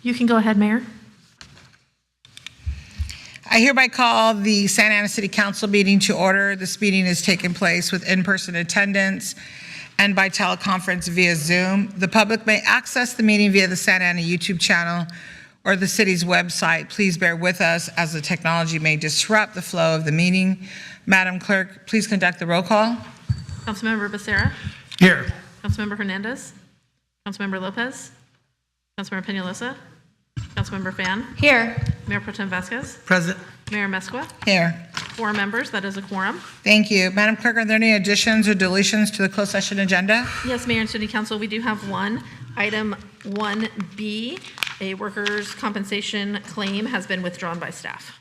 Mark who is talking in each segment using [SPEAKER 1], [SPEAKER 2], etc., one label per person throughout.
[SPEAKER 1] You can go ahead, Mayor.
[SPEAKER 2] I hereby call the Santa Ana City Council meeting to order. This meeting is taking place with in-person attendance and by teleconference via Zoom. The public may access the meeting via the Santa Ana YouTube channel or the city's website. Please bear with us as the technology may disrupt the flow of the meeting. Madam Clerk, please conduct the roll call.
[SPEAKER 1] Councilmember Becerra.
[SPEAKER 3] Here.
[SPEAKER 1] Councilmember Hernandez. Councilmember Lopez. Councilmember Peñalosa. Councilmember Fan.
[SPEAKER 4] Here.
[SPEAKER 1] Mayor Pro Tem Vasquez.
[SPEAKER 3] Present.
[SPEAKER 1] Mayor Mesqua.
[SPEAKER 2] Here.
[SPEAKER 1] 4 members, that is a quorum.
[SPEAKER 2] Thank you. Madam Clerk, are there any additions or deletions to the closed session agenda?
[SPEAKER 1] Yes, Mayor and City Council, we do have one. Item 1B, a workers' compensation claim has been withdrawn by staff.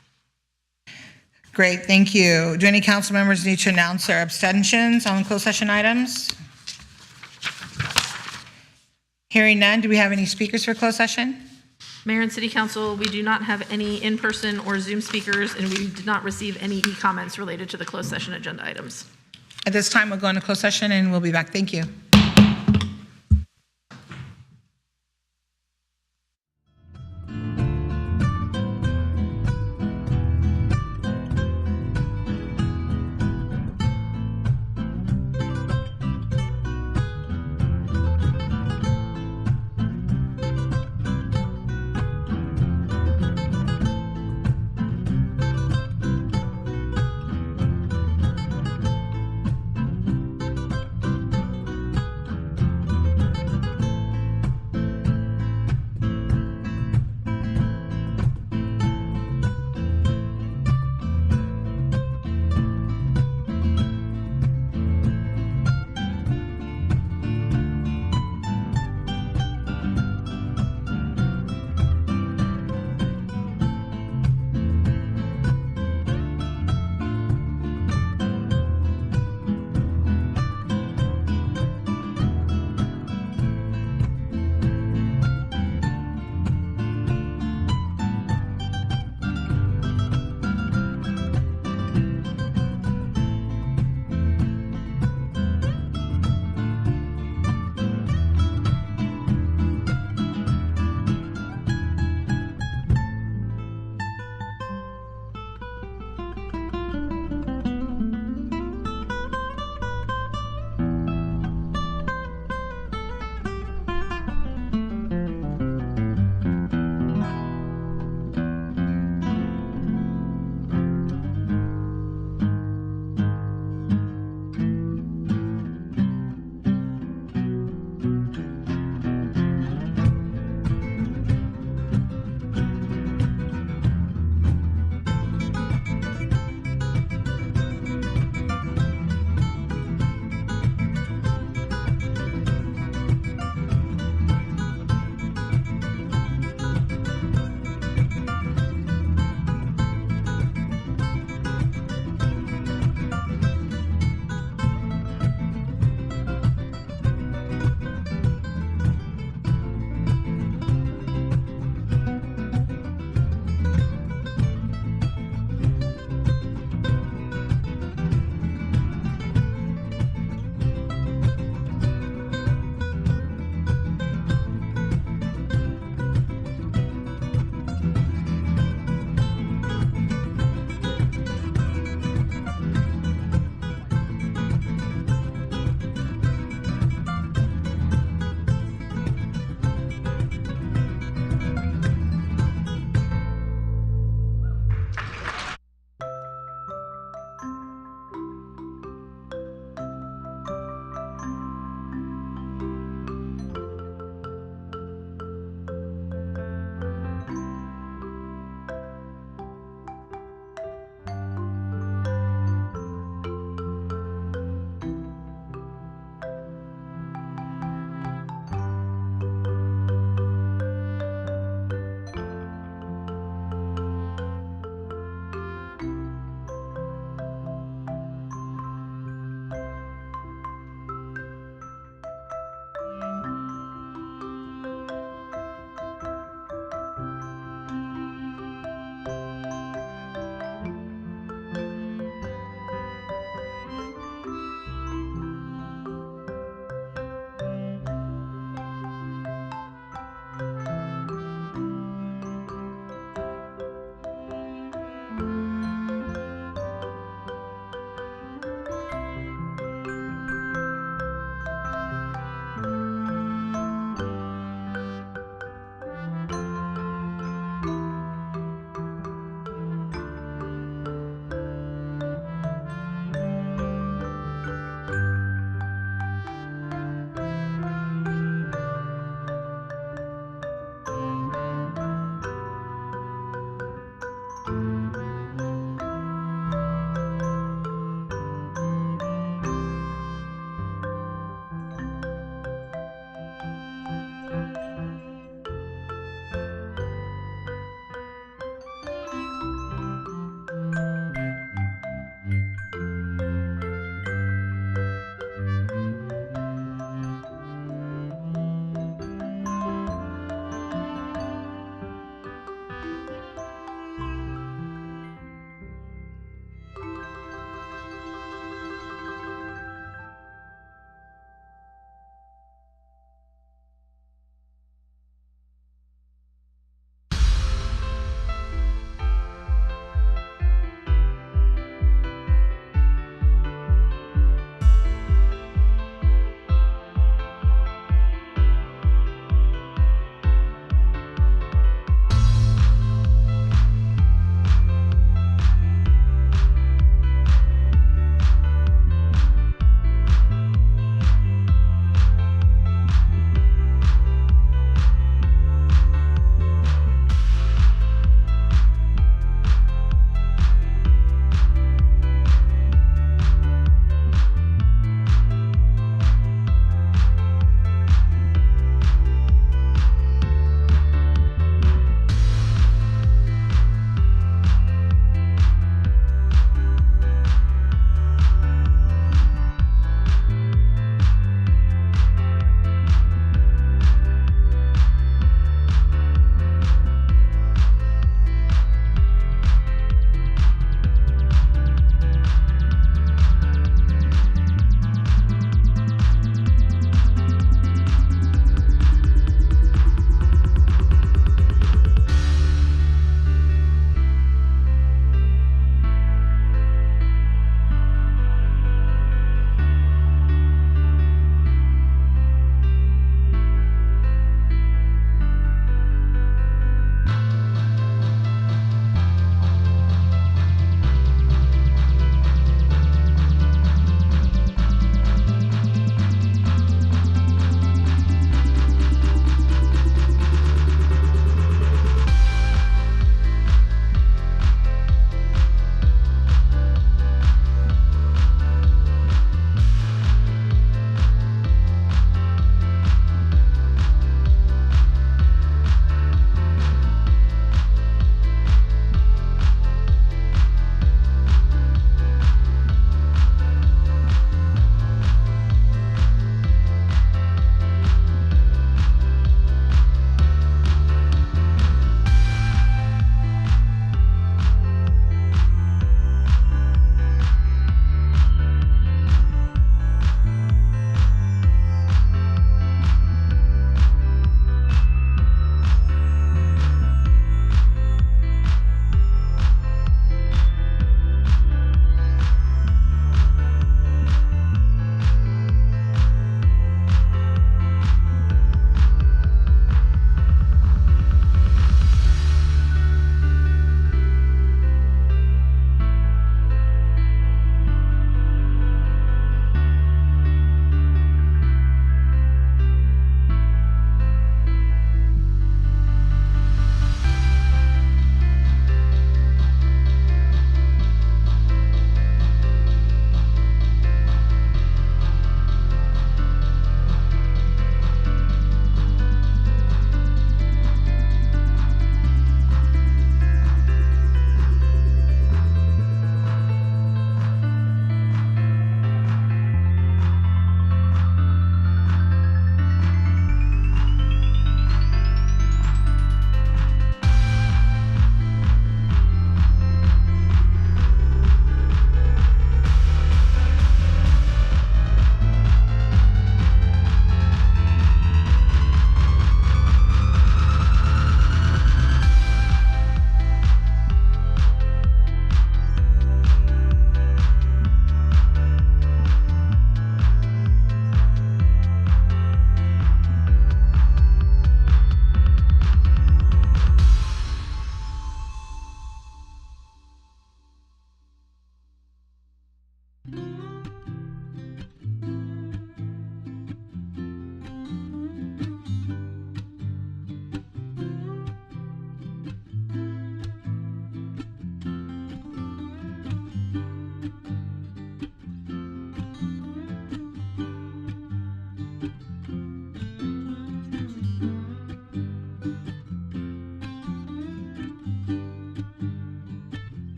[SPEAKER 2] Great, thank you. Do any council members need to announce their abstentions on closed session items? Hearing none, do we have any speakers for closed session?
[SPEAKER 1] Mayor and City Council, we do not have any in-person or Zoom speakers, and we did not receive any e-comments related to the closed session agenda items.
[SPEAKER 2] At this time, we'll go into closed session and we'll be back. Thank you.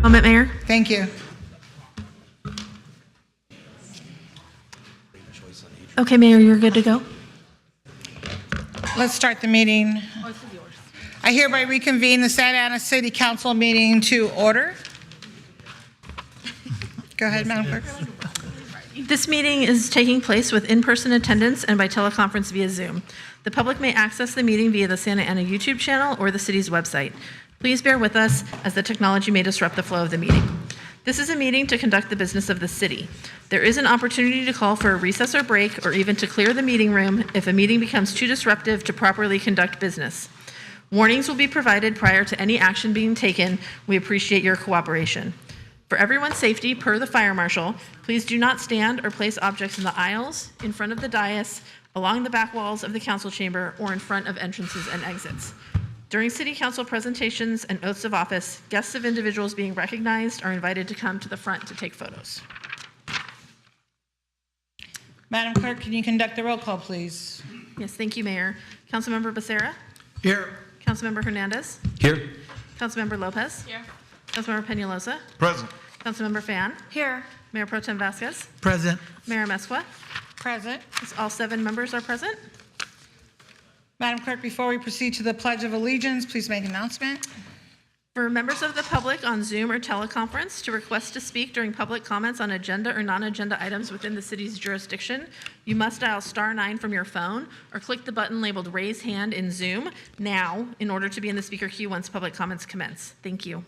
[SPEAKER 1] Moment, Mayor.
[SPEAKER 2] Thank you.
[SPEAKER 1] Okay, Mayor, you're good to go.
[SPEAKER 2] Let's start the meeting. I hereby reconvene the Santa Ana City Council meeting to order. Go ahead, Madam Clerk.
[SPEAKER 1] This meeting is taking place with in-person attendance and by teleconference via Zoom. The public may access the meeting via the Santa Ana YouTube channel or the city's website. Please bear with us as the technology may disrupt the flow of the meeting. This is a meeting to conduct the business of the city. There is an opportunity to call for a recess or break, or even to clear the meeting room if a meeting becomes too disruptive to properly conduct business. Warnings will be provided prior to any action being taken. We appreciate your cooperation. For everyone's safety, per the fire marshal, please do not stand or place objects in the aisles, in front of the dais, along the back walls of the council chamber, or in front of entrances and exits. During city council presentations and oaths of office, guests of individuals being recognized are invited to come to the front to take photos.
[SPEAKER 2] Madam Clerk, can you conduct the roll call, please?
[SPEAKER 1] Yes, thank you, Mayor. Councilmember Becerra?
[SPEAKER 3] Here.
[SPEAKER 1] Councilmember Hernandez?
[SPEAKER 3] Here.
[SPEAKER 1] Councilmember Lopez? Here. Councilmember Peñalosa?
[SPEAKER 3] Present.
[SPEAKER 1] Councilmember Fan?
[SPEAKER 4] Here.
[SPEAKER 1] Mayor Pro Tem Vasquez?
[SPEAKER 3] Present.
[SPEAKER 1] Mayor Mesqua?
[SPEAKER 2] Present.
[SPEAKER 1] All 7 members are present.
[SPEAKER 2] Madam Clerk, before we proceed to the Pledge of Allegiance, please make an announcement.
[SPEAKER 1] For members of the public on Zoom or teleconference to request to speak during public comments on agenda or non-agenda items within the city's jurisdiction, you must dial *9 from your phone or click the button labeled Raise Hand in Zoom now in order to be in the speaker queue once public comments commence. Thank you.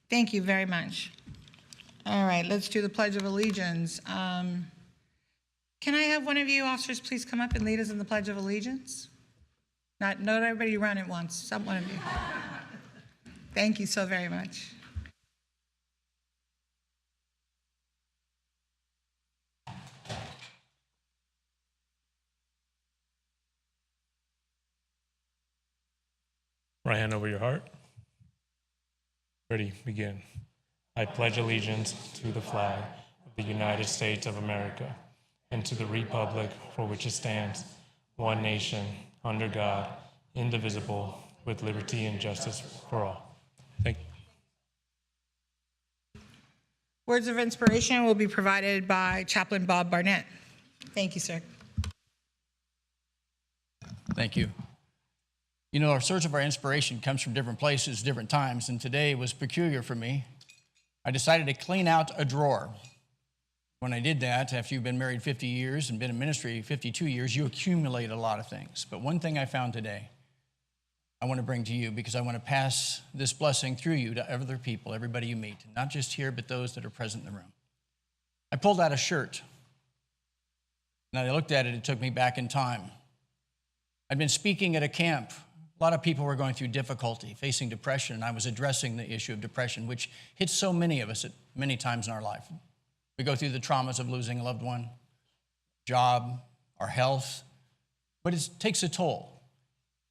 [SPEAKER 2] Thank you very much. All right, let's do the Pledge of Allegiance. Can I have one of you officers please come up and lead us in the Pledge of Allegiance? Not everybody run at once, one of you. Thank you so very much.
[SPEAKER 5] Right hand over your heart. Ready, begin. I pledge allegiance to the flag of the United States of America and to the republic for which it stands, one nation, under God, indivisible, with liberty and justice for all. Thank you.
[SPEAKER 2] Words of inspiration will be provided by Chaplain Bob Barnett. Thank you, sir.
[SPEAKER 6] Thank you. You know, our source of our inspiration comes from different places, different times, and today was peculiar for me. I decided to clean out a drawer. When I did that, after you've been married 50 years and been in ministry 52 years, you accumulate a lot of things. But one thing I found today, I want to bring to you because I want to pass this blessing through you to other people, everybody you meet, not just here, but those that are present in the room. I pulled out a shirt. Now, I looked at it, it took me back in time. I'd been speaking at a camp. A lot of people were going through difficulty, facing depression, and I was addressing the issue of depression, which hits so many of us at many times in our life. We go through the traumas of losing a loved one, job, our health, but it takes a toll.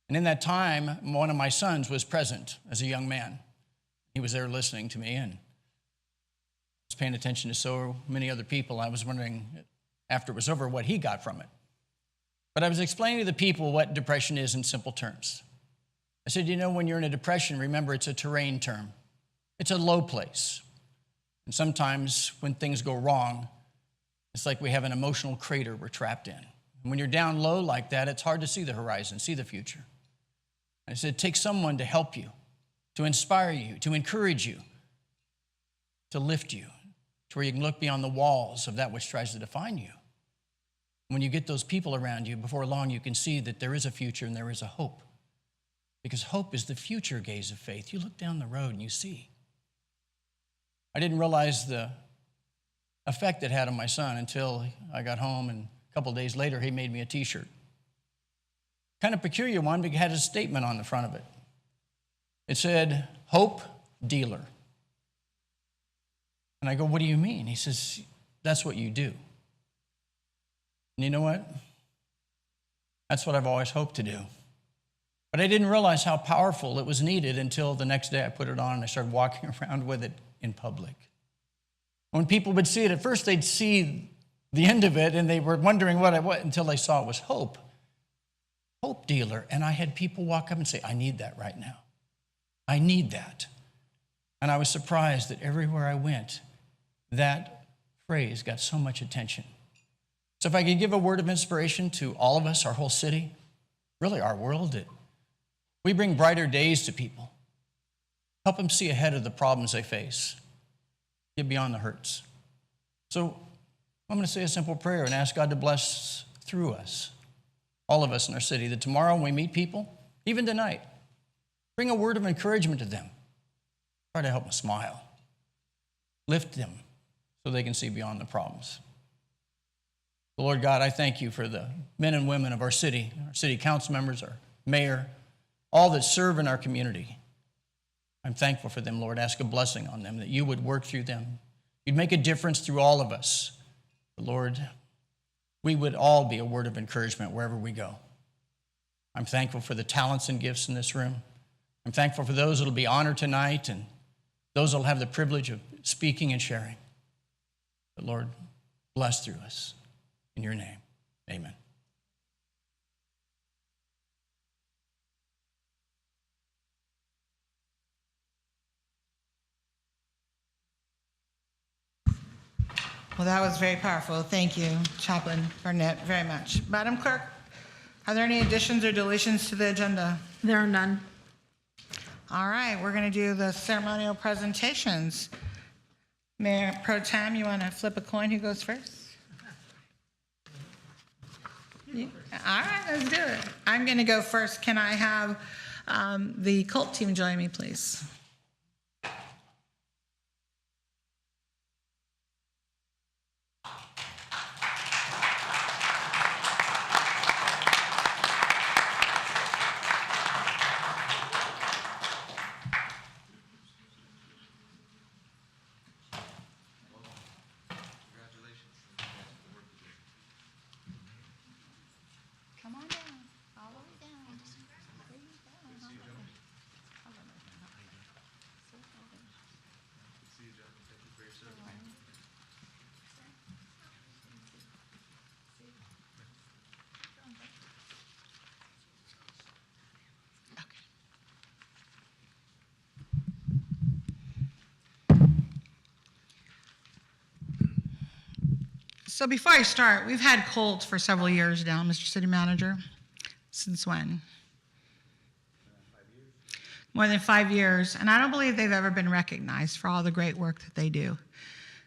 [SPEAKER 6] And in that time, one of my sons was present as a young man. He was there listening to me, and I was paying attention to so many other people. I was wondering, after it was over, what he got from it. But I was explaining to the people what depression is in simple terms. I said, you know, when you're in a depression, remember it's a terrain term. It's a low place. And sometimes when things go wrong, it's like we have an emotional crater we're trapped in. And when you're down low like that, it's hard to see the horizon, see the future. I said, take someone to help you, to inspire you, to encourage you, to lift you, to where you can look beyond the walls of that which tries to define you. When you get those people around you, before long you can see that there is a future and there is a hope. Because hope is the future gaze of faith. You look down the road and you see. I didn't realize the effect it had on my son until I got home, and a couple of days later he made me a t-shirt. Kind of peculiar one, but it had a statement on the front of it. It said, Hope Dealer. And I go, what do you mean? He says, that's what you do. And you know what? That's what I've always hoped to do. But I didn't realize how powerful it was needed until the next day I put it on and I started walking around with it in public. When people would see it, at first they'd see the end of it and they were wondering what until they saw it was hope. Hope Dealer. And I had people walk up and say, I need that right now. I need that. And And I was surprised that everywhere I went, that phrase got so much attention. So if I could give a word of inspiration to all of us, our whole city, really our world, that we bring brighter days to people. Help them see ahead of the problems they face. Get beyond the hurts. So I'm going to say a simple prayer and ask God to bless through us, all of us in our city, that tomorrow when we meet people, even tonight, bring a word of encouragement to them. Try to help them smile. Lift them so they can see beyond the problems. Lord God, I thank you for the men and women of our city council members, our mayor, all that serve in our community. I'm thankful for them, Lord. Ask a blessing on them, that you would work through them. You'd make a difference through all of us. Lord, we would all be a word of encouragement wherever we go. I'm thankful for the talents and gifts in this room. I'm thankful for those that will be honored tonight and those that will have the privilege of speaking and sharing. But Lord, bless through us. In your name, amen.
[SPEAKER 2] Well, that was very powerful. Thank you, Chaplain Burnett, very much. Madam Clerk, are there any additions or deletions to the agenda?
[SPEAKER 1] There are none.
[SPEAKER 2] All right, we're going to do the ceremonial presentations. Mayor Pro Tem, you want to flip a coin? Who goes first? All right, let's do it. I'm going to go first. Can I have the cult team join me, please? Come on down, all the way down. There you go. So before I start, we've had colds for several years now, Mr. City Manager. Since when? More than 5 years. And I don't believe they've ever been recognized for all the great work that they do.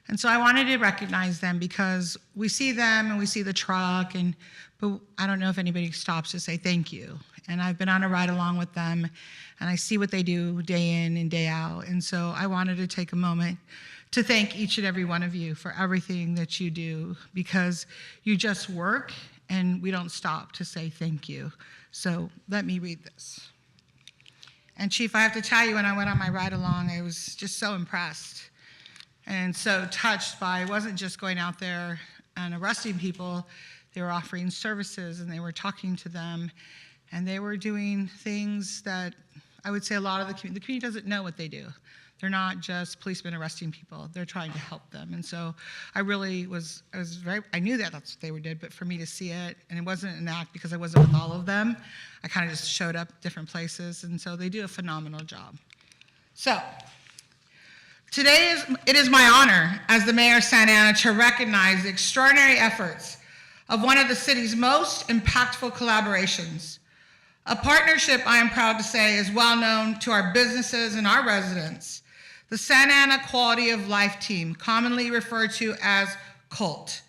[SPEAKER 2] And so I wanted to recognize them because we see them and we see the truck, but I don't know if anybody stops to say thank you. And I've been on a ride along with them, and I see what they do day in and day out. And so I wanted to take a moment to thank each and every one of you for everything that you do, because you just work and we don't stop to say thank you. So let me read this. And Chief, I have to tell you, when I went on my ride along, I was just so impressed and so touched by, it wasn't just going out there and arresting people, they were offering services and they were talking to them, and they were doing things that I would say a lot of the community doesn't know what they do. They're not just policemen arresting people. They're trying to help them. And so I really I knew that that's what they did, but for me to see it, and it wasn't an act because I wasn't with all of them. I kind of just showed up different places, and so they do a phenomenal job. So today it is my honor as the mayor of Santa Ana to recognize the extraordinary efforts of one of the city's most impactful collaborations. A partnership, I am proud to say, is well known to our businesses and our residents. The Santa Ana Quality of Life Team, commonly referred to as CULT,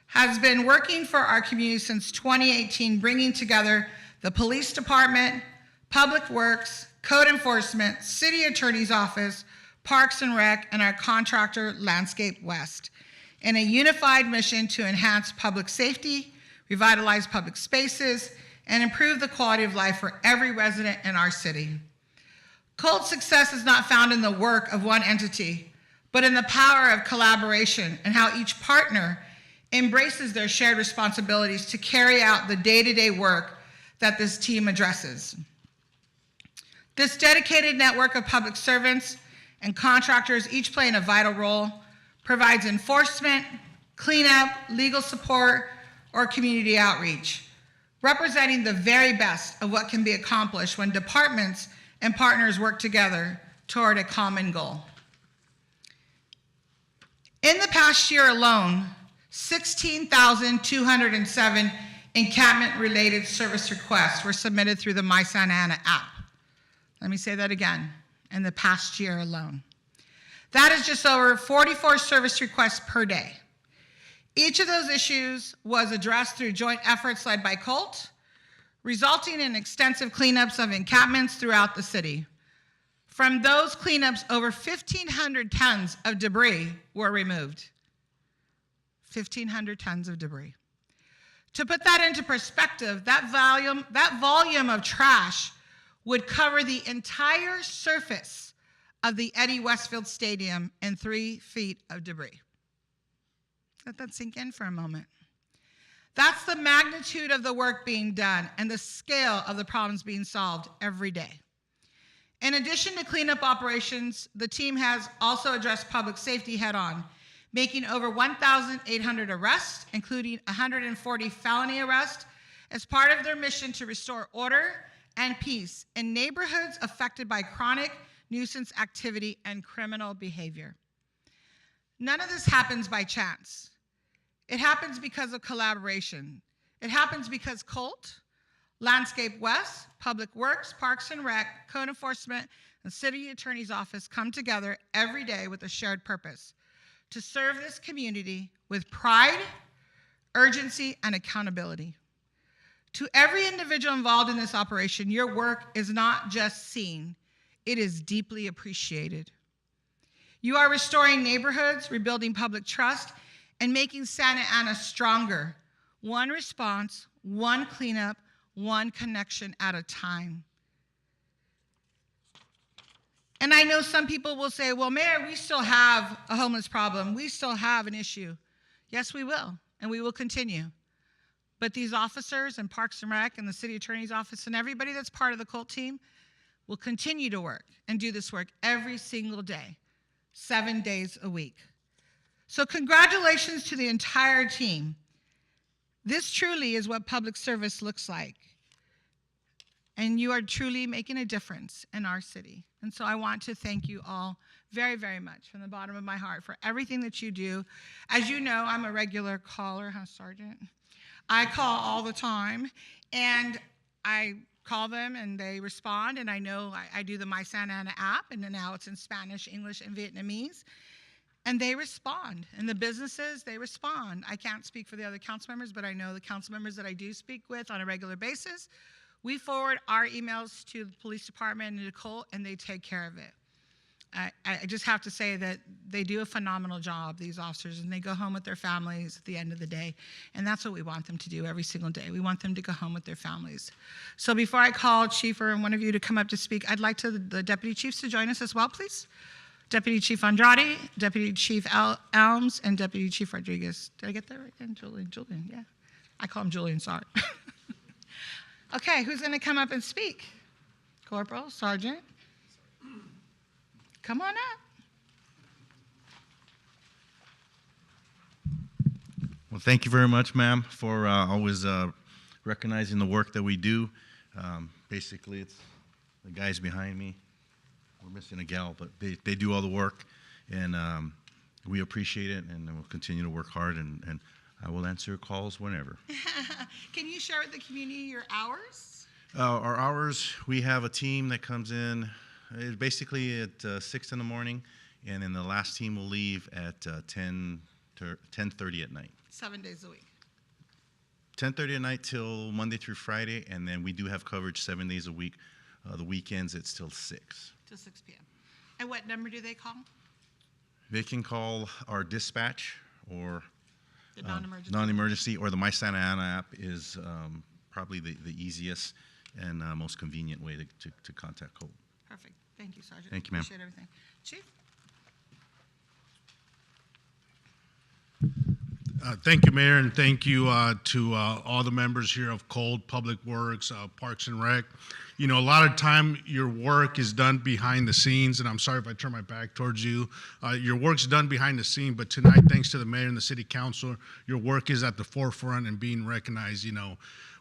[SPEAKER 2] has been working for our community since 2018, bringing together the police department, public works, code enforcement, city attorney's office, Parks and Rec, and our contractor, Landscape West, in a unified mission to enhance public safety, revitalize public spaces, and improve the quality of life for every resident in our city. CULT's success is not found in the work of one entity, but in the power of collaboration and how each partner embraces their shared responsibilities to carry out the day-to-day work that this team addresses. This dedicated network of public servants and contractors, each playing a vital role, provides enforcement, cleanup, legal support, or community outreach, representing the very best of what can be accomplished when departments and partners work together toward a common goal. In the past year alone, 16,207 encampment-related service requests were submitted through the My Santa Ana app. Let me say that again, in the past year alone. That is just over 44 service requests per day. Each of those issues was addressed through joint efforts led by Colt, resulting in extensive cleanups of encampments throughout the city. From those cleanups, over 1,500 tons of debris were removed. 1,500 tons of debris. To put that into perspective, that volume of trash would cover the entire surface of the Eddie Westfield Stadium in 3 feet of debris. Let that sink in for a moment. That's the magnitude of the work being done and the scale of the problems being solved every day. In addition to cleanup operations, the team has also addressed public safety head-on, making over 1,800 arrests, including 140 felony arrests, as part of their mission to restore order and peace in neighborhoods affected by chronic nuisance activity and criminal behavior. None of this happens by chance. It happens because of collaboration. It happens because Colt, Landscape West, Public Works, Parks and Rec, Code Enforcement, and City Attorney's Office come together every day with a shared purpose: to serve this community with pride, urgency, and accountability. To every individual involved in this operation, your work is not just seen, it is deeply appreciated. You are restoring neighborhoods, rebuilding public trust, and making Santa Ana stronger, one response, one cleanup, one connection at a time. And I know some people will say, well, Mayor, we still have a homeless problem. We still have an issue. Yes, we will, and we will continue. But these officers and Parks and Rec and the City Attorney's Office and everybody that's part of the Colt team will continue to work and do this work every single day, 7 days a week. So congratulations to the entire team. This truly is what public service looks like. And you are truly making a difference in our city. And so I want to thank you all very, very much from the bottom of my heart for everything that you do. As you know, I'm a regular caller, Sergeant? I call all the time, and I call them and they respond, and I know I do the My Santa Ana app, and then now it's in Spanish, English, and Vietnamese. And they respond, and the businesses, they respond. I can't speak for the other council members, but I know the council members that I do speak with on a regular basis. We forward our emails to the police department and to Colt, and they take care of it. I just have to say that they do a phenomenal job, these officers, and they go home with their families at the end of the day. And that's what we want them to do every single day. We want them to go home with their families. So before I call Chief or one of you to come up to speak, I'd like the deputy chiefs to join us as well, please. Deputy Chief Andrade, Deputy Chief Elms, and Deputy Chief Rodriguez. Did I get that right? And Julian, yeah. I call him Julian, sorry. Okay, who's going to come up and speak? Corporal, Sergeant? Come on up.
[SPEAKER 3] Well, thank you very much, ma'am, for always recognizing the work that we do. Basically, it's the guys behind me. We're missing a gal, but they do all the work, and we appreciate it, and we'll continue to work hard, and I will answer your calls whenever.
[SPEAKER 2] Can you share with the community your hours?
[SPEAKER 3] Our hours, we have a team that comes in basically at 6 in the morning, and then the last team will leave at 10:30 at night.
[SPEAKER 2] 7 days a week.
[SPEAKER 3] 10:30 at night till Monday through Friday, and then we do have coverage 7 days a week. The weekends, it's till 6.
[SPEAKER 2] Till 6 p.m. And what number do they call?
[SPEAKER 3] They can call our dispatch or
[SPEAKER 2] The non-emergency.
[SPEAKER 3] non-emergency, or the My Santa Ana app is probably the easiest and most convenient way to contact Colt.
[SPEAKER 2] Perfect. Thank you, Sergeant.
[SPEAKER 3] Thank you, ma'am.
[SPEAKER 2] Appreciate everything. Chief?
[SPEAKER 4] Thank you, Mayor, and thank you to all the members here of Colt, Public Works, Parks and Rec. You know, a lot of time your work is done behind the scenes, and I'm sorry if I turn my back towards you. Your work's done behind the scene, but tonight, thanks to the mayor and the city council, your work is at the forefront and being recognized. You know,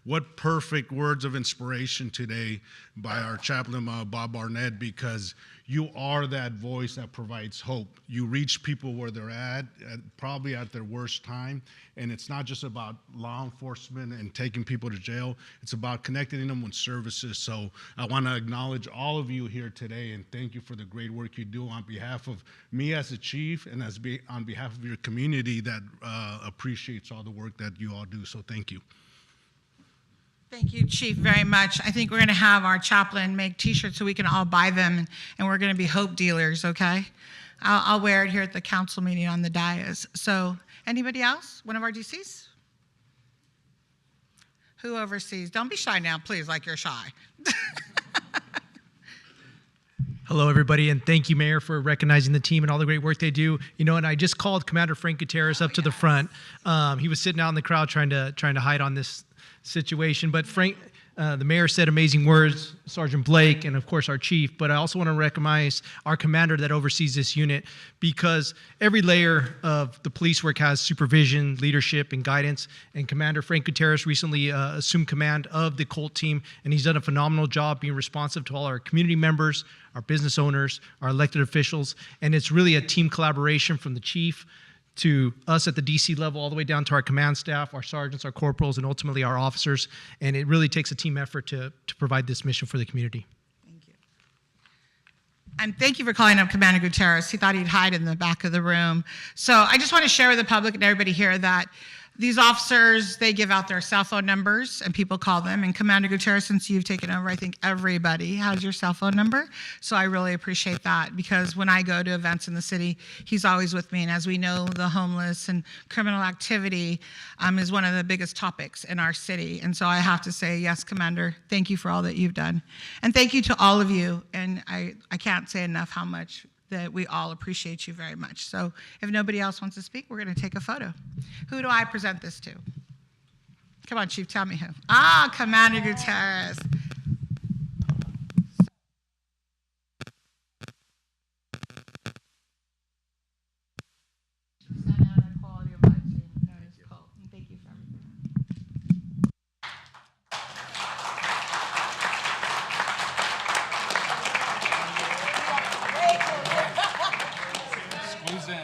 [SPEAKER 4] what perfect words of inspiration today by our chaplain, Bob Barnett, because you are that voice that provides hope. You reach people where they're probably at their worst time. And it's not just about law enforcement and taking people to jail. It's about connecting them with services. So I want to acknowledge all of you here today and thank you for the great work you do on behalf of me as a chief and on behalf of your community that appreciates all the work that you all do. So thank you.
[SPEAKER 2] Thank you, Chief, very much. I think we're going to have our chaplain make T-shirts so we can all buy them, and we're going to be hope dealers, okay? I'll wear it here at the council meeting on the dais. So anybody else? One of our DCs? Who oversees? Don't be shy now, please, like you're shy.
[SPEAKER 7] Hello, everybody, and thank you, Mayor, for recognizing the team and all the great work they do. You know, and I just called Commander Frank Gutierrez up to the front. He was sitting out in the crowd trying to hide on this situation, but Frank, the mayor said amazing words, Sergeant Blake, and of course our chief, but I also want to recognize our commander that oversees this unit, because every layer of the police work has supervision, leadership, and guidance, and Commander Frank Gutierrez recently assumed command of the Colt team, and he's done a phenomenal job being responsive to all our community members, our business owners, our elected officials, and it's really a team collaboration from the chief to us at the DC level, all the way down to our command staff, our sergeants, our corporals, and ultimately our officers. And it really takes a team effort to provide this mission for the community.
[SPEAKER 2] Thank you. And thank you for calling up Commander Gutierrez. He thought he'd hide in the back of the room. So I just want to share with the public and everybody here that these officers, they give out their cell phone numbers and people call them. And Commander Gutierrez, since you've taken over, I think everybody has your cell phone number. So I really appreciate that, because when I go to events in the city, he's always with me. And as we know, the homeless and criminal activity is one of the biggest topics in our city. And so I have to say, yes, Commander, thank you for all that you've done. And thank you to all of you. And I can't say enough how much that we all appreciate you very much. So if nobody else wants to speak, we're going to take a photo. Who do I present this to? Come on, Chief, tell me who. Ah, Commander Gutierrez. Thank you for everything.
[SPEAKER 6] Squeeze in.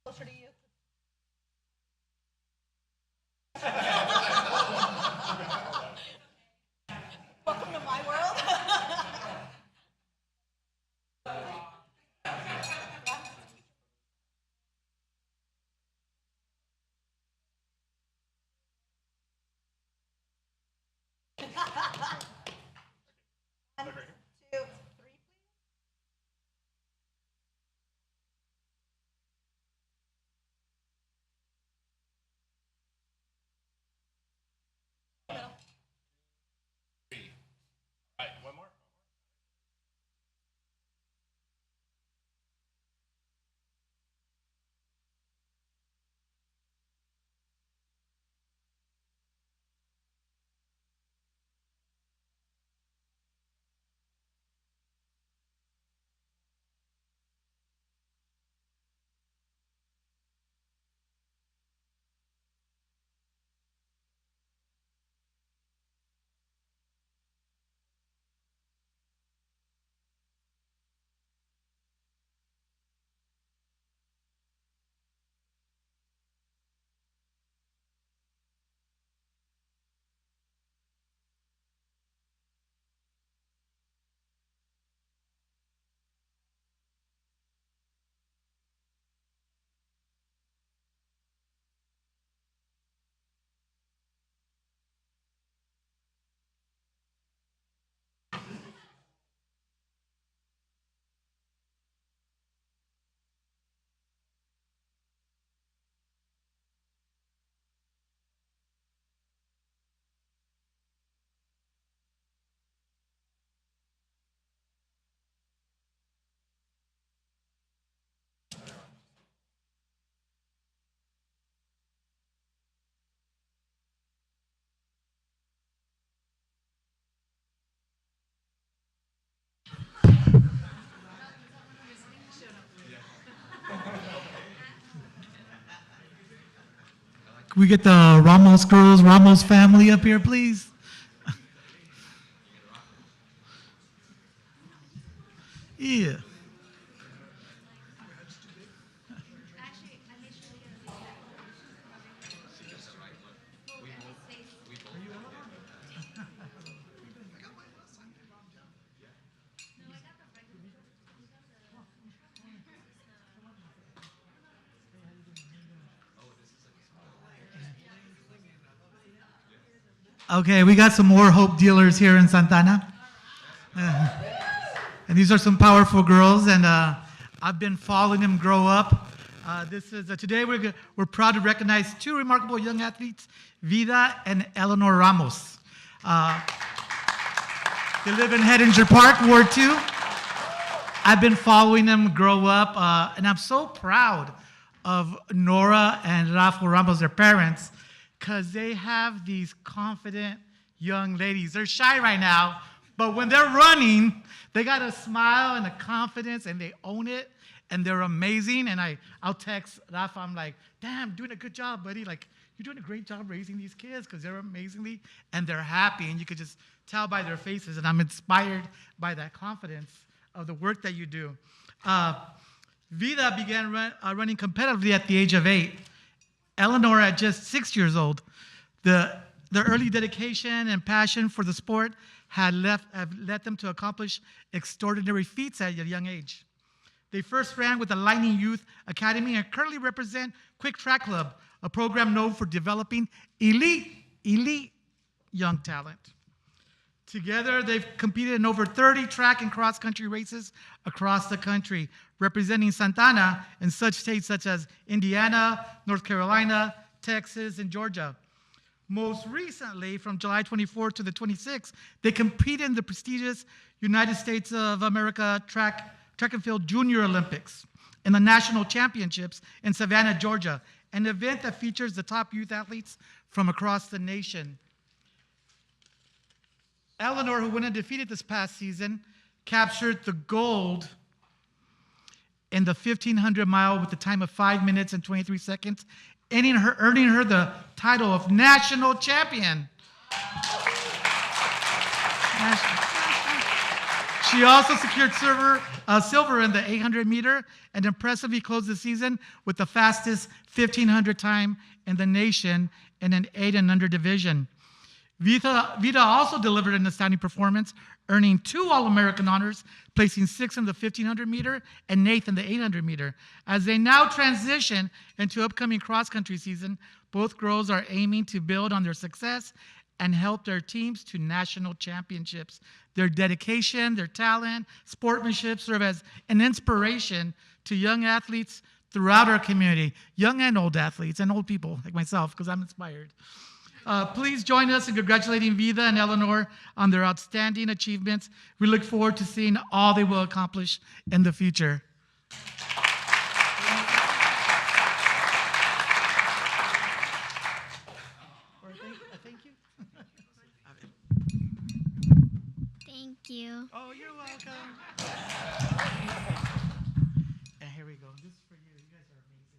[SPEAKER 2] Closer to you. Welcome to my world. One, two, three, please.
[SPEAKER 8] Can we get the Ramos girls, Ramos family up here, please? Yeah. Okay, we got some more hope dealers here in Santana. And these are some powerful girls, and I've been following them grow up. Today we're proud to recognize two remarkable young athletes, Vida and Eleanor Ramos. They live in Hedinger Park, Ward 2. I've been following them grow up, and I'm so proud of Nora and Rafa Ramos, their parents, because they have these confident young ladies. They're shy right now, but when they're running, they got a smile and a confidence, and they own it, and they're amazing. And I'll text Rafa, I'm like, damn, doing a good job, buddy. Like, you're doing a great job raising these kids because they're amazingly, and they're happy, and you could just tell by their faces, and I'm inspired by that confidence of the work that you do. Vida began running competitively at the age of 8. Eleanor at just 6 years old. The early dedication and passion for the sport have led them to accomplish extraordinary feats at a young age. They first ran with the Lightning Youth Academy and currently represent Quick Track Club, a program known for developing elite young talent. Together, they've competed in over 30 track and cross-country races across the country, representing Santana in such states such as Indiana, North Carolina, Texas, and Georgia. Most recently, from July 24th to the 26th, they competed in the prestigious United States of America Track and Field Junior Olympics and the National Championships in Savannah, Georgia, an event that features the top youth athletes from across the nation. Eleanor, who went undefeated this past season, captured the gold in the 1,500 mile with the time of 5 minutes and 23 seconds, earning her the title of national champion. She also secured silver in the 800 meter and impressively closed the season with the fastest 1,500 time in the nation in an 8 and under division. Vida also delivered an astounding performance, earning 2 All-American honors, placing 6th in the 1,500 meter and 8th in the 800 meter. As they now transition into upcoming cross-country season, both girls are aiming to build on their success and help their teams to national championships. Their dedication, their talent, sportsmanship serve as an inspiration to young athletes throughout our community, young and old athletes, and old people like myself, because I'm inspired. Please join us in congratulating Vida and Eleanor on their outstanding achievements. We look forward to seeing all they will accomplish in the future. Thank you.
[SPEAKER 9] Thank you.
[SPEAKER 8] Oh, you're welcome. And here we go. This is for you. You guys are amazing.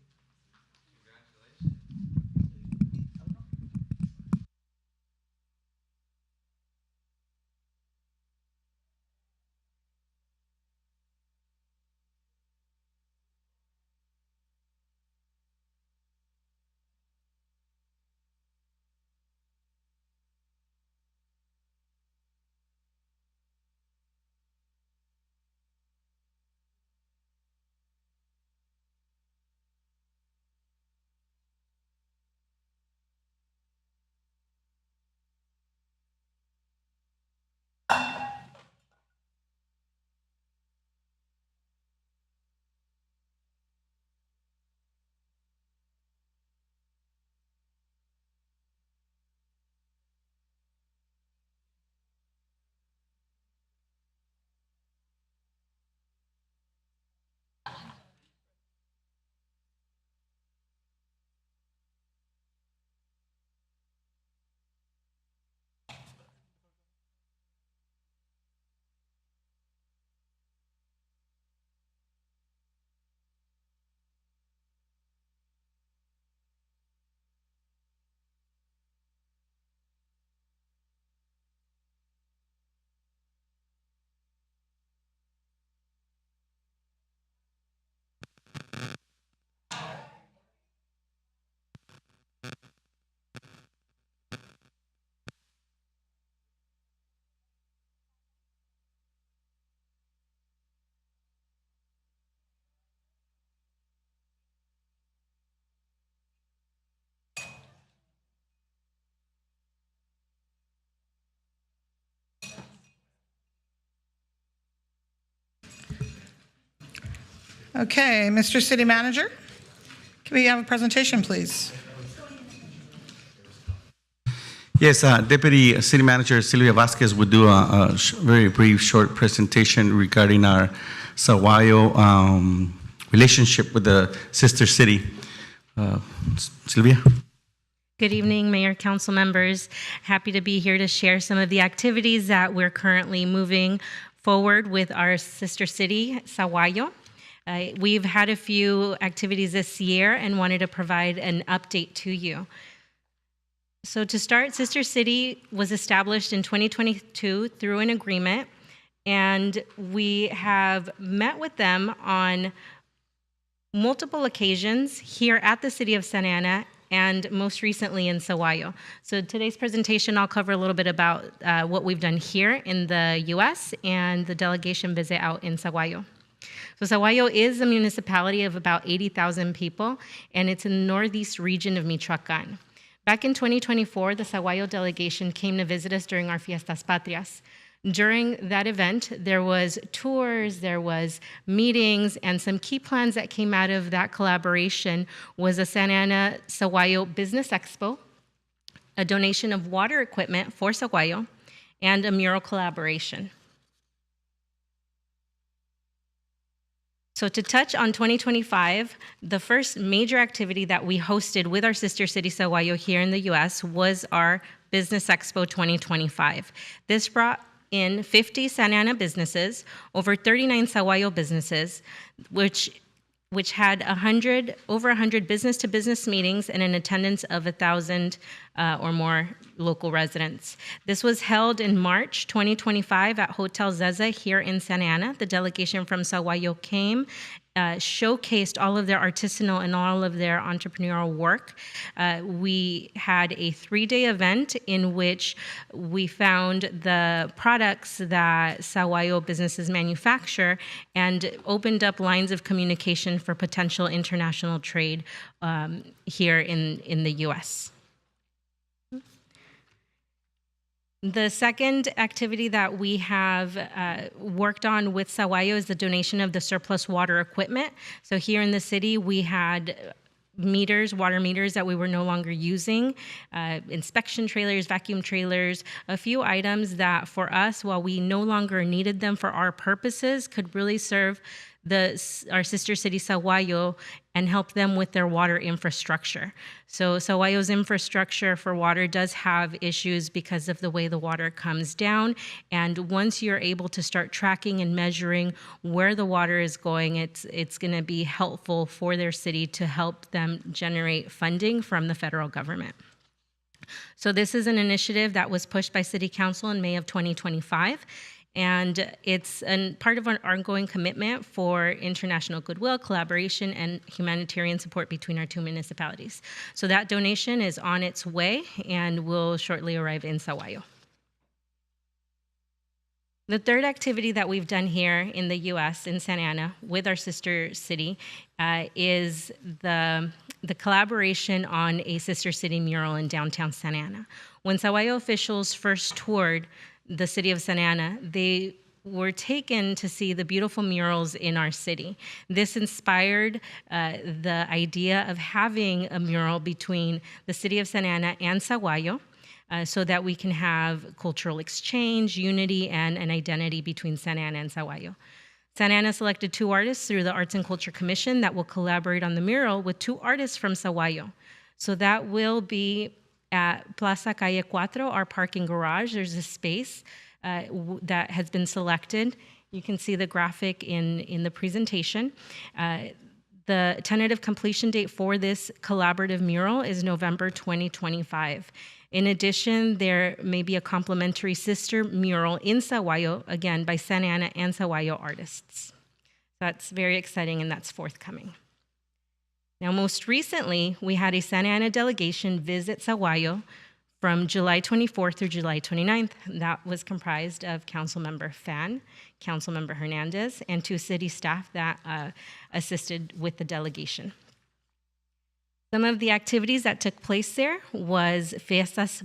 [SPEAKER 2] Okay, Mr. City Manager, can we have a presentation, please?
[SPEAKER 10] Yes, Deputy City Manager Silvia Vasquez would do a very brief, short presentation regarding our Saguayo relationship with the sister city. Silvia?
[SPEAKER 11] Good evening, Mayor, Council members. Happy to be here to share some of the activities that we're currently moving forward with our sister city, Saguayo. We've had a few activities this year and wanted to provide an update to you. So to start, Sister City was established in 2022 through an agreement, and we have met with them on multiple occasions here at the City of Santa Ana and most recently in Saguayo. So today's presentation, I'll cover a little bit about what we've done here in the U.S. and the delegation visit out in Saguayo. So Saguayo is a municipality of about 80,000 people, and it's in the northeast region of Michoacan. Back in 2024, the Saguayo delegation came to visit us during our Fiestas Patrias. During that event, there was tours, there was meetings, and some key plans that came out of that collaboration was a Santa Ana Saguayo Business Expo, a donation of water equipment for Saguayo, and a mural collaboration. So to touch on 2025, the first major activity that we hosted with our sister city Saguayo here in the U.S. was our Business Expo 2025. This brought in 50 Santa Ana businesses, over 39 Saguayo businesses, which had over 100 business-to-business meetings and an attendance of 1,000 or more local residents. This was held in March 2025 at Hotel Zeza here in Santa Ana. The delegation from Saguayo came, showcased all of their artisanal and all of their entrepreneurial work. We had a 3-day event in which we found the products that Saguayo businesses manufacture and opened up lines of communication for potential international trade here in the U.S. The second activity that we have worked on with Saguayo is the donation of the surplus water equipment. So here in the city, we had water meters that we were no longer using, inspection trailers, vacuum trailers, a few items that for us, while we no longer needed them for our purposes, could really serve our sister city Saguayo and help them with their water infrastructure. So Saguayo's infrastructure for water does have issues because of the way the water comes down. And once you're able to start tracking and measuring where the water is going, it's going to be helpful for their city to help them generate funding from the federal government. So this is an initiative that was pushed by City Council in May of 2025. And it's part of our ongoing commitment for international goodwill, collaboration, and humanitarian support between our two municipalities. So that donation is on its way and will shortly arrive in Saguayo. The third activity that we've done here in the U.S. in Santa Ana with our sister city is the collaboration on a sister city mural in downtown Santa Ana. When Saguayo officials first toured the city of Santa Ana, they were taken to see the beautiful murals in our city. This inspired the idea of having a mural between the city of Santa Ana and Saguayo so that we can have cultural exchange, unity, and an identity between Santa Ana and Saguayo. Santa Ana selected 2 artists through the Arts and Culture Commission that will collaborate on the mural with 2 artists from Saguayo. So that will be at Plaza Calle 4, our parking garage. There's a space that has been selected. You can see the graphic in the presentation. The tentative completion date for this collaborative mural is November 2025. In addition, there may be a complimentary sister mural in Saguayo, again, by Santa Ana and Saguayo artists. That's very exciting, and that's forthcoming. Now, most recently, we had a Santa Ana delegation visit Saguayo from July 24th through July 29th. That was comprised of Councilmember Fan, Councilmember Hernandez, and 2 city staff that assisted with the delegation. Some of the activities that took place there was Fiestas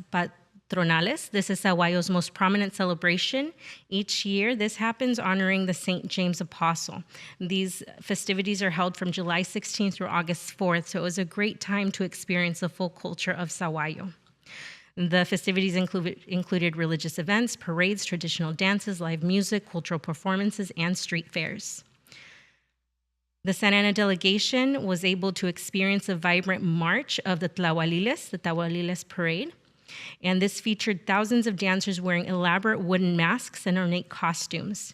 [SPEAKER 11] Tronales. This is Sahuayo's most prominent celebration. Each year, this happens honoring the St. James Apostle. These festivities are held from July 16th through August 4th, so it was a great time to experience the full culture of Sahuayo. The festivities included religious events, parades, traditional dances, live music, cultural performances, and street fairs. The Santa Ana delegation was able to experience a vibrant march of the Tlahualiles Parade. And this featured thousands of dancers wearing elaborate wooden masks and ornate costumes.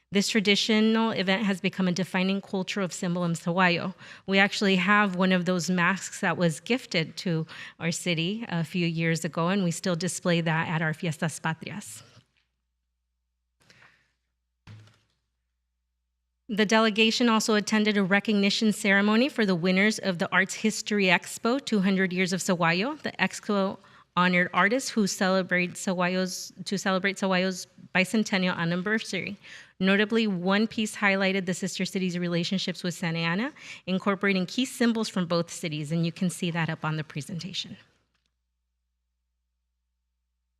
[SPEAKER 11] This traditional event has become a defining cultural symbol in Sahuayo. We actually have one of those masks that was gifted to our city a few years ago, and we still display that at our Fiestas Patrias. The delegation also attended a recognition ceremony for the winners of the Arts History Expo, 200 Years of Sahuayo. The expo honored artists who celebrate Sahuayo's bicentennial anniversary. Notably, one piece highlighted the sister cities' relationships with Santa Ana, incorporating key symbols from both cities, and you can see that up on the presentation.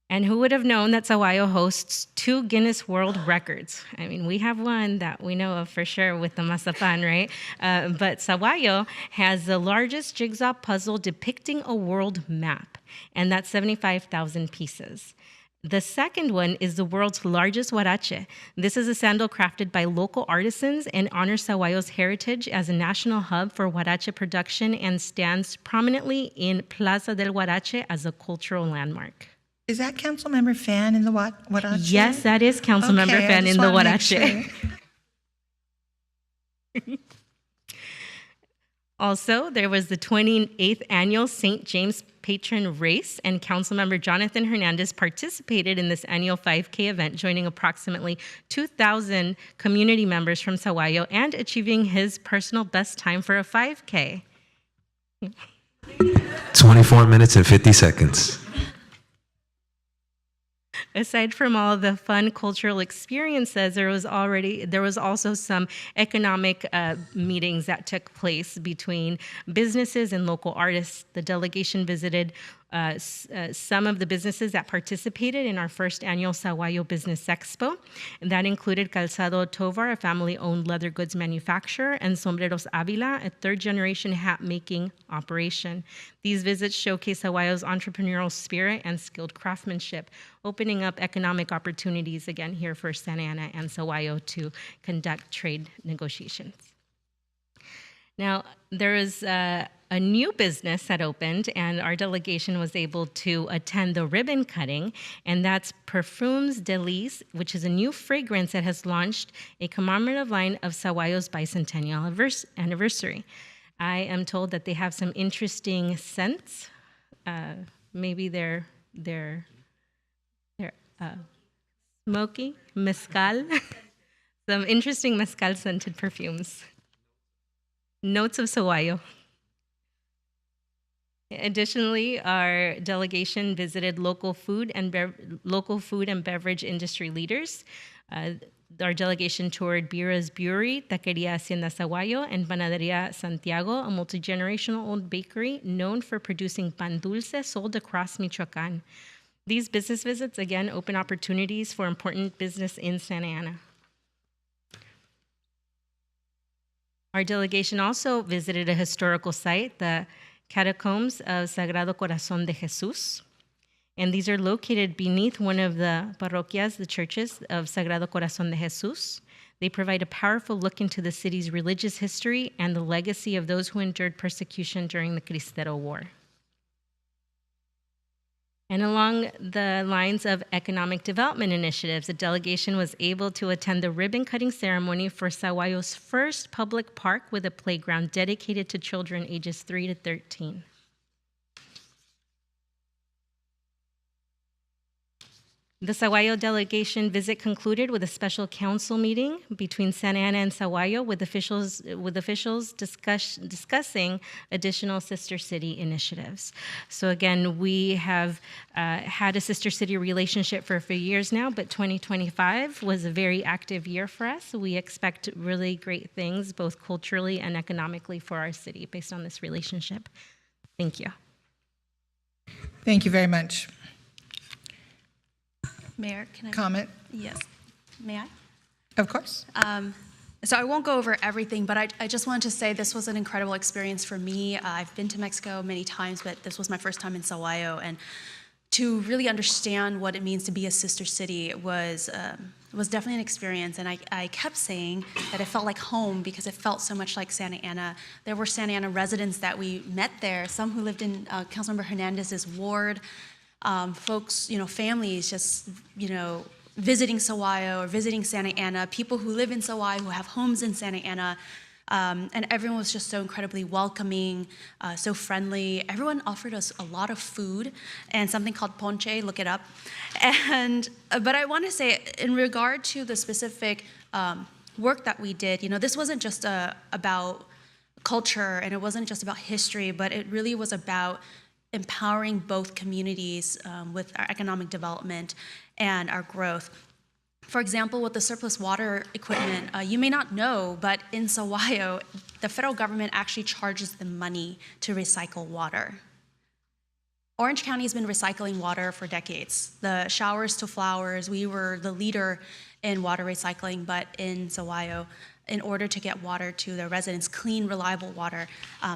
[SPEAKER 11] And who would have known that Sahuayo hosts 2 Guinness World Records? I mean, we have one that we know of for sure with the mazapan, right? But Sahuayo has the largest jigsaw puzzle depicting a world map, and that's 75,000 pieces. The second one is the world's largest huarache. This is a sandal crafted by local artisans and honors Sahuayo's heritage as a national hub for huarache production and stands prominently in Plaza del Huarache as a cultural landmark.
[SPEAKER 2] Is that Councilmember Fan in the huarache?
[SPEAKER 11] Yes, that is Councilmember Fan in the huarache. Also, there was the 28th annual St. James Patron Race, and Councilmember Jonathan Hernandez participated in this annual 5K event, joining approximately 2,000 community members from Sahuayo and achieving his personal best time for a 5K.
[SPEAKER 12] 24 minutes and 50 seconds.
[SPEAKER 11] Aside from all of the fun cultural experiences, there was also some economic meetings that took place between businesses and local artists. The delegation visited some of the businesses that participated in our first annual Sahuayo Business Expo, and that included Calzado Tovar, a family-owned leather goods manufacturer, and Sombreros Avila, a third-generation hat-making operation. These visits showcase Sahuayo's entrepreneurial spirit and skilled craftsmanship, opening up economic opportunities again here for Santa Ana and Sahuayo to conduct trade negotiations. Now, there is a new business that opened, and our delegation was able to attend the ribbon cutting, and that's Perfumes Delis, which is a new fragrance that has launched a commemorative line of Sahuayo's bicentennial anniversary. I am told that they have some interesting scents. Maybe they're smoky, mezcal, some interesting mezcal-scented perfumes. Notes of Sahuayo. Additionally, our delegation visited local food and beverage industry leaders. Our delegation toured Bira's Brewery, Taqueria Hacienda Sahuayo, and Panaderia Santiago, a multi-generational old bakery known for producing pan dulce sold across Michoacán. These business visits, again, open opportunities for important business in Santa Ana. Our delegation also visited a historical site, the Catacombs of Sagrado Corazón de Jesús. And these are located beneath one of the parroquias, the churches of Sagrado Corazón de Jesús. They provide a powerful look into the city's religious history and the legacy of those who endured persecution during the Cristero War. And along the lines of economic development initiatives, the delegation was able to attend the ribbon-cutting ceremony for Sahuayo's first public park with a playground dedicated to children ages 3 to 13. The Sahuayo delegation visit concluded with a special council meeting between Santa Ana and Sahuayo with officials discussing additional sister city initiatives. So again, we have had a sister city relationship for a few years now, but 2025 was a very active year for us. We expect really great things, both culturally and economically, for our city based on this relationship. Thank you.
[SPEAKER 2] Thank you very much.
[SPEAKER 13] Mayor, can I?
[SPEAKER 2] Comment?
[SPEAKER 13] Yes. May I?
[SPEAKER 2] Of course.
[SPEAKER 13] So I won't go over everything, but I just wanted to say this was an incredible experience for me. I've been to Mexico many times, but this was my first time in Sahuayo, and to really understand what it means to be a sister city was definitely an experience. And I kept saying that it felt like home because it felt so much like Santa Ana. There were Santa Ana residents that we met there, some who lived in Councilmember Hernandez's ward, folks, families just, visiting Sahuayo or visiting Santa Ana, people who live in Sahuayo who have homes in Santa Ana, and everyone was just so incredibly welcoming, so friendly. Everyone offered us a lot of food and something called ponche, look it up. But I want to say, in regard to the specific work that we did, this wasn't just about culture and it wasn't just about history, but it really was about empowering both communities with our economic development and our growth. For example, with the surplus water equipment, you may not know, but in Sahuayo, the federal government actually charges them money to recycle water. Orange County has been recycling water for decades. The showers to flowers, we were the leader in water recycling, but in Sahuayo, in order to get water to their residents, clean, reliable water,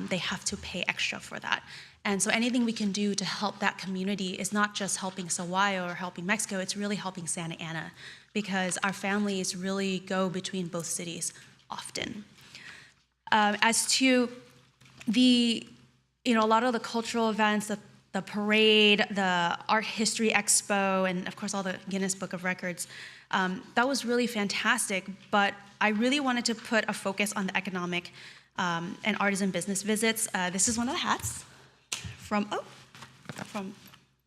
[SPEAKER 13] they have to pay extra for that. And so anything we can do to help that community is not just helping Sahuayo or helping Mexico, it's really helping Santa Ana, because our families really go between both cities often. As to a lot of the cultural events, the parade, the art history expo, and of course all the Guinness Book of Records, that was really fantastic, but I really wanted to put a focus on the economic and artisan business visits. This is one of the hats from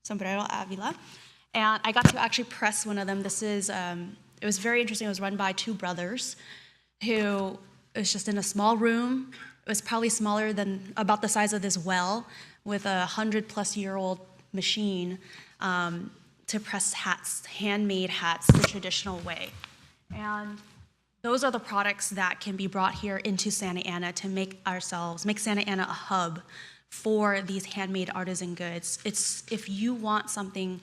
[SPEAKER 13] Sombrero Avila. And I got to actually press one of them. It was very interesting. It was run by two brothers who was just in a small room. It was probably smaller than about the size of this well, with a 100-plus-year-old machine to press hats, handmade hats, the traditional way. And those are the products that can be brought here into Santa Ana to make Santa Ana a hub for these handmade artisan goods. If you want something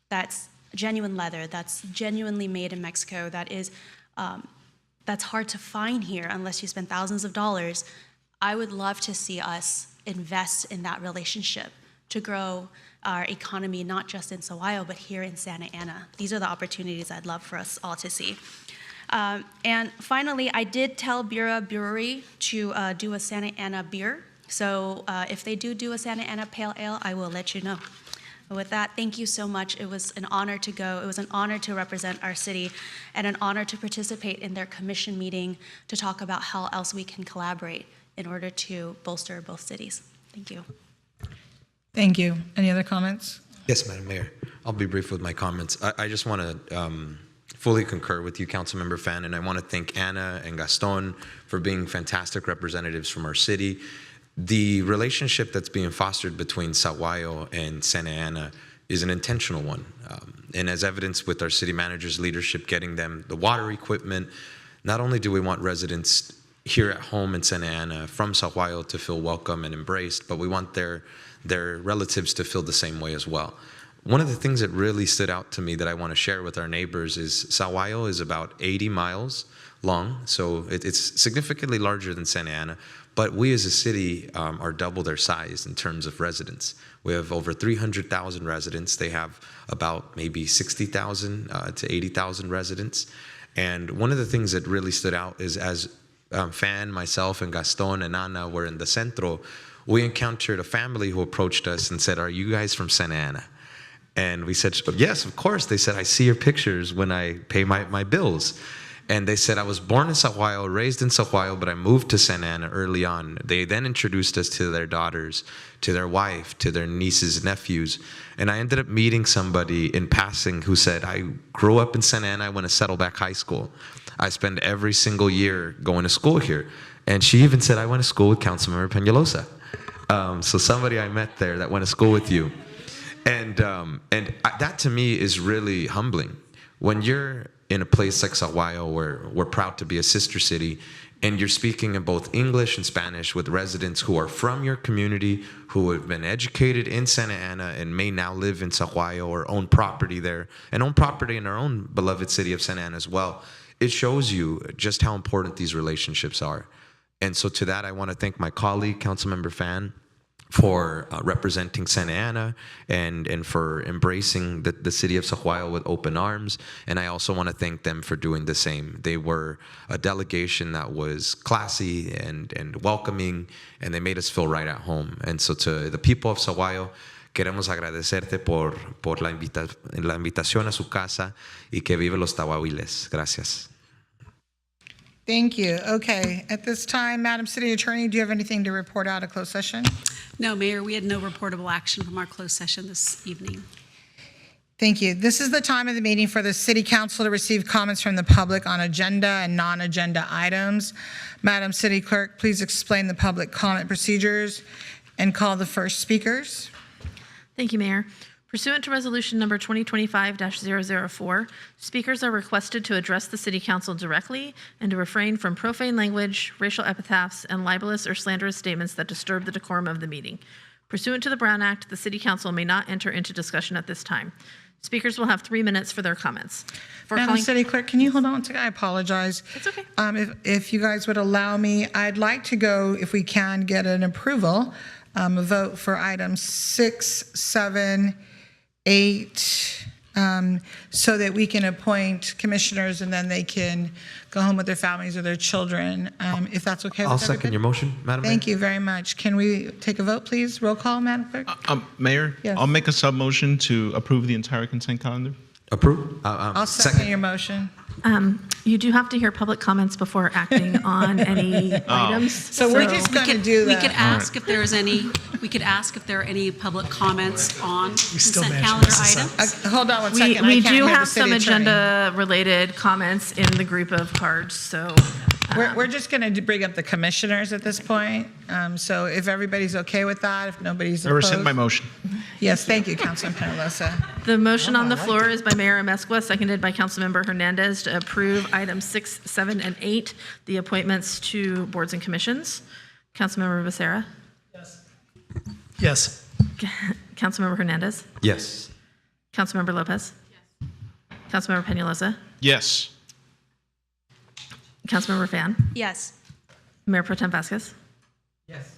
[SPEAKER 13] that's genuine leather, that's genuinely made in Mexico, that's hard to find here unless you spend thousands of dollars, I would love to see us invest in that relationship to grow our economy, not just in Sahuayo, but here in Santa Ana. These are the opportunities I'd love for us all to see. And finally, I did tell Bura Brewery to do a Santa Ana beer. So if they do a Santa Ana Pale Ale, I will let you know. With that, thank you so much. It was an honor to go. It was an honor to represent our city and an honor to participate in their commission meeting to talk about how else we can collaborate in order to bolster both cities. Thank you.
[SPEAKER 2] Thank you. Any other comments?
[SPEAKER 12] Yes, Madam Mayor. I'll be brief with my comments. I just want to fully concur with you, Councilmember Fan, and I want to thank Anna and Gaston for being fantastic representatives from our city. The relationship that's being fostered between Sahuayo and Santa Ana is an intentional one. And as evidenced with our city manager's leadership, getting them the water equipment, not only do we want residents here at home in Santa Ana from Sahuayo to feel welcome and embraced, but we want their relatives to feel the same way as well. One of the things that really stood out to me that I want to share with our neighbors is Sahuayo is about 80 miles long, so it's significantly larger than Santa Ana, but we as a city are double their size in terms of residents. We have over 300,000 residents. They have about maybe 60,000 to 80,000 residents. And one of the things that really stood out is as Fan, myself, and Gaston and Ana were in the Centro, we encountered a family who approached us and said, "Are you guys from Santa Ana?" And we said, "Yes, of course." They said, "I see your pictures when I pay my bills." And they said, "I was born in Sahuayo, raised in Sahuayo, but I moved to Santa Ana early on." They then introduced us to their daughters, to their wife, to their nieces, nephews. And I ended up meeting somebody in passing who said, "I grew up in Santa Ana, I went to Saddleback High School. I spend every single year going to school here." And she even said, "I went to school with Councilmember Peñalosa." So somebody I met there that went to school with you. And that to me is really humbling. When you're in a place like Sahuayo, where we're proud to be a sister city, and you're speaking in both English and Spanish with residents who are from your community, who have been educated in Santa Ana and may now live in Sahuayo or own property there and own property in our own beloved city of Santa Ana as well, it shows you just how important these relationships are. And so to that, I want to thank my colleague, Councilmember Fan, for representing Santa Ana and for embracing the city of Sahuayo with open arms. And I also want to thank them for doing the same. They were a delegation that was classy and welcoming, and they made us feel right at home. And so to the people of Sahuayo, queremos agradecerte por la invitación a su casa y que vive los Tahuahuiles. Gracias.
[SPEAKER 2] Thank you. Okay, at this time, Madam City Attorney, do you have anything to report out of closed session?
[SPEAKER 14] No, Mayor, we had no reportable action from our closed session this evening.
[SPEAKER 2] Thank you. This is the time of the meeting for the City Council to receive comments from the public on agenda and non-agenda items. Madam City Clerk, please explain the public comment procedures and call the first speakers.
[SPEAKER 1] Thank you, Mayor. Pursuant to Resolution Number 2025-004, speakers are requested to address the City Council directly and to refrain from profane language, racial epithets, and libelous or slanderous statements that disturb the decorum of the meeting. Pursuant to the Brown Act, the City Council may not enter into discussion at this time. Speakers will have 3 minutes for their comments.
[SPEAKER 2] Madam City Clerk, can you hold on to, I apologize.
[SPEAKER 1] It's okay.
[SPEAKER 2] If you guys would allow me, I'd like to go, if we can, get an approval, a vote for items 6, 7, 8, so that we can appoint commissioners and then they can go home with their families or their children, if that's okay with
[SPEAKER 12] I'll
[SPEAKER 2] everybody.
[SPEAKER 12] second your motion, Madam Mayor.
[SPEAKER 2] Thank you very much. Can we take a vote, please? Roll call, Madam Clerk?
[SPEAKER 15] Mayor,
[SPEAKER 2] Yes.
[SPEAKER 15] I'll make a sub-motion to approve the entire consent calendar.
[SPEAKER 12] Approve?
[SPEAKER 2] I'll second your motion.
[SPEAKER 1] You do have to hear public comments before acting on any items.
[SPEAKER 2] So we're just going to do
[SPEAKER 14] We
[SPEAKER 2] that.
[SPEAKER 14] could ask if there is any, we could ask if there are any public comments on
[SPEAKER 8] still
[SPEAKER 14] consent
[SPEAKER 8] managed to
[SPEAKER 14] calendar
[SPEAKER 8] mess this up.
[SPEAKER 14] items.
[SPEAKER 2] Hold on one
[SPEAKER 1] We,
[SPEAKER 2] second. I
[SPEAKER 1] we
[SPEAKER 2] can't
[SPEAKER 1] do
[SPEAKER 2] hear the
[SPEAKER 1] have
[SPEAKER 2] city
[SPEAKER 1] some
[SPEAKER 2] attorney.
[SPEAKER 1] agenda-related comments in the group of cards, so
[SPEAKER 2] We're just going to bring up the commissioners at this point. So if everybody's okay with that, if nobody's
[SPEAKER 15] I
[SPEAKER 2] opposed.
[SPEAKER 15] rescind my motion.
[SPEAKER 2] Yes, thank you, Councilman Penalosa.
[SPEAKER 1] the motion on the floor is by Mayor Amezcua, seconded by Councilmember Hernandez to approve items 6, 7, and 8, the appointments to boards and commissions. Councilmember Becerra?
[SPEAKER 8] Yes.
[SPEAKER 1] Councilmember Hernandez?
[SPEAKER 12] Yes.
[SPEAKER 1] Councilmember Lopez? Yes. Councilmember Penalosa?
[SPEAKER 15] Yes.
[SPEAKER 1] Councilmember Fan?
[SPEAKER 13] Yes.
[SPEAKER 1] Mayor Pro Tem Vasquez?
[SPEAKER 8] Yes.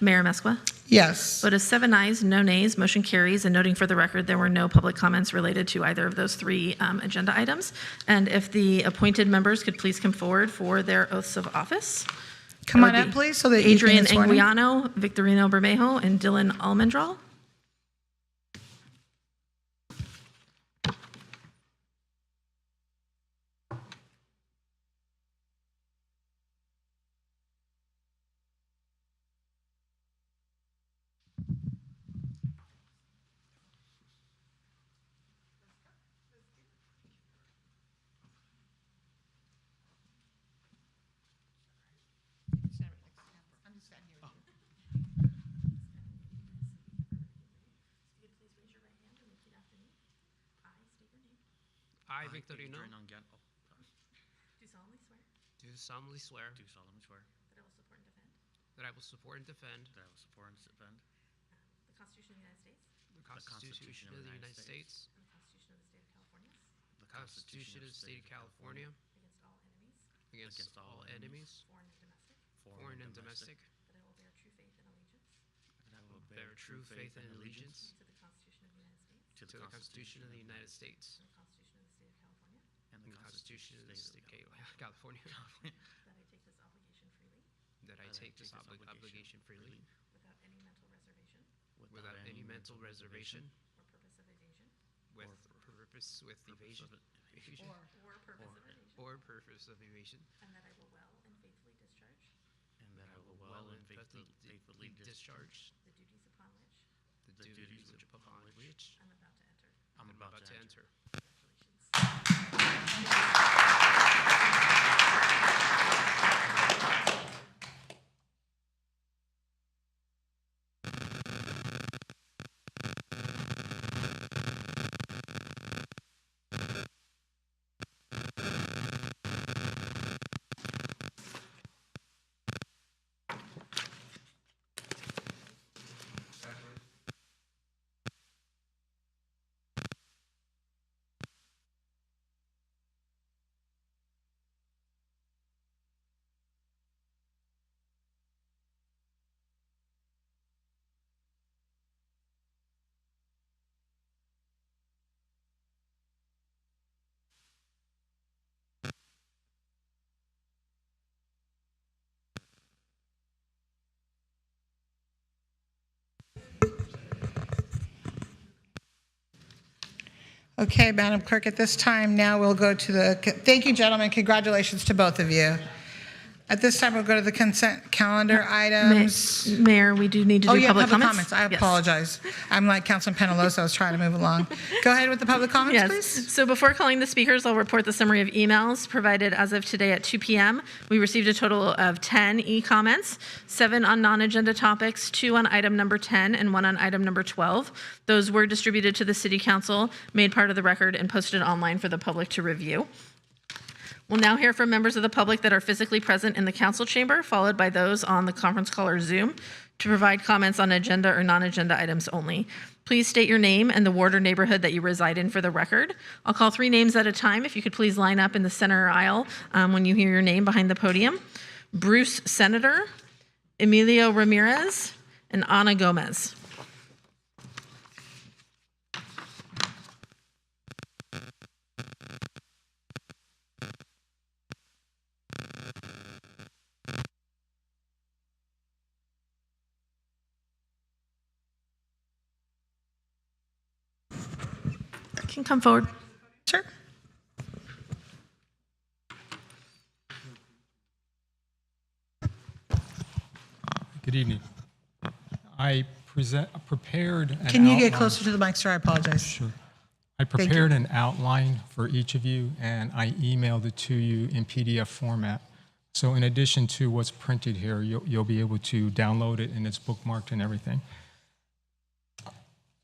[SPEAKER 1] Mayor Amezcua?
[SPEAKER 2] Yes.
[SPEAKER 1] Vote is 7 ayes, no nays, motion carries, and noting for the record, there were no public comments related to either of those 3 agenda items. And if the appointed members could please come forward for their oaths of office.
[SPEAKER 2] Come
[SPEAKER 1] That
[SPEAKER 2] on
[SPEAKER 1] would
[SPEAKER 2] up,
[SPEAKER 1] be
[SPEAKER 2] please, so that you can
[SPEAKER 1] Adrian
[SPEAKER 2] get sworn in.
[SPEAKER 1] Anguiano, Victorino Bermejo, and Dylan Almendral.
[SPEAKER 16] I, Victorino, do solemnly swear that I will support and defend the Constitution of the United States, the Constitution of the State of California, against all enemies, foreign and domestic, that I will bear true faith and allegiance to the Constitution of the United States and the Constitution of the State of California, that I take this obligation freely without any mental reservation with purpose of evasion or purpose of evasion, and that I will well and faithfully discharge the duties upon which I'm about to enter.
[SPEAKER 2] Okay, Madam Clerk, at this time, now we'll go to thank you, gentlemen. Congratulations to both of you. At this time, we'll go to the consent calendar items.
[SPEAKER 1] Mayor, we do need to do public comments.
[SPEAKER 2] I
[SPEAKER 1] Yes.
[SPEAKER 2] apologize. I'm like Councilman Penalosa. I was trying to move along. Go ahead with the public comments,
[SPEAKER 1] Yes.
[SPEAKER 2] please.
[SPEAKER 1] So before calling the speakers, I'll report the summary of emails provided as of today at 2 p.m. We received a total of 10 e-comments, 7 on non-agenda topics, 2 on item number 10, and 1 on item number 12. Those were distributed to the City Council, made part of the record, and posted online for the public to review. We'll now hear from members of the public that are physically present in the council chamber, followed by those on the conference call or Zoom, to provide comments on agenda or non-agenda items only. Please state your name and the ward or neighborhood that you reside in for the record. I'll call 3 names at a time. If you could please line up in the center aisle when you hear your name behind the podium. Bruce Senator, Emilio Ramirez, and Ana Gomez. Can come forward.
[SPEAKER 2] Sure.
[SPEAKER 17] Good evening. I prepared an
[SPEAKER 2] Can you get
[SPEAKER 17] outline.
[SPEAKER 2] closer to the mic, sir? I apologize.
[SPEAKER 17] Sure. I prepared an outline for each of you, and I emailed it to you in PDF format. So in addition to what's printed here, you'll be able to download it, and it's bookmarked and everything.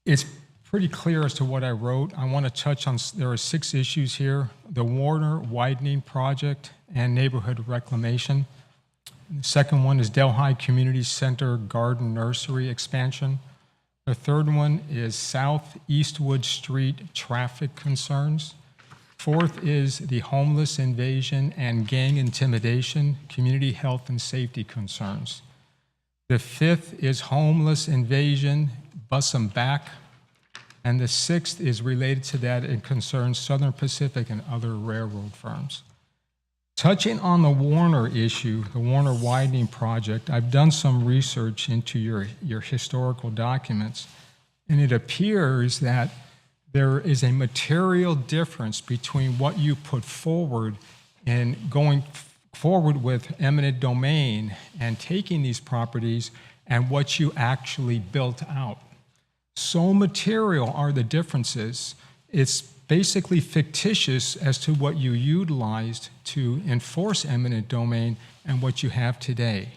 [SPEAKER 17] It's pretty clear as to what I wrote. I want to touch on, there are 6 issues here: the Warner widening project and neighborhood reclamation. The second one is Delhi Community Center Garden Nursery expansion. The third one is South Eastwood Street traffic concerns. Fourth is the homeless invasion and gang intimidation, community health and safety concerns. The fifth is homeless invasion, bus 'em back. And the sixth is related to that and concerns Southern Pacific and other railroad firms. Touching on the Warner issue, the Warner widening project, I've done some research into your historical documents, and it appears that there is a material difference between what you put forward in going forward with eminent domain and taking these properties and what you actually built out. So material are the differences. It's basically fictitious as to what you utilized to enforce eminent domain and what you have today.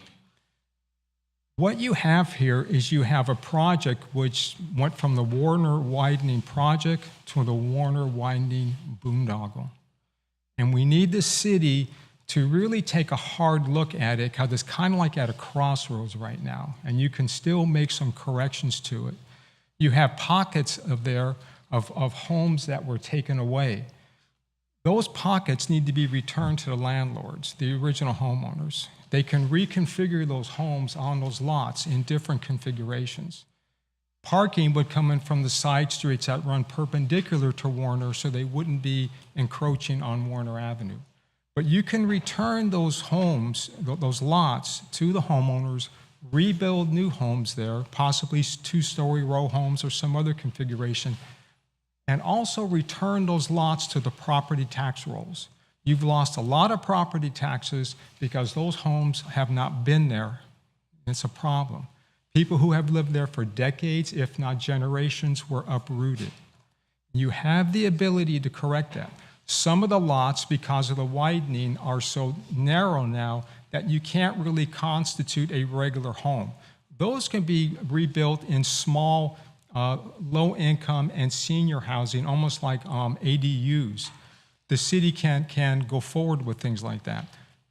[SPEAKER 17] What you have here is you have a project which went from the Warner widening project to the Warner widening boondoggle. And we need the city to really take a hard look at it, because it's kind of like at a crossroads right now, and you can still make some corrections to it. You have pockets of homes that were taken away. Those pockets need to be returned to the landlords, the original homeowners. They can reconfigure those homes on those lots in different configurations. Parking would come in from the side streets that run perpendicular to Warner, so they wouldn't be encroaching on Warner Avenue. But you can return those homes, those lots, to the homeowners, rebuild new homes there, possibly 2-story row homes or some other configuration, and also return those lots to the property tax rolls. You've lost a lot of property taxes because those homes have not been there. It's a problem. People who have lived there for decades, if not generations, were uprooted. You have the ability to correct that. Some of the lots, because of the widening, are so narrow now that you can't really constitute a regular home. Those can be rebuilt in small, low-income and senior housing, almost like ADUs. The city can go forward with things like that.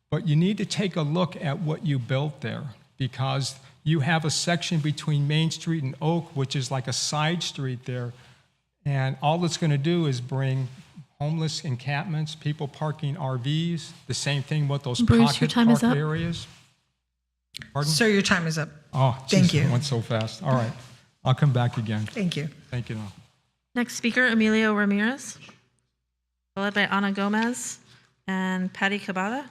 [SPEAKER 17] But you need to take a look at what you built there, because you have a section between Main Street and Oak, which is like a side street there, and all it's going to do is bring homeless encampments, people parking RVs, the same thing with those
[SPEAKER 1] Bruce, your
[SPEAKER 17] pocket
[SPEAKER 1] time is
[SPEAKER 17] park
[SPEAKER 1] up.
[SPEAKER 17] areas. Pardon?
[SPEAKER 2] Sir, your time is up.
[SPEAKER 17] Oh,
[SPEAKER 2] Thank
[SPEAKER 17] geez,
[SPEAKER 2] you.
[SPEAKER 17] it went so fast. All right, I'll come back again.
[SPEAKER 2] Thank you.
[SPEAKER 17] Thank you.
[SPEAKER 1] Next speaker, Emilio Ramirez, followed by Ana Gomez and Patty Cabada.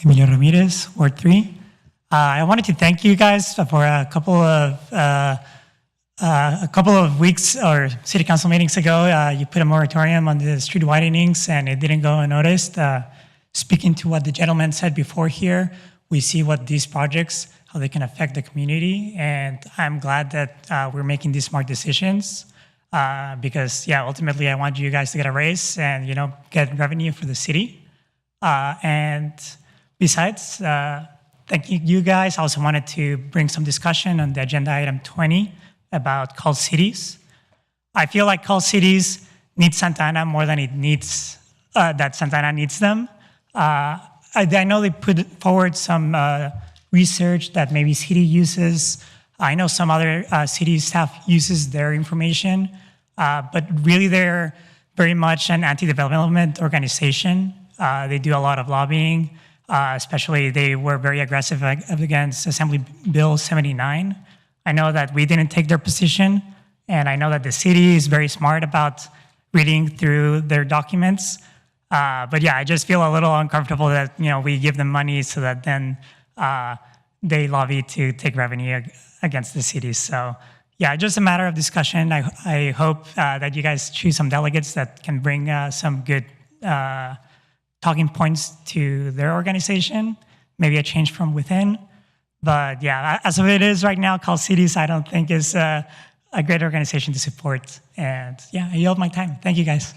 [SPEAKER 18] Emilio Ramirez, Ward 3. I wanted to thank you guys for a couple of A couple of weeks or city council meetings ago, you put a moratorium on the street widenings and it didn't go unnoticed. Speaking to what the gentleman said before here, we see what these projects, how they can affect the community. And I'm glad that we're making these smart decisions because, yeah, ultimately I want you guys to get a raise and, get revenue for the city. And besides, thank you guys. I also wanted to bring some discussion on the agenda item 20 about called cities. I feel like called cities need Santa Ana more than it needs, that Santa Ana needs them. I know they put forward some research that maybe city uses. I know some other city staff uses their information, but really they're very much an anti-development organization. They do a lot of lobbying, especially they were very aggressive against Assembly Bill 79. I know that we didn't take their position, and I know that the city is very smart about reading through their documents. But yeah, I just feel a little uncomfortable that we give them money so that then they lobby to take revenue against the city. So yeah, just a matter of discussion. I hope that you guys choose some delegates that can bring some good talking points to their organization, maybe a change from within. But yeah, as of it is right now, Call Cities I don't think is a great organization to support. And yeah, I yield my time. Thank you guys.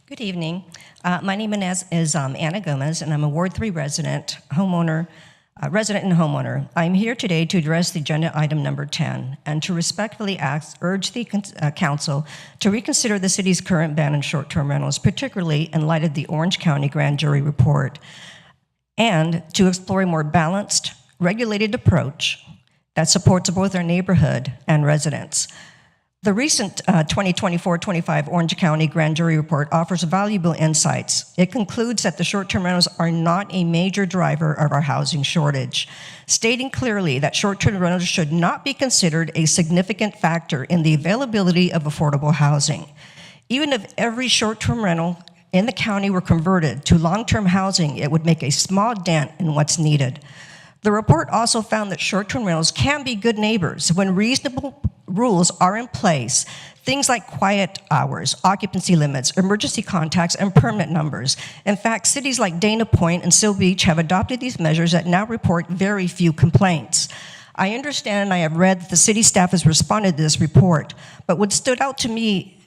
[SPEAKER 19] Good evening. My name is Anna Gomez, and I'm a Ward 3 resident and homeowner. I'm here today to address the agenda item number 10 and to respectfully urge the council to reconsider the city's current ban on short-term rentals, particularly in light of the Orange County Grand Jury report, and to explore a more balanced, regulated approach that supports both our neighborhood and residents. The recent 2024-25 Orange County Grand Jury report offers valuable insights. It concludes that the short-term rentals are not a major driver of our housing shortage, stating clearly that short-term rentals should not be considered a significant factor in the availability of affordable housing. Even if every short-term rental in the county were converted to long-term housing, it would make a small dent in what's needed. The report also found that short-term rentals can be good neighbors when reasonable rules are in place, things like quiet hours, occupancy limits, emergency contacts, and permit numbers. In fact, cities like Dana Point and Seal Beach have adopted these measures that now report very few complaints. I understand and I have read that the city staff has responded to this report, but what stood out to me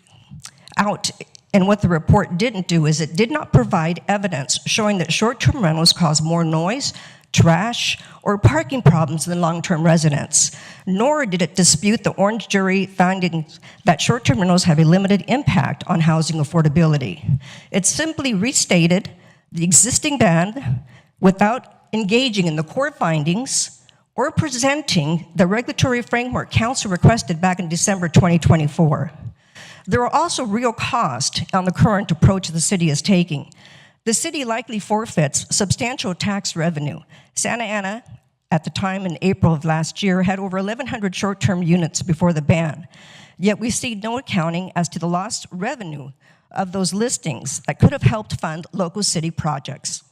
[SPEAKER 19] and what the report didn't do is it did not provide evidence showing that short-term rentals cause more noise, trash, or parking problems than long-term residents, nor did it dispute the Orange Jury findings that short-term rentals have a limited impact on housing affordability. It simply restated the existing ban without engaging in the core findings or presenting the regulatory framework council requested back in December 2024. There are also real costs on the current approach the city is taking. The city likely forfeits substantial tax revenue. Santa Ana, at the time in April of last year, had over 1,100 short-term units before the ban. Yet we see no accounting as to the lost revenue of those listings that could have helped fund local city projects.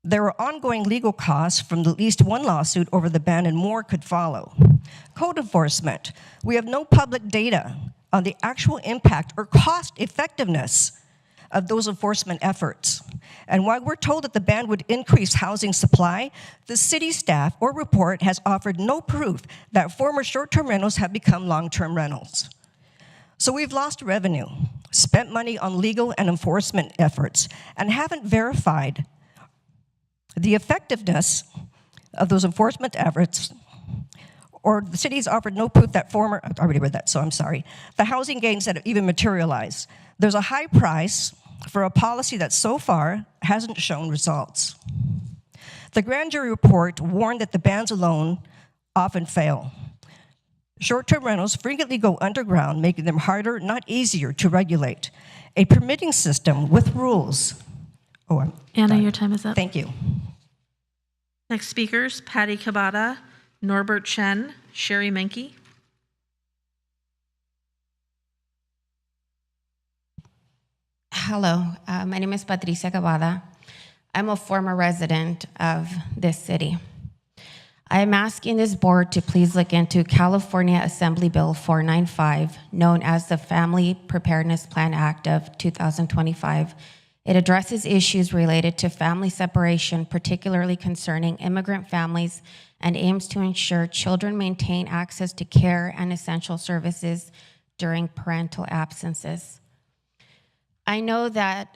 [SPEAKER 19] There are ongoing legal costs from at least one lawsuit over the ban, and more could follow. Code enforcement. We have no public data on the actual impact or cost effectiveness of those enforcement efforts. And while we're told that the ban would increase housing supply, the city staff or report has offered no proof that former short-term rentals have become long-term rentals. So we've lost revenue, spent money on legal and enforcement efforts, and haven't verified the effectiveness of those enforcement efforts, or the city's offered no proof that former, I already read that, so I'm sorry, the housing gains that have even materialized. There's a high price for a policy that so far hasn't shown results. The grand jury report warned that the bans alone often fail. Short-term rentals frequently go underground, making them harder, not easier, to regulate. A permitting system with rules. Oh,
[SPEAKER 1] Anna, your time is up.
[SPEAKER 19] Thank you.
[SPEAKER 1] Next speakers, Patty Kabata, Norbert Chen, Sherry Menke.
[SPEAKER 20] Hello, my name is Patricia Cavada. I'm a former resident of this city. I am asking this board to please look into California Assembly Bill 495, known as the Family Preparedness Plan Act of 2025. It addresses issues related to family separation, particularly concerning immigrant families, and aims to ensure children maintain access to care and essential services during parental absences. I know that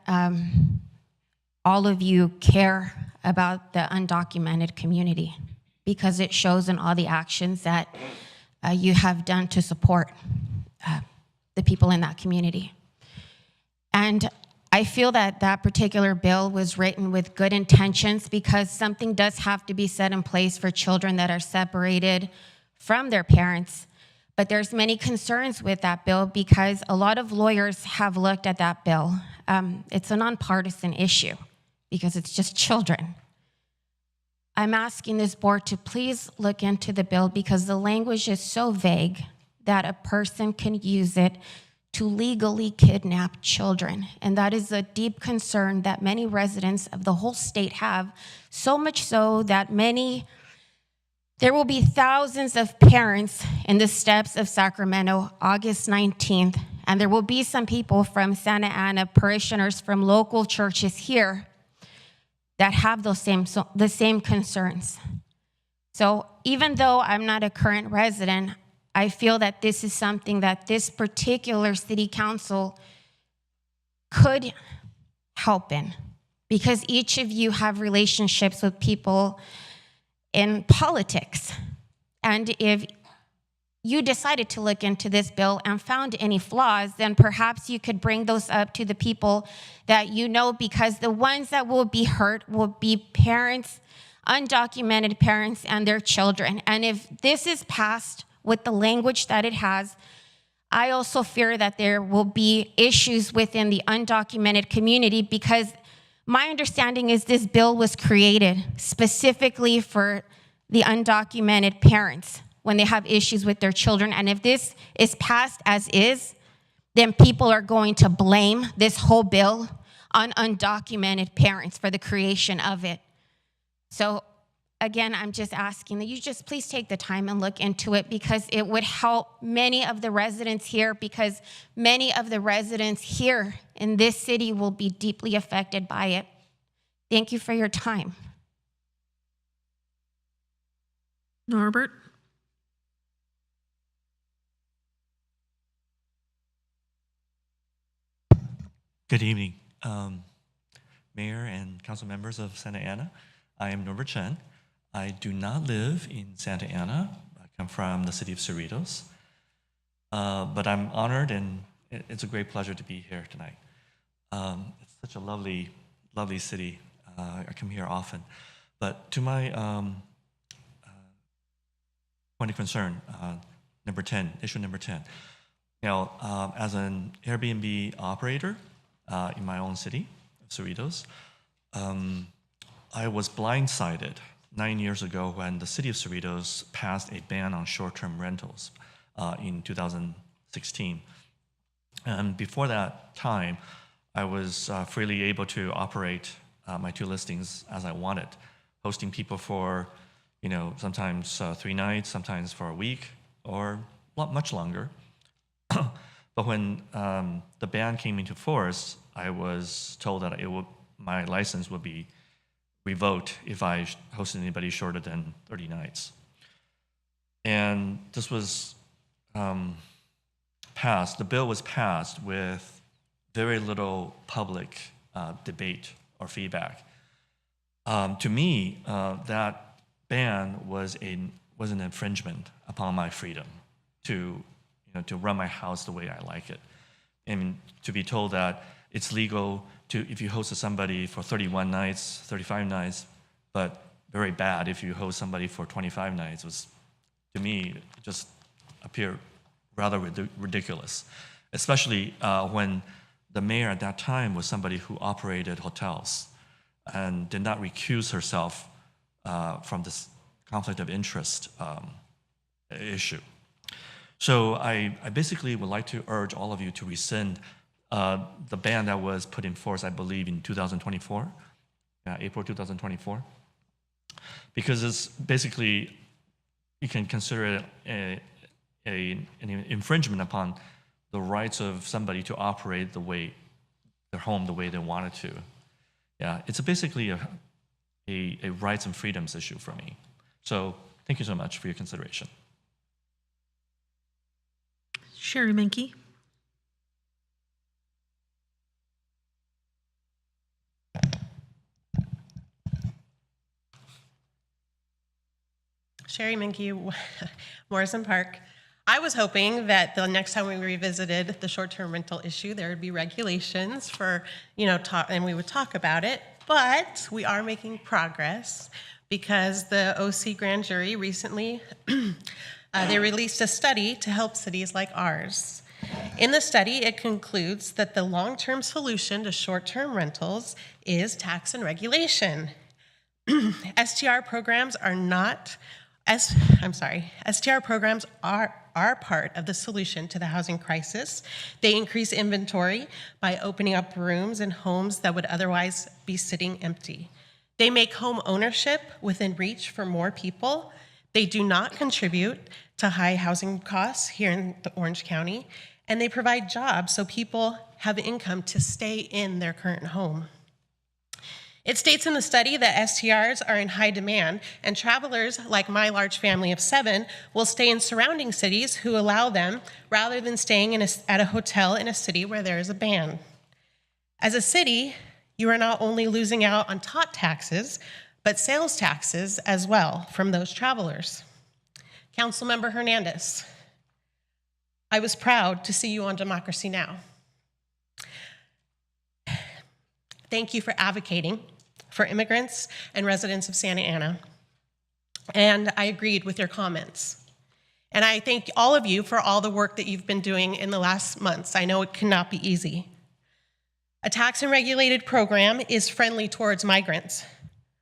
[SPEAKER 20] all of you care about the undocumented community because it shows in all the actions that you have done to support the people in that community. And I feel that that particular bill was written with good intentions because something does have to be set in place for children that are separated from their parents. But there's many concerns with that bill because a lot of lawyers have looked at that bill. It's a nonpartisan issue because it's just children. I'm asking this board to please look into the bill because the language is so vague that a person can use it to legally kidnap children. And that is a deep concern that many residents of the whole state have, so much so that there will be thousands of parents in the steps of Sacramento, August 19th, and there will be some people from Santa Ana, parishioners from local churches here that have the same concerns. So even though I'm not a current resident, I feel that this is something that this particular city council could help in because each of you have relationships with people in politics. And if you decided to look into this bill and found any flaws, then perhaps you could bring those up to the people that you know, because the ones that will be hurt will be parents, undocumented parents, and their children. And if this is passed with the language that it has, I also fear that there will be issues within the undocumented community because my understanding is this bill was created specifically for the undocumented parents when they have issues with their children. And if this is passed as is, then people are going to blame this whole bill on undocumented parents for the creation of it. So again, I'm just asking that you just please take the time and look into it because it would help many of the residents here because many of the residents here in this city will be deeply affected by it. Thank you for your time.
[SPEAKER 1] Norbert?
[SPEAKER 21] Good evening, Mayor and council members of Santa Ana. I am Norbert Chen. I do not live in Santa Ana. I come from the city of Cerritos. But I'm honored and it's a great pleasure to be here tonight. It's such a lovely, lovely city. I come here often. But to my point of concern, issue number 10. As an Airbnb operator in my own city, Cerritos, I was blindsided 9 years ago when the city of Cerritos passed a ban on short-term rentals in 2016. And before that time, I was freely able to operate my two listings as I wanted, hosting people for, sometimes 3 nights, sometimes for a week, or much longer. But when the ban came into force, I was told that my license would be revoked if I hosted anybody shorter than 30 nights. And this was passed, the bill was passed with very little public debate or feedback. To me, that ban was an infringement upon my freedom to run my house the way I like it. And to be told that it's legal if you host somebody for 31 nights, 35 nights, but very bad if you host somebody for 25 nights was, to me, just appeared rather ridiculous, especially when the mayor at that time was somebody who operated hotels and did not recuse herself from this conflict of interest issue. So I basically would like to urge all of you to rescind the ban that was put in force, I believe, in 2024. April 2024. Because it's basically, you can consider it an infringement upon the rights of somebody to operate their home the way they wanted to. Yeah, it's basically a rights and freedoms issue for me. So thank you so much for your consideration.
[SPEAKER 1] Sherry Menke.
[SPEAKER 5] Sherry Minke, Morrison Park. I was hoping that the next time we revisited the short-term rental issue, there would be regulations for, and we would talk about it. But we are making progress because the OC grand jury recently, they released a study to help cities like ours. In the study, it concludes that the long-term solution to short-term rentals is tax and regulation. STR programs are not, STR programs are part of the solution to the housing crisis. They increase inventory by opening up rooms in homes that would otherwise be sitting empty. They make home ownership within reach for more people. They do not contribute to high housing costs here in the Orange County, and they provide jobs so people have income to stay in their current home. It states in the study that STRs are in high demand, and travelers like my large family of 7 will stay in surrounding cities who allow them rather than staying at a hotel in a city where there is a ban. As a city, you are not only losing out on tot taxes, but sales taxes as well from those travelers. Councilmember Hernandez, I was proud to see you on Democracy Now! Thank you for advocating for immigrants and residents of Santa Ana. And I agreed with your comments. And I thank all of you for all the work that you've been doing in the last months. I know it cannot be easy. A tax and regulated program is friendly towards migrants.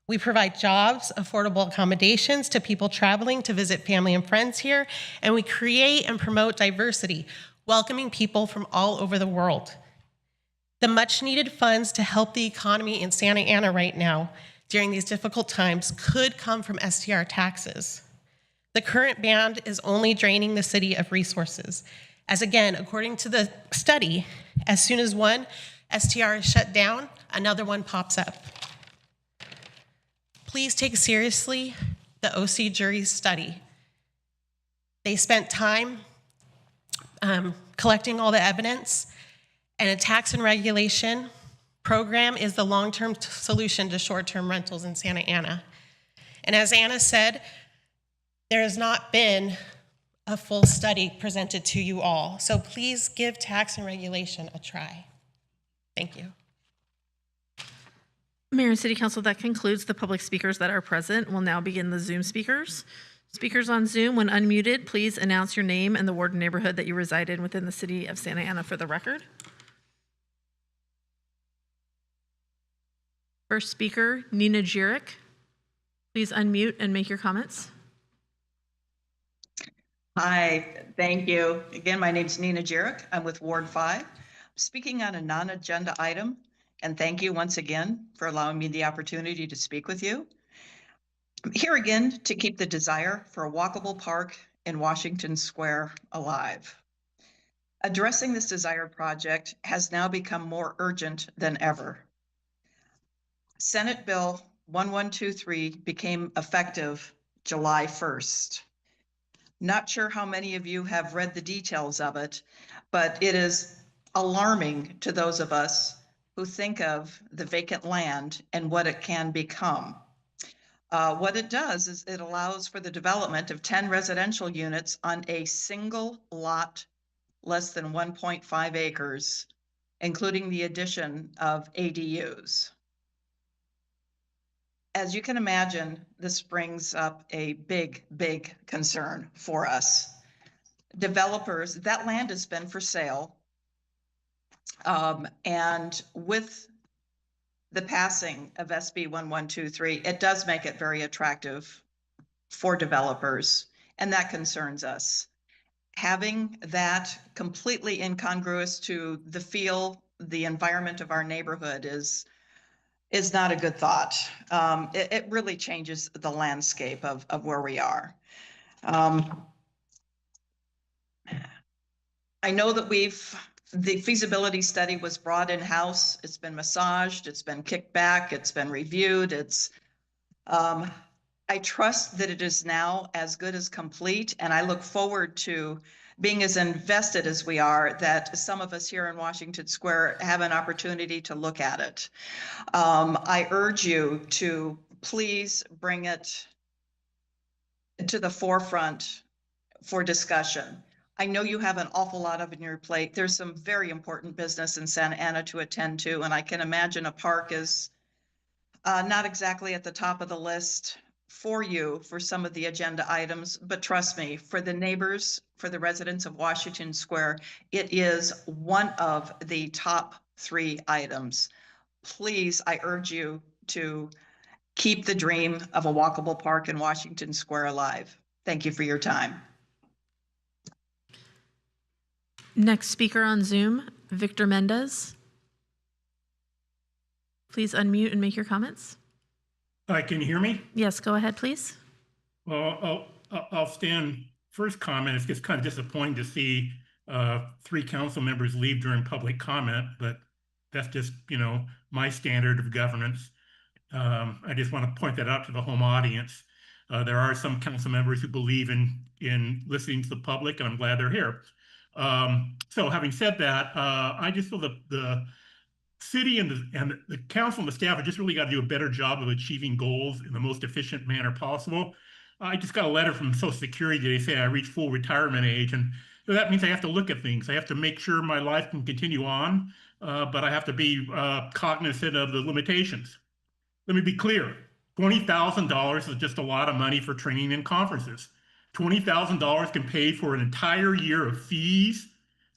[SPEAKER 5] We provide jobs, affordable accommodations to people traveling to visit family and friends here, and we create and promote diversity, welcoming people from all over the world. The much needed funds to help the economy in Santa Ana right now during these difficult times could come from STR taxes. The current ban is only draining the city of resources. As again, according to the study, as soon as one STR is shut down, another one pops up. Please take seriously the OC jury's study. They spent time collecting all the evidence, and a tax and regulation program is the long-term solution to short-term rentals in Santa Ana. And as Anna said, there has not been a full study presented to you all. So please give tax and regulation a try. Thank you.
[SPEAKER 1] Mayor and City Council, that concludes the public speakers that are present. We'll now begin the Zoom speakers. Speakers on Zoom, when unmuted, please announce your name and the ward and neighborhood that you reside in within the city of Santa Ana for the record. First speaker, Nina Jurek. Please unmute and make your comments.
[SPEAKER 22] Hi, thank you. Again, my name's Nina Jurek. I'm with Ward 5. Speaking on a non-agenda item, and thank you once again for allowing me the opportunity to speak with you. I'm here again to keep the desire for a walkable park in Washington Square alive. Addressing this desired project has now become more urgent than ever. Senate Bill 1123 became effective July 1st. Not sure how many of you have read the details of it, but it is alarming to those of us who think of the vacant land and what it can become. What it does is it allows for the development of 10 residential units on a single lot less than 1.5 acres, including the addition of ADUs. As you can imagine, this brings up a big, big concern for us. Developers, that land has been for sale. And with the passing of SB 1123, it does make it very attractive for developers, and that concerns us. Having that completely incongruous to the feel, the environment of our neighborhood is is not a good thought. It really changes the landscape of where we are. I know that the feasibility study was brought in-house. It's been massaged, it's been kicked back, it's been reviewed. I trust that it is now as good as complete, and I look forward to being as invested as we are, that some of us here in Washington Square have an opportunity to look at it. I urge you to please bring it to the forefront for discussion. I know you have an awful lot on your plate. There's some very important business in Santa Ana to attend to, and I can imagine a park is not exactly at the top of the list for you for some of the agenda items, but trust me, for the neighbors, for the residents of Washington Square, it is one of the top 3 items. Please, I urge you to keep the dream of a walkable park in Washington Square alive. Thank you for your time.
[SPEAKER 1] Next speaker on Zoom, Victor Mendez. Please unmute and make your comments.
[SPEAKER 3] Hi, can you hear me?
[SPEAKER 1] Yes, go ahead, please.
[SPEAKER 3] Well, I'll stand. First comment, it's just kind of disappointing to see 3 council members leave during public comment, but that's just, my standard of governance. I just want to point that out to the home audience. There are some council members who believe in listening to the public, and I'm glad they're here. So having said that, I just feel the city and the council and the staff have just really got to do a better job of achieving goals in the most efficient manner possible. I just got a letter from Social Security today saying I reached full retirement age, and so that means I have to look at things. I have to make sure my life can continue on, but I have to be cognizant of the limitations. Let me be clear. $20,000 is just a lot of money for training and conferences. $20,000 can pay for an entire year of fees,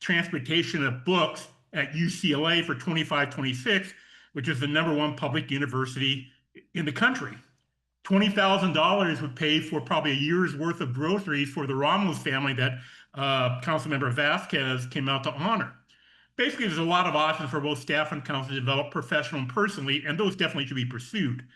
[SPEAKER 3] transportation of books at UCLA for 25-26, which is the #1 public university in the country. $20,000 would pay for probably a year's worth of groceries for the Ramos family that Councilmember Vasquez came out to honor. Basically, there's a lot of options for both staff and council to develop professionally and personally, and those definitely should be pursued.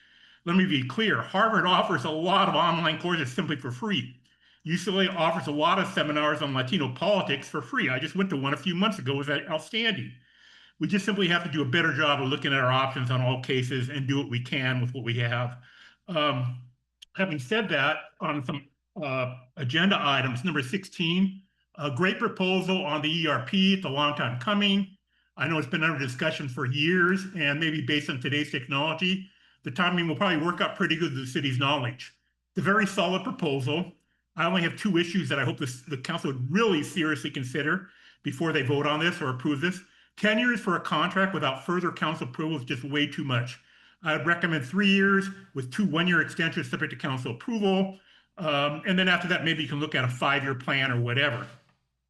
[SPEAKER 3] Let me be clear. Harvard offers a lot of online courses simply for free. UCLA offers a lot of seminars on Latino politics for free. I just went to one a few months ago. It was outstanding. We just simply have to do a better job of looking at our options on all cases and do what we can with what we have. Having said that, on some agenda items, number 16, a great proposal on the ERP. It's a long time coming. I know it's been under discussion for years, and maybe based on today's technology, the timing will probably work out pretty good with the city's knowledge. It's a very solid proposal. I only have 2 issues that I hope the council would really seriously consider before they vote on this or approve this. 10 years for a contract without further council approval is just way too much. I would recommend 3 years with 2 one-year extensions subject to council approval. And then after that, maybe you can look at a 5-year plan or whatever.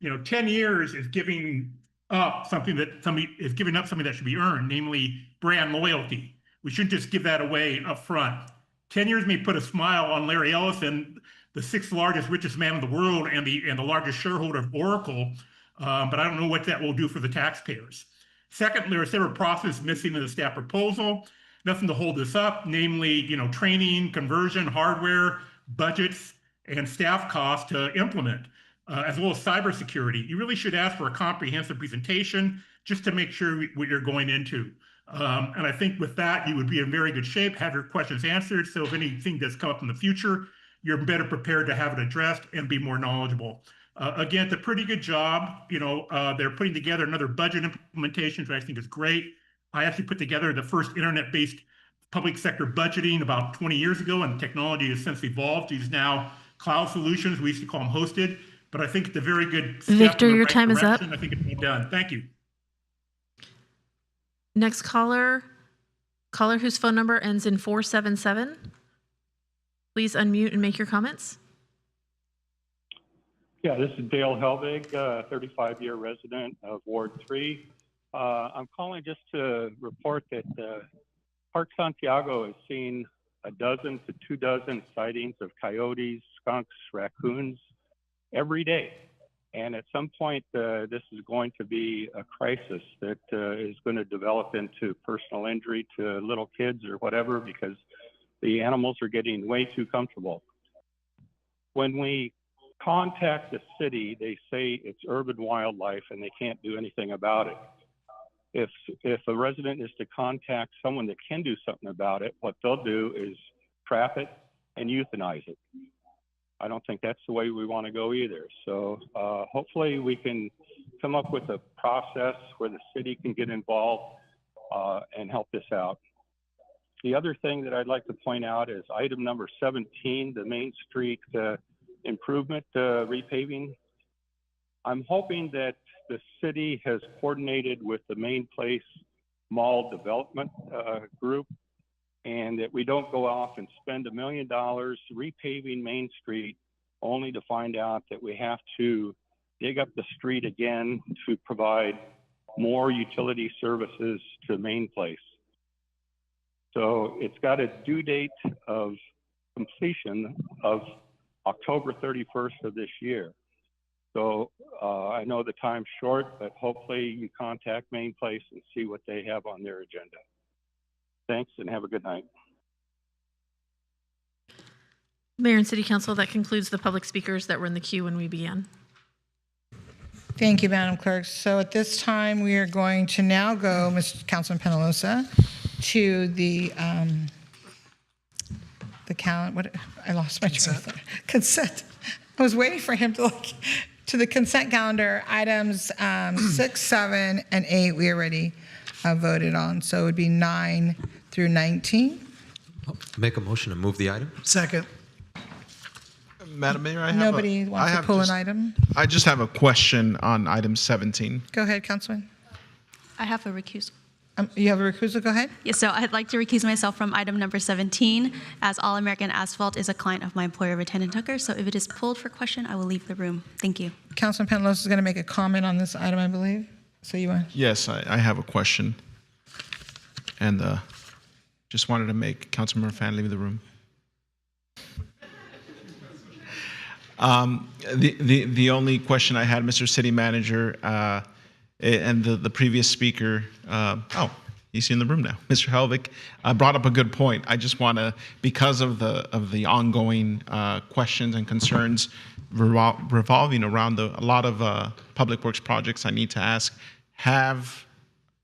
[SPEAKER 3] 10 years is giving up something that should be earned, namely brand loyalty. We shouldn't just give that away up front. 10 years may put a smile on Larry Ellison, the 6th largest, richest man in the world and the largest shareholder of Oracle, but I don't know what that will do for the taxpayers. Second, there are several processes missing in the staff proposal. Nothing to hold this up, namely, training, conversion, hardware, budgets, and staff costs to implement, as well as cybersecurity. You really should ask for a comprehensive presentation just to make sure what you're going into. And I think with that, you would be in very good shape, have your questions answered. So if anything does come up in the future, you're better prepared to have it addressed and be more knowledgeable. Again, it's a pretty good job. They're putting together another budget implementation, which I think is great. I actually put together the first internet-based public sector budgeting about 20 years ago, and technology has since evolved. These now cloud solutions. We used to call them hosted, but I think it's a very good step
[SPEAKER 1] Victor,
[SPEAKER 3] in the
[SPEAKER 1] your
[SPEAKER 3] right
[SPEAKER 1] time is up.
[SPEAKER 3] direction. I think it's been done. Thank you.
[SPEAKER 1] Next caller whose phone number ends in 477. Please unmute and make your comments.
[SPEAKER 4] Yeah, this is Dale Helvig, 35-year resident of Ward 3. I'm calling just to report that Park Santiago has seen 12 to 24 sightings of coyotes, skunks, raccoons every day. And at some point, this is going to be a crisis that is going to develop into personal injury to little kids or whatever, because the animals are getting way too comfortable. When we contact the city, they say it's urban wildlife and they can't do anything about it. If a resident is to contact someone that can do something about it, what they'll do is trap it and euthanize it. I don't think that's the way we want to go either. So hopefully we can come up with a process where the city can get involved and help this out. The other thing that I'd like to point out is item number 17, the Main Street improvement repaving. I'm hoping that the city has coordinated with the Main Place Mall Development Group, and that we don't go off and spend $1 million repaving Main Street only to find out that we have to dig up the street again to provide more utility services to Main Place. So it's got a due date of completion of October 31st of this year. So I know the time's short, but hopefully you contact Main Place and see what they have on their agenda. Thanks and have a good night.
[SPEAKER 1] Mayor and City Council, that concludes the public speakers that were in the queue when we began.
[SPEAKER 2] Thank you, Madam Clerk. So at this time, we are going to now go, Mr. Councilman Penalosa, to the I lost my train of thought. Consent. I was waiting for him to look to the consent calendar. Items 6, 7, and 8 we already voted on. So it would be 9 through 19.
[SPEAKER 12] Make a motion to move the item.
[SPEAKER 8] Second.
[SPEAKER 15] Madam Mayor,
[SPEAKER 2] Nobody wants to pull an item?
[SPEAKER 15] I just have a question on item 17.
[SPEAKER 2] Go ahead, Councilman.
[SPEAKER 13] I have a recusal.
[SPEAKER 2] You have a recusal? Go ahead.
[SPEAKER 13] Yes, so I'd like to recuse myself from item number 17, as All American Asphalt is a client of my employer, Lieutenant Tucker. So if it is pulled for question, I will leave the room. Thank you.
[SPEAKER 2] Councilman Penalosa is going to make a comment on this item, I believe. So you want?
[SPEAKER 15] Yes, I have a question. And just wanted to make Councilmember Fan leave the room. The only question I had, Mr. City Manager, and the previous speaker, he's in the room now, Mr. Helvig, brought up a good point. I just want to, because of the ongoing questions and concerns revolving around a lot of public works projects, I need to ask, has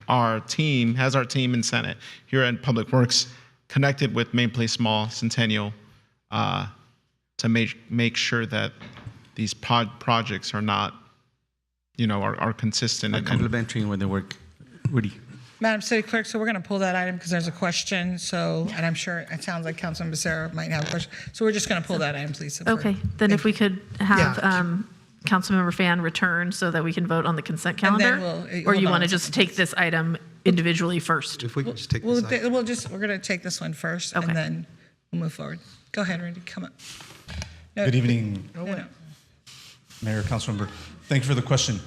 [SPEAKER 15] our team in Senate here at Public Works connected with Main Place Mall Centennial to make sure that these projects are not, are consistent and
[SPEAKER 10] complementary when they work. Rudy.
[SPEAKER 2] Madam City Clerk, so we're going to pull that item because there's a question. So, and I'm sure it sounds like Councilman Becerra might have a question. So we're just going to pull that item, please.
[SPEAKER 1] Okay, then if we could have Councilmember Fan return so that we can vote on the consent calendar, or you want to just take this item individually first?
[SPEAKER 12] If we can just take this item.
[SPEAKER 2] We're going to take this one first, and then we'll move forward. Go ahead, Randy, come up.
[SPEAKER 6] Good evening, Mayor, Councilmember. Thank you for the question.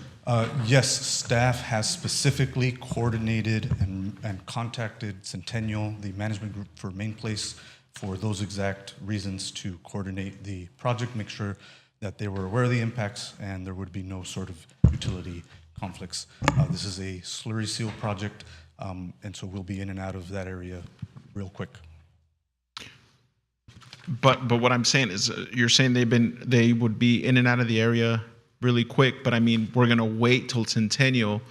[SPEAKER 6] Yes, staff has specifically coordinated and contacted Centennial, the management group for Main Place, for those exact reasons to coordinate the project, make sure that they were aware of the impacts and there would be no sort of utility conflicts. This is a slurry seal project, and so we'll be in and out of that area real quick.
[SPEAKER 15] But what I'm saying is, you're saying they would be in and out of the area really quick, but I mean, we're going to wait till Centennial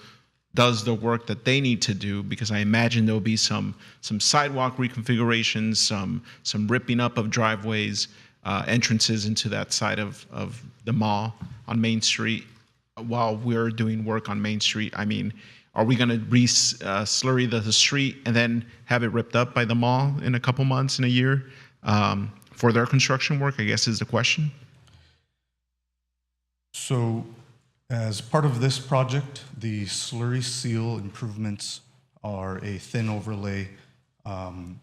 [SPEAKER 15] does the work that they need to do, because I imagine there'll be some sidewalk reconfigurations, some ripping up of driveways, entrances into that side of the mall on Main Street while we're doing work on Main Street. I mean, are we going to slurry the street and then have it ripped up by the mall in a couple months, in a year, for their construction work, I guess is the question?
[SPEAKER 6] So as part of this project, the slurry seal improvements are a thin overlay on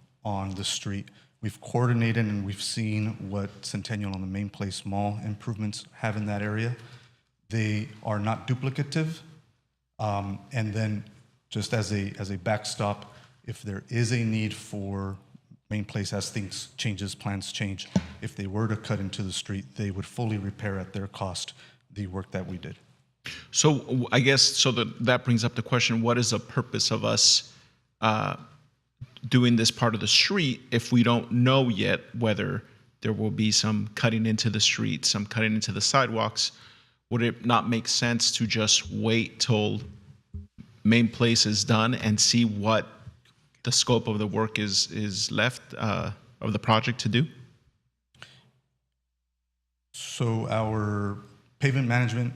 [SPEAKER 6] the street. We've coordinated and we've seen what Centennial and the Main Place Mall improvements have in that area. They are not duplicative. And then just as a backstop, if there is a need for Main Place, as things changes, plans change, if they were to cut into the street, they would fully repair at their cost the work that we did.
[SPEAKER 15] So I guess, so that brings up the question, what is the purpose of us doing this part of the street if we don't know yet whether there will be some cutting into the street, some cutting into the sidewalks? Would it not make sense to just wait till main place is done and see what the scope of the work is left of the project to do?
[SPEAKER 6] So our pavement management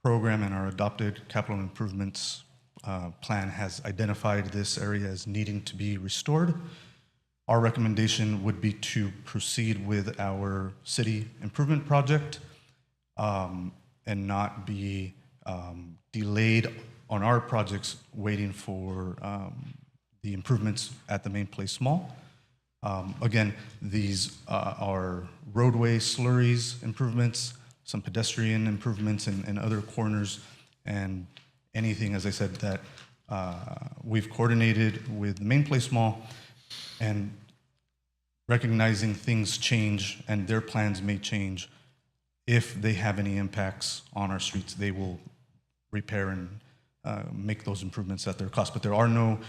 [SPEAKER 6] program and our adopted capital improvements plan has identified this area as needing to be restored. Our recommendation would be to proceed with our city improvement project and not be delayed on our projects waiting for the improvements at the main place mall. Again, these are roadway slurries improvements, some pedestrian improvements in other corners, and anything, as I said, that we've coordinated with the main place mall, and recognizing things change and their plans may change. If they have any impacts on our streets, they will repair and make those improvements at their cost. But there are no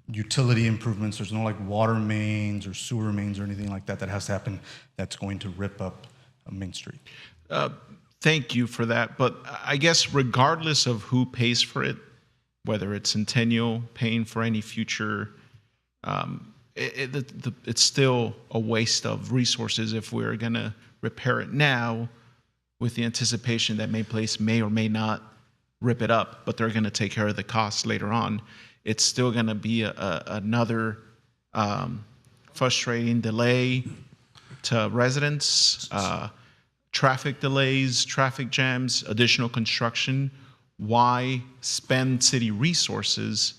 [SPEAKER 6] utility improvements. There's no like water mains or sewer mains or anything like that that has to happen that's going to rip up Main Street.
[SPEAKER 15] Thank you for that. But I guess regardless of who pays for it, whether it's Centennial paying for any future, it's still a waste of resources if we're going to repair it now with the anticipation that Main Place may or may not rip it up, but they're going to take care of the costs later on. It's still going to be another frustrating delay to residents, traffic delays, traffic jams, additional construction. Why spend city resources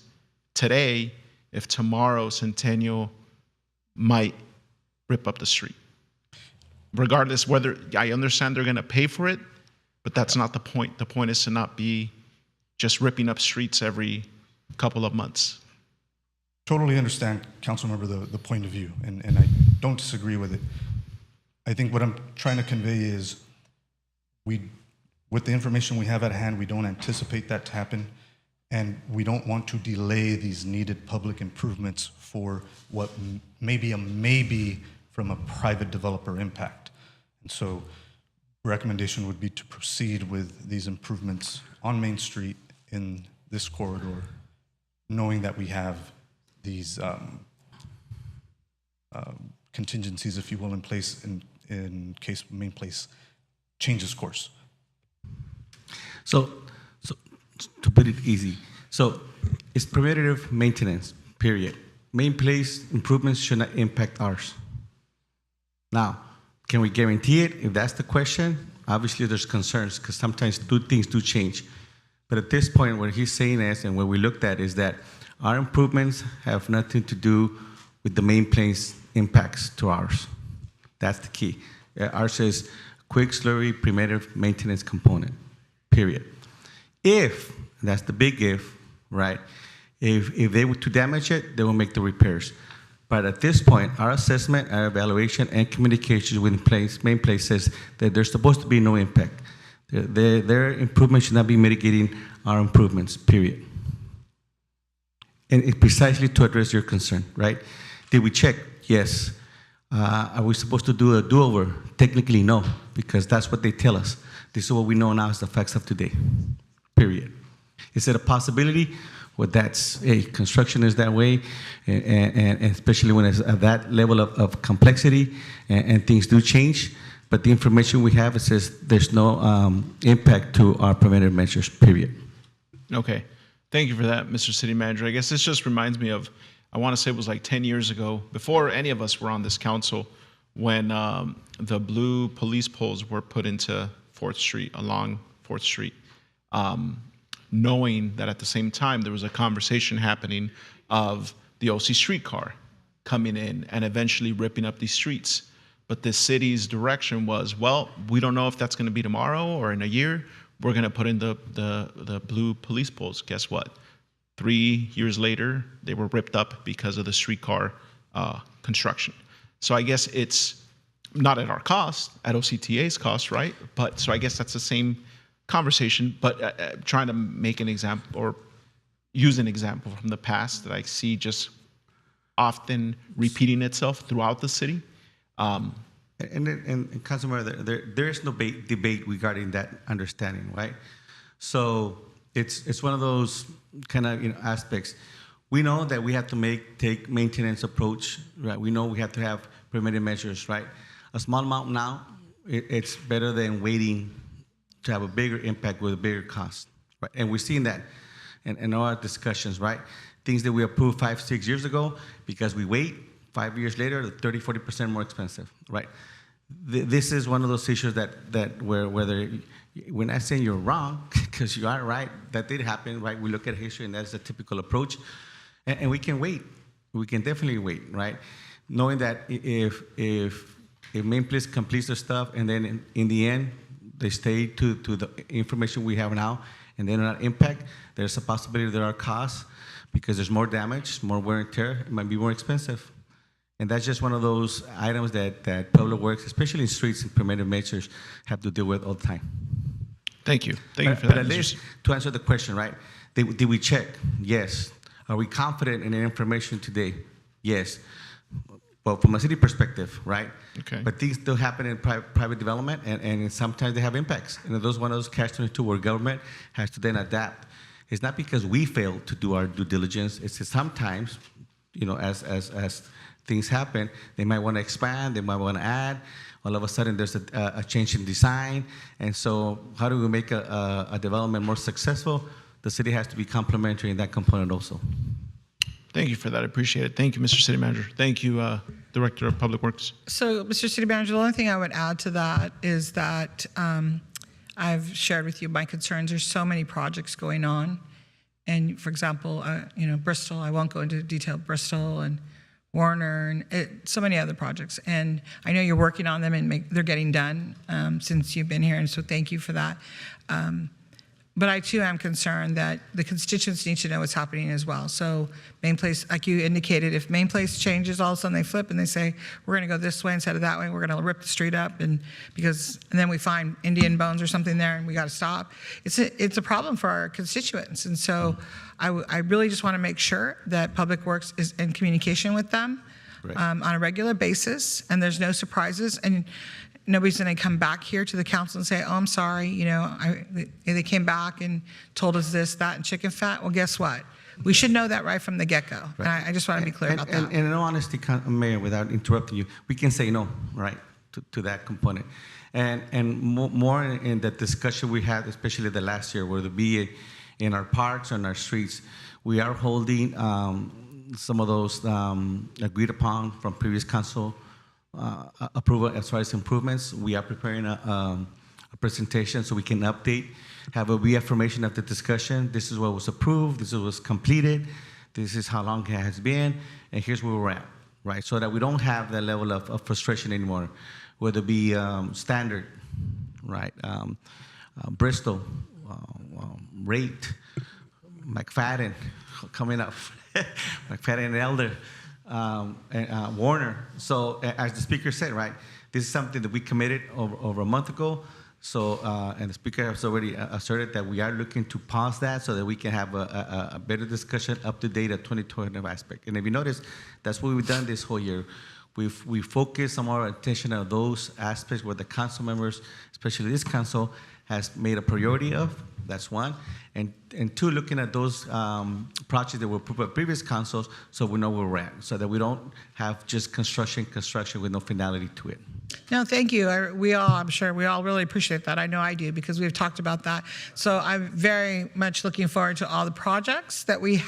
[SPEAKER 15] today if tomorrow Centennial might rip up the street? Regardless whether, I understand they're going to pay for it, but that's not the point. The point is to not be just ripping up streets every couple of months.
[SPEAKER 6] Totally understand, Councilmember, the point of view, and I don't disagree with it. I think what I'm trying to convey is with the information we have at hand, we don't anticipate that to happen, and we don't want to delay these needed public improvements for what may be a maybe from a private developer impact. And so recommendation would be to proceed with these improvements on Main Street in this corridor, knowing that we have these contingencies, if you will, in place in case Main Place changes course.
[SPEAKER 10] So to put it easy, so it's preventative maintenance, period. Main Place improvements should not impact ours. Now, can we guarantee it? If that's the question, obviously there's concerns because sometimes things do change. But at this point, what he's saying is, and what we looked at is that our improvements have nothing to do with the Main Place impacts to ours. That's the key. Ours is quick slurry preventative maintenance component, period. If, that's the big if, right? If they were to damage it, they will make the repairs. But at this point, our assessment, our evaluation, and communications with Main Place says that there's supposed to be no impact. Their improvements should not be mitigating our improvements, period. And it's precisely to address your concern, right? Did we check? Yes. Are we supposed to do a do-over? Technically, no, because that's what they tell us. This is what we know now is the facts of today, period. Is it a possibility? Well, that's, construction is that way, and especially when it's at that level of complexity, and things do change. But the information we have, it says there's no impact to our preventive measures, period.
[SPEAKER 15] Okay. Thank you for that, Mr. City Manager. I guess this just reminds me of, I want to say it was like 10 years ago, before any of us were on this council, when the blue police poles were put into 4th Street, along 4th Street, knowing that at the same time there was a conversation happening of the OC streetcar coming in and eventually ripping up these streets. But the city's direction was, well, we don't know if that's going to be tomorrow or in a year. We're going to put in the blue police poles. Guess what? 3 years later, they were ripped up because of the streetcar construction. So I guess it's not at our cost, at OCTA's cost, right? But so I guess that's the same conversation, but trying to make an example or use an example from the past that I see just often repeating itself throughout the city.
[SPEAKER 10] And Councilmember, there is no debate regarding that understanding, right? So it's one of those kind of aspects. We know that we have to take maintenance approach, right? We know we have to have preventive measures, right? A small amount now, it's better than waiting to have a bigger impact with a bigger cost, right? And we're seeing that in our discussions, right? Things that we approved 5-6 years ago, because we wait, 5 years later, 30-40% more expensive, right? This is one of those issues that whether we're not saying you're wrong, because you are right, that did happen, right? We look at history, and that's a typical approach, and we can wait. We can definitely wait, right? Knowing that if Main Police completes their stuff, and then in the end they stay to the information we have now, and they do not impact, there's a possibility there are costs because there's more damage, more wear and tear. It might be more expensive. And that's just one of those items that Public Works, especially in streets and preventive measures, have to deal with all the time.
[SPEAKER 15] Thank you. Thank you for
[SPEAKER 10] But
[SPEAKER 15] that.
[SPEAKER 10] at least to answer the question, right? Did we check? Yes. Are we confident in the information today? Yes. Well, from a city perspective, right?
[SPEAKER 15] Okay.
[SPEAKER 10] But things still happen in private development, and sometimes they have impacts. And those one of those catch-22 where government has to then adapt. It's not because we failed to do our due diligence. It's that sometimes, as things happen, they might want to expand, they might want to add. All of a sudden, there's a change in design. And so how do we make a development more successful? The city has to be complementary in that component also.
[SPEAKER 15] Thank you for that. I appreciate it. Thank you, Mr. City Manager. Thank you, Director of Public Works.
[SPEAKER 2] So, Mr. City Manager, the only thing I would add to that is that I've shared with you my concerns. There's so many projects going on. And for example, Bristol, I won't go into detail, Bristol and Warner and so many other projects. And I know you're working on them and they're getting done since you've been here. And so thank you for that. But I too am concerned that the constituents need to know what's happening as well. So Main Place, like you indicated, if Main Place changes, all of a sudden they flip and they say, we're gonna go this way instead of that way, we're gonna rip the street up, and then we find Indian bones or something there and we gotta stop. It's a problem for our constituents. And so I really just wanna make sure that Public Works is in communication with them on a regular basis, and there's no surprises. And nobody's going to come back here to the council and say, oh, I'm sorry, they came back and told us this, that, and chicken fat. Well, guess what? We should know that right from the get-go. Right. And I just want to be clear about that.
[SPEAKER 10] And in all honesty, Mayor, without interrupting you, we can say no, right, to that component. And more in that discussion we had, especially the last year, whether it be in our parks or in our streets, we are holding some of those agreed upon from previous council approval as far as improvements. We are preparing a presentation so we can update, have a reaffirmation of the discussion. This is what was approved, this is what was completed, this is how long it has been, and here's where we're at, right? So that we don't have that level of frustration anymore, whether it be standard, right? Bristol, Rate, McFadden coming up, McFadden and Elder, Warner. So as the speaker said, right, this is something that we committed over a month ago. So, and the speaker has already asserted that we are looking to pause that so that we can have a better discussion up to date at 2020 aspect. And if you notice, that's what we've done this whole year. We focus some more attention on those aspects where the council members, especially this council, has made a priority of. That's one. And two, looking at those projects that were approved by previous councils so we know where we're at, so that we don't have just construction with no finality to it.
[SPEAKER 2] No, thank you. I'm sure we all really appreciate that. I know I do, because we've talked about that. So I'm very much looking forward to all the projects that we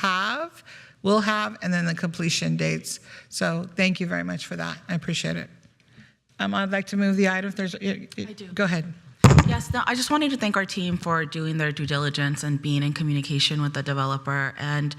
[SPEAKER 2] will have, and then the completion dates. So thank you very much for that. I appreciate it. I'd like to move the item. I do. Go ahead.
[SPEAKER 7] Yes, no, I just wanted to thank our team for doing their due diligence and being in communication with the developer. And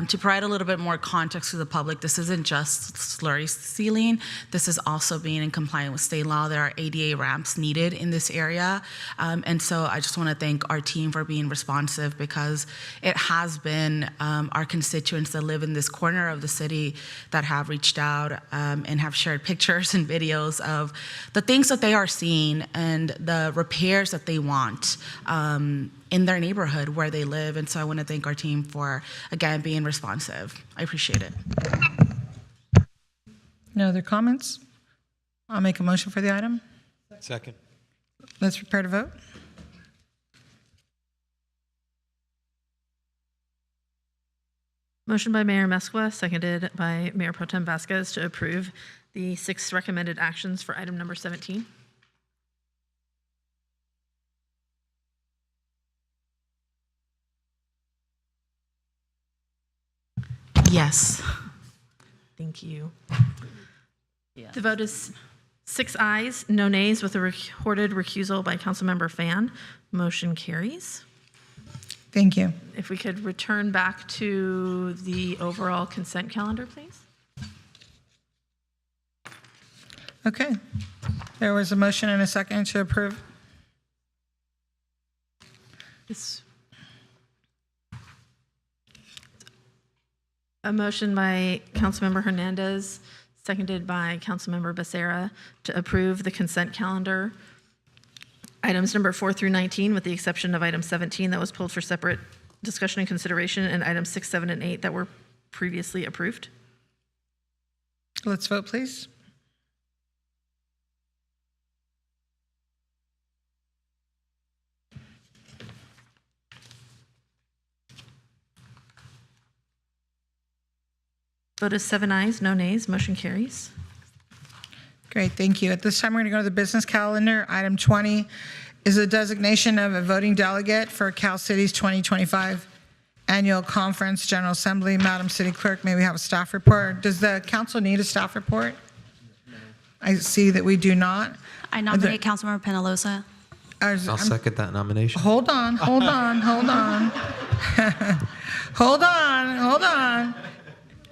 [SPEAKER 7] to provide a little bit more context to the public, this isn't just slurry sealing. This is also being in compliance with state law. There are ADA ramps needed in this area. And so I just want to thank our team for being responsive, because it has been our constituents that live in this corner of the city that have reached out and have shared pictures and videos of the things that they are seeing and the repair repairs that they want in their neighborhood where they live. And so I want to thank our team for, again, being responsive. I appreciate it.
[SPEAKER 2] No other comments? I'll make a motion for the item.
[SPEAKER 12] Second.
[SPEAKER 2] Let's prepare to vote.
[SPEAKER 1] Motion by Mayor Mesqua, seconded by Mayor Pro Tem Vasquez to approve the 6 recommended actions for item number 17.
[SPEAKER 7] Yes.
[SPEAKER 1] Thank you. The vote is 6 ayes, no nays, with a recorded recusal by Councilmember Fan. Motion carries.
[SPEAKER 2] Thank you.
[SPEAKER 1] If we could return back to the overall consent calendar, please.
[SPEAKER 2] Okay. There was a motion and a second to approve.
[SPEAKER 1] A motion by Councilmember Hernandez, seconded by Councilmember Becerra, to approve the consent calendar. Items number 4 through 19, with the exception of item 17 that was pulled for separate discussion and consideration, and items 6, 7, and 8 that were previously approved.
[SPEAKER 2] Let's vote, please.
[SPEAKER 1] Vote is 7 ayes, no nays. Motion carries.
[SPEAKER 2] Great, thank you. At this time, we're going to go to the business calendar. Item 20 is a designation of a voting delegate for Cal City's 2025 Annual Conference General Assembly. Madam City Clerk, may we have a staff report? Does the council need a staff report? I see that we do not.
[SPEAKER 13] I nominate Councilmember Penaloza.
[SPEAKER 12] I'll second that nomination.
[SPEAKER 2] Hold on. Hold on.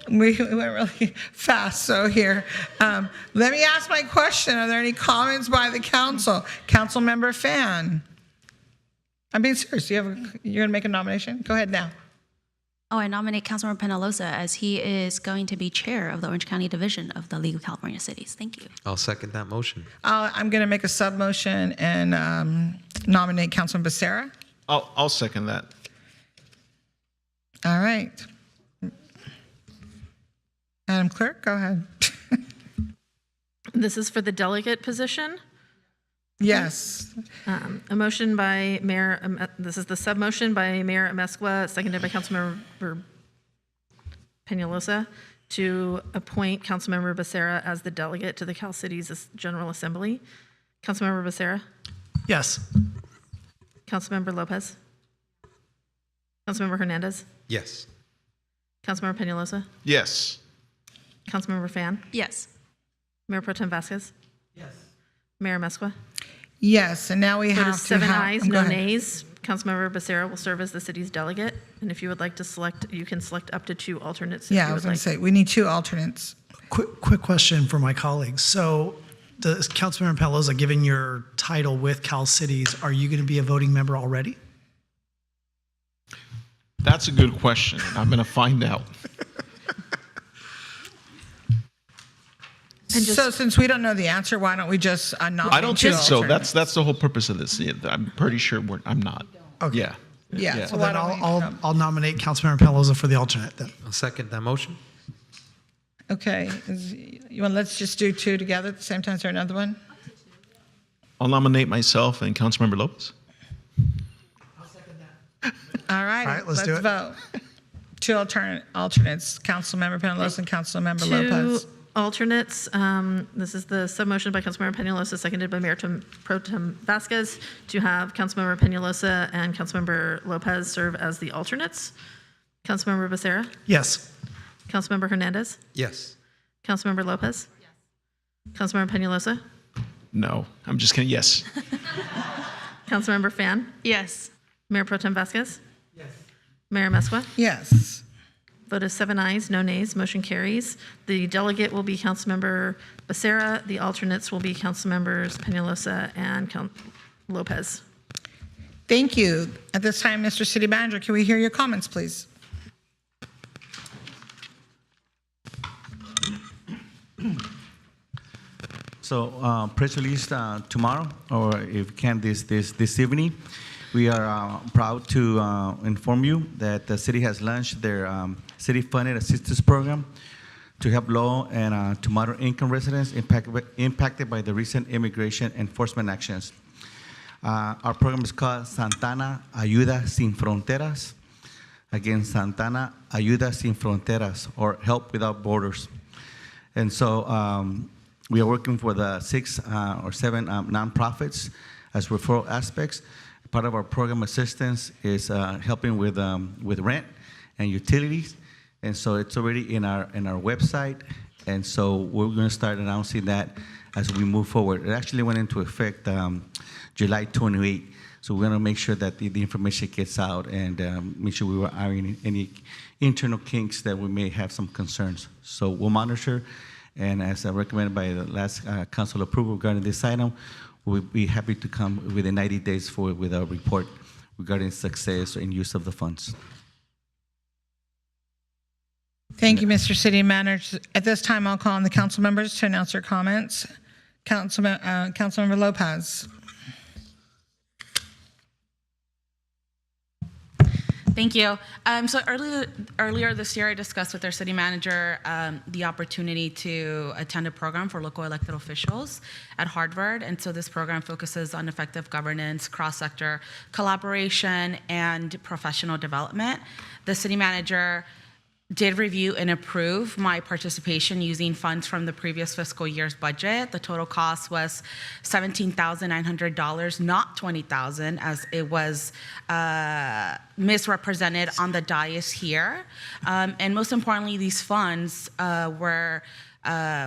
[SPEAKER 2] We went really fast, so here. Let me ask my question. Are there any comments by the council? Councilmember Fan. I'm being serious. You're going to make a nomination? Go ahead now.
[SPEAKER 13] Oh, I nominate Councilmember Penaloza as he is going to be chair of the Orange County Division of the League of California Cities. Thank you.
[SPEAKER 12] I'll second that motion.
[SPEAKER 2] I'm going to make a sub-motion and nominate Councilman Becerra.
[SPEAKER 15] I'll second that.
[SPEAKER 2] All right. Madam Clerk, go ahead.
[SPEAKER 1] This is for the delegate position.
[SPEAKER 2] Yes.
[SPEAKER 1] A motion by Mayor, this is the sub-motion by Mayor Amezcua, seconded by Councilmember Peñalosa, to appoint Councilmember Becerra as the delegate to the Cal Cities General Assembly. Councilmember Becerra?
[SPEAKER 8] Yes.
[SPEAKER 1] Councilmember Lopez? Councilmember Hernandez?
[SPEAKER 12] Yes.
[SPEAKER 1] Councilmember Peñalosa?
[SPEAKER 15] Yes.
[SPEAKER 1] Councilmember Fan?
[SPEAKER 13] Yes.
[SPEAKER 1] Mayor Pro Tem Vasquez?
[SPEAKER 8] Yes.
[SPEAKER 1] Mayor Amezcua?
[SPEAKER 2] Yes, and now we
[SPEAKER 1] Vote
[SPEAKER 2] have
[SPEAKER 1] is
[SPEAKER 2] to
[SPEAKER 1] 7
[SPEAKER 2] have...
[SPEAKER 1] ayes,
[SPEAKER 2] go
[SPEAKER 1] no
[SPEAKER 2] ahead.
[SPEAKER 1] nays. Councilmember Becerra will serve as the city's delegate, and if you would like to select, you can select up to 2 alternates. if
[SPEAKER 2] Yeah,
[SPEAKER 1] you
[SPEAKER 2] I
[SPEAKER 1] would
[SPEAKER 2] was going
[SPEAKER 1] like.
[SPEAKER 2] to say, we need 2 alternates.
[SPEAKER 9] Quick question for my colleagues. So, does Councilmember Pelosa, given your title with Cal Cities, are you going to be a voting member already?
[SPEAKER 15] That's a good question. I'm going to find out.
[SPEAKER 2] So since we don't know the answer, why don't we just nominate
[SPEAKER 15] I don't
[SPEAKER 2] 2
[SPEAKER 15] think so.
[SPEAKER 2] alternates?
[SPEAKER 15] That's the whole purpose of this. Yeah, I'm pretty sure I'm not.
[SPEAKER 9] Okay.
[SPEAKER 15] Yeah.
[SPEAKER 2] Yeah.
[SPEAKER 9] So then I'll nominate Councilmember Pelosa for the alternate then.
[SPEAKER 12] I'll second that motion.
[SPEAKER 2] Okay. Let's just do 2 together at the same time. Is there another one?
[SPEAKER 15] I'll nominate myself and Councilmember Lopez.
[SPEAKER 2] All right.
[SPEAKER 9] All right, let's do it.
[SPEAKER 2] vote. 2 alternates, Councilmember Peñalosa and Councilmember
[SPEAKER 1] 2
[SPEAKER 2] Lopez.
[SPEAKER 1] alternates. This is the sub-motion by Councilmember Peñalosa, seconded by Mayor Pro Tem Vasquez, to have Councilmember Peñalosa and Councilmember Lopez serve as the alternates. Councilmember Becerra?
[SPEAKER 9] Yes.
[SPEAKER 1] Councilmember Hernandez?
[SPEAKER 12] Yes.
[SPEAKER 1] Councilmember Lopez? Councilmember Peñalosa?
[SPEAKER 15] No, I'm just kidding. Yes.
[SPEAKER 1] Councilmember Fan?
[SPEAKER 13] Yes.
[SPEAKER 1] Mayor Pro Tem Vasquez? Yes. Mayor Amezcua?
[SPEAKER 2] Yes.
[SPEAKER 1] Vote is 7 ayes, no nays. Motion carries. The delegate will be Councilmember Becerra. The alternates will be Councilmembers Peñalosa and Lopez.
[SPEAKER 2] Thank you. At this time, Mr. City Manager, can we hear your comments, please?
[SPEAKER 10] So press release tomorrow, or if you can this evening. We are proud to inform you that the city has launched their city-funded assistance program to help low and to moderate income residents impacted by the recent immigration enforcement actions. Our program is called Santana Ayuda Sin Fronteras. Again, Santana Ayuda Sin Fronteras, or Help Without Borders. And so we are working with 6 or 7 nonprofits as referral aspects. Part of our program assistance is helping with rent and utilities, and so it's already in our website, and so we're going to start announcing that as we move forward. It actually went into effect July 28, so we're going to make sure that the information gets out and make sure we were ironing any internal kinks that we may have some concerns. So we'll monitor, and as recommended by the last council approval regarding this item, we'll be happy to come within 90 days forward with a report regarding success and use of the funds.
[SPEAKER 2] Thank you, Mr. City Manager. At this time, I'll call on the council members to announce their comments. Councilmember Lopez.
[SPEAKER 7] Thank you. So earlier this year, I discussed with our city manager the opportunity to attend a program for local elected officials at Harvard. And so this program focuses on effective governance, cross-sector collaboration, and professional development. The city manager did review and approve my participation using funds from the previous fiscal year's budget. The total cost was $17,900, not $20,000, as it was misrepresented on the dais here. And most importantly, these funds were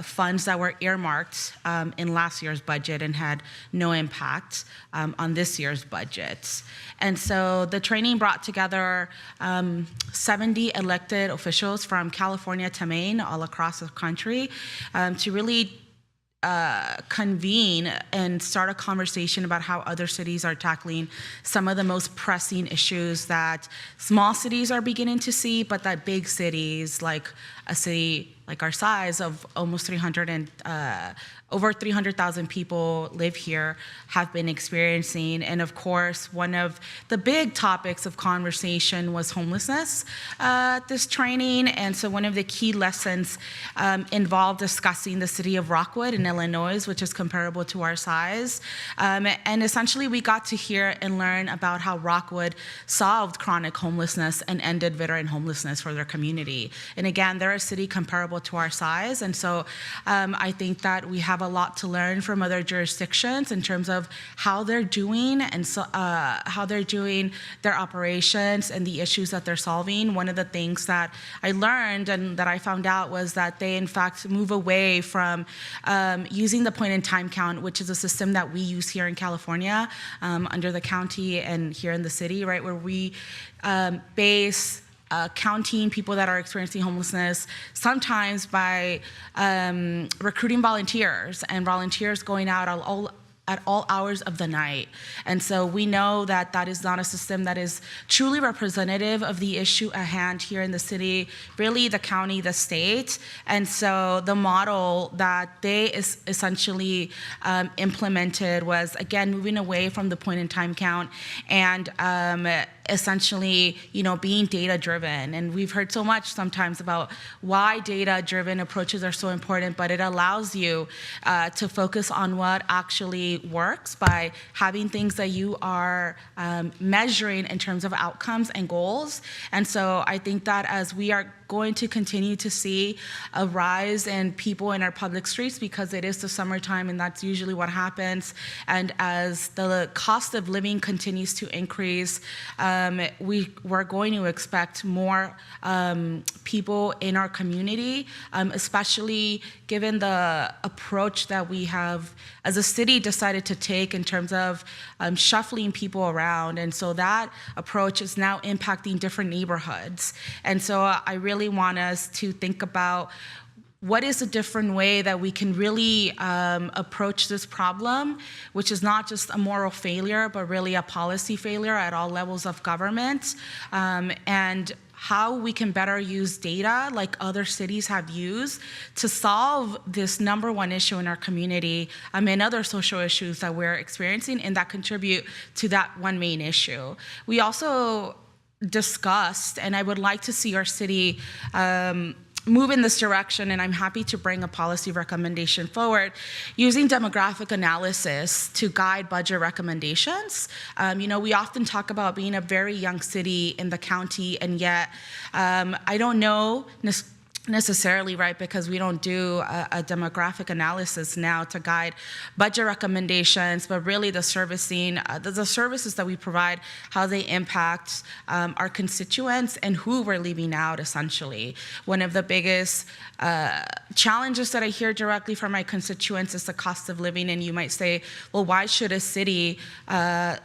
[SPEAKER 7] funds that were earmarked in last year's budget and had no impact on this year's budget. And so the training brought together 70 elected officials from California to Maine, all across the country, to really convene and start a conversation about how other cities are tackling some of the most pressing issues that small cities are beginning to see, but that big cities, like a city like our size of almost over 300,000 people live here, have been experiencing. And of course, one of the big topics of conversation was homelessness at this training. And so one of the key lessons involved discussing the city of Rockwood in Illinois, which is comparable to our size. And essentially we got to hear and learn about how Rockwood solved chronic homelessness and ended veteran homelessness for their community. And again, they're a city comparable to our size. And so I think that we have a lot to learn from other jurisdictions in terms of how they're doing and so, how they're doing their operations and the issues that they're solving. One of the things that I learned and that I found out was that they in fact move away from using the point in time count, which is a system that we use here in California under the county and here in the city, right, where we base counting people that are experiencing homelessness, sometimes by recruiting volunteers and volunteers going out at all hours of the night. And so we know that that is not a system that is truly representative of the issue at hand here in the city, really the county, the state. And so the model that they essentially implemented was, again, moving away from the point in time count and essentially, being data-driven. And we've heard so much sometimes about why data-driven approaches are so important, but it allows you to focus on what actually works by having things that you are measuring in terms of outcomes and goals. And so I think that as we are going to continue to see a rise in people in our public streets, because it is the summertime and that's usually what happens, and as the cost of living continues to increase, we're going to expect more people in our community, especially given the approach that we have as a city decided to take in terms of shuffling people around. And so that approach is now impacting different neighborhoods. And so I really want us to think about what is a different way that we can really approach this problem, which is not just a moral failure, but really a policy failure at all levels of government, and how we can better use data like other cities have used to solve this number one issue in our community and other social issues that we're experiencing and that contribute to that one main issue. We also discussed, and I would like to see our city move in this direction, and I'm happy to bring a policy recommendation forward, using demographic analysis to guide budget recommendations. We often talk about being a very young city in the county, and yet I don't know necessarily, right, because we don't do a demographic analysis now to guide budget recommendations, but really the servicing, the services that we provide, how they impact our constituents and who we're leaving out, essentially. One of the biggest challenges that I hear directly from my constituents is the cost of living, and you might say, well, why should a city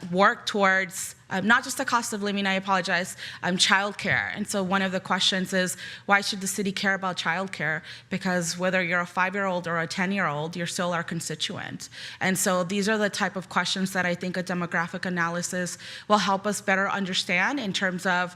[SPEAKER 7] work towards not just the cost of living, I apologize, childcare. And so one of the questions is, why should the city care about childcare? Because whether you're a 5-year-old or a 10-year-old, you're still our constituent. And so these are the type of questions that I think a demographic analysis will help us better understand in terms of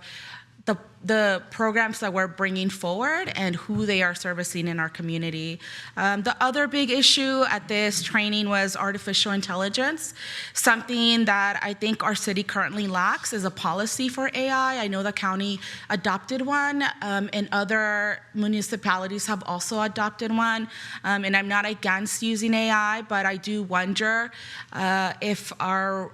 [SPEAKER 7] the programs that we're bringing forward and who they are servicing in our community. The other big issue at this training was artificial intelligence. Something that I think our city currently lacks is a policy for AI. I know the county adopted one, and other municipalities have also adopted one. And I'm not against using AI, but I do wonder if our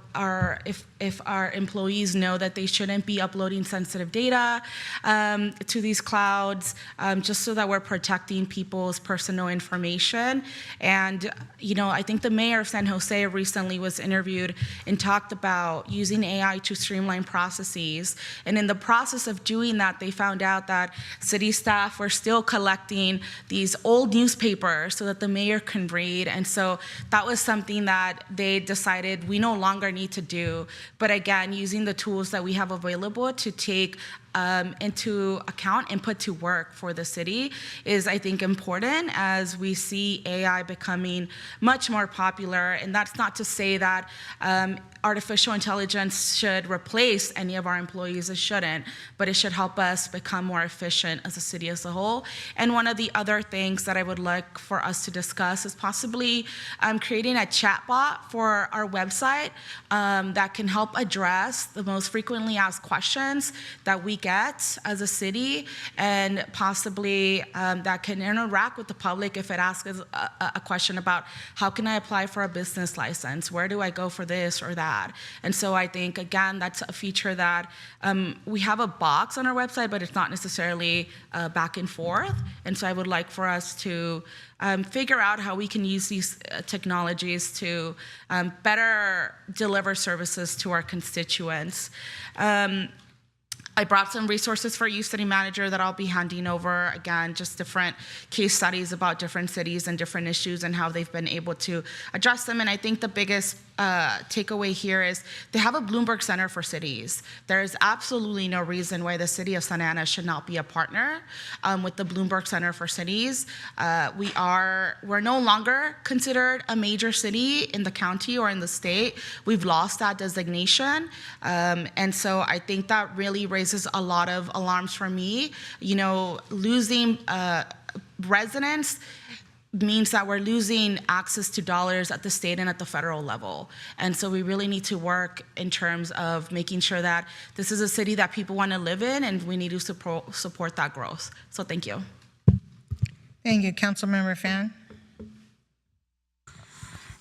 [SPEAKER 7] employees know that they shouldn't be uploading sensitive data to these clouds, just so that we're protecting people's personal information. And, I think the mayor of San Jose recently was interviewed and talked about using AI to streamline processes. And in the process of doing that, they found out that city staff were still collecting these old newspapers so that the mayor can read. And so that was something that they decided we no longer need to do. But again, using the tools that we have available to take into account and put to work for the city is, I think, important as we see AI becoming much more popular. And that's not to say that artificial intelligence should replace any of our employees. It shouldn't, but it should help us become more efficient as a city as a whole. And one of the other things that I would like for us to discuss is possibly creating a chatbot for our website that can help address the most frequently asked questions that we get as a city, and possibly that can interact with the public if it asks us a question about how can I apply for a business license? Where do I go for this or that? And so I think, again, that's a feature that we have a box on our website, but it's not necessarily back and forth. And so I would like for us to figure out how we can use these technologies to better deliver services to our constituents. I brought some resources for you, City Manager, that I'll be handing over. Again, just different case studies about different cities and different issues and how they've been able to address them. And I think the biggest takeaway here is they have a Bloomberg Center for Cities. There is absolutely no reason why the city of Santa Ana should not be a partner with the Bloomberg Center for Cities. We're no longer considered a major city in the county or in the state. We've lost that designation. And so I think that really raises a lot of alarms for me. Losing residents means that we're losing access to dollars at the state and at the federal level. And so we really need to work in terms of making sure that this is a city that people want to live in, and we need to support that growth. So thank you.
[SPEAKER 2] Thank you. Councilmember Fan.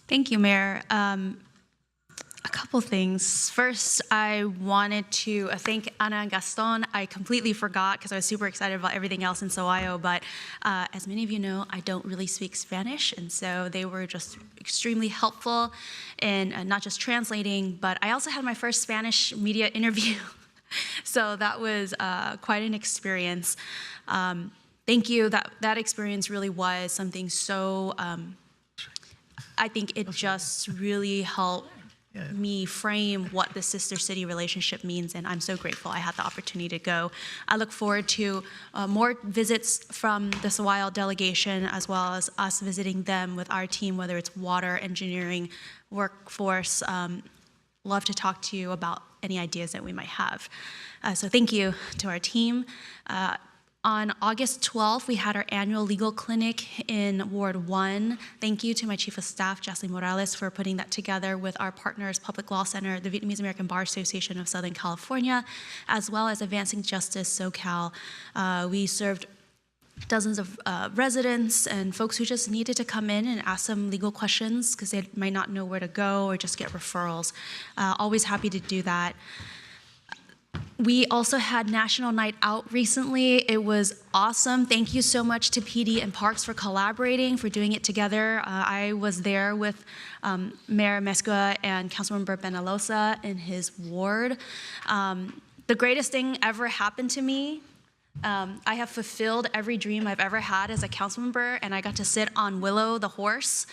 [SPEAKER 13] Thank you, Mayor. A couple things. First, I wanted to thank Ana and Gaston. I completely forgot because I was super excited about everything else in Sahuayo, but as many of you know, I don't really speak Spanish, and so they were just extremely helpful in not just translating, but I also had my first Spanish media interview, so that was quite an experience. Thank you. That experience really was something so, I think it just really helped me frame what the sister city relationship means, and I'm so grateful I had the opportunity to go. I look forward to more visits from the Sahuayo delegation, as well as us visiting them with our team, whether it's water, engineering, workforce. Love to talk to you about any ideas that we might have. So thank you to our team. On August 12th, we had our annual legal clinic in Ward 1. Thank you to my Chief of Staff, Jocelyn Morales, for putting that together with our partners, Public Law Center, the Vietnamese American Bar Association of Southern California, as well as Advancing Justice SoCal. We served dozens of residents and folks who just needed to come in and ask some legal questions because they might not know where to go or just get referrals. Always happy to do that. We also had National Night Out recently. It was awesome. Thank you so much to PD and Parks for collaborating, for doing it together. I was there with Mayor Mescua and Councilmember Penalosa in his ward. The greatest thing ever happened to me. I have fulfilled every dream I've ever had as a council member, and I got to sit on Willow the horse.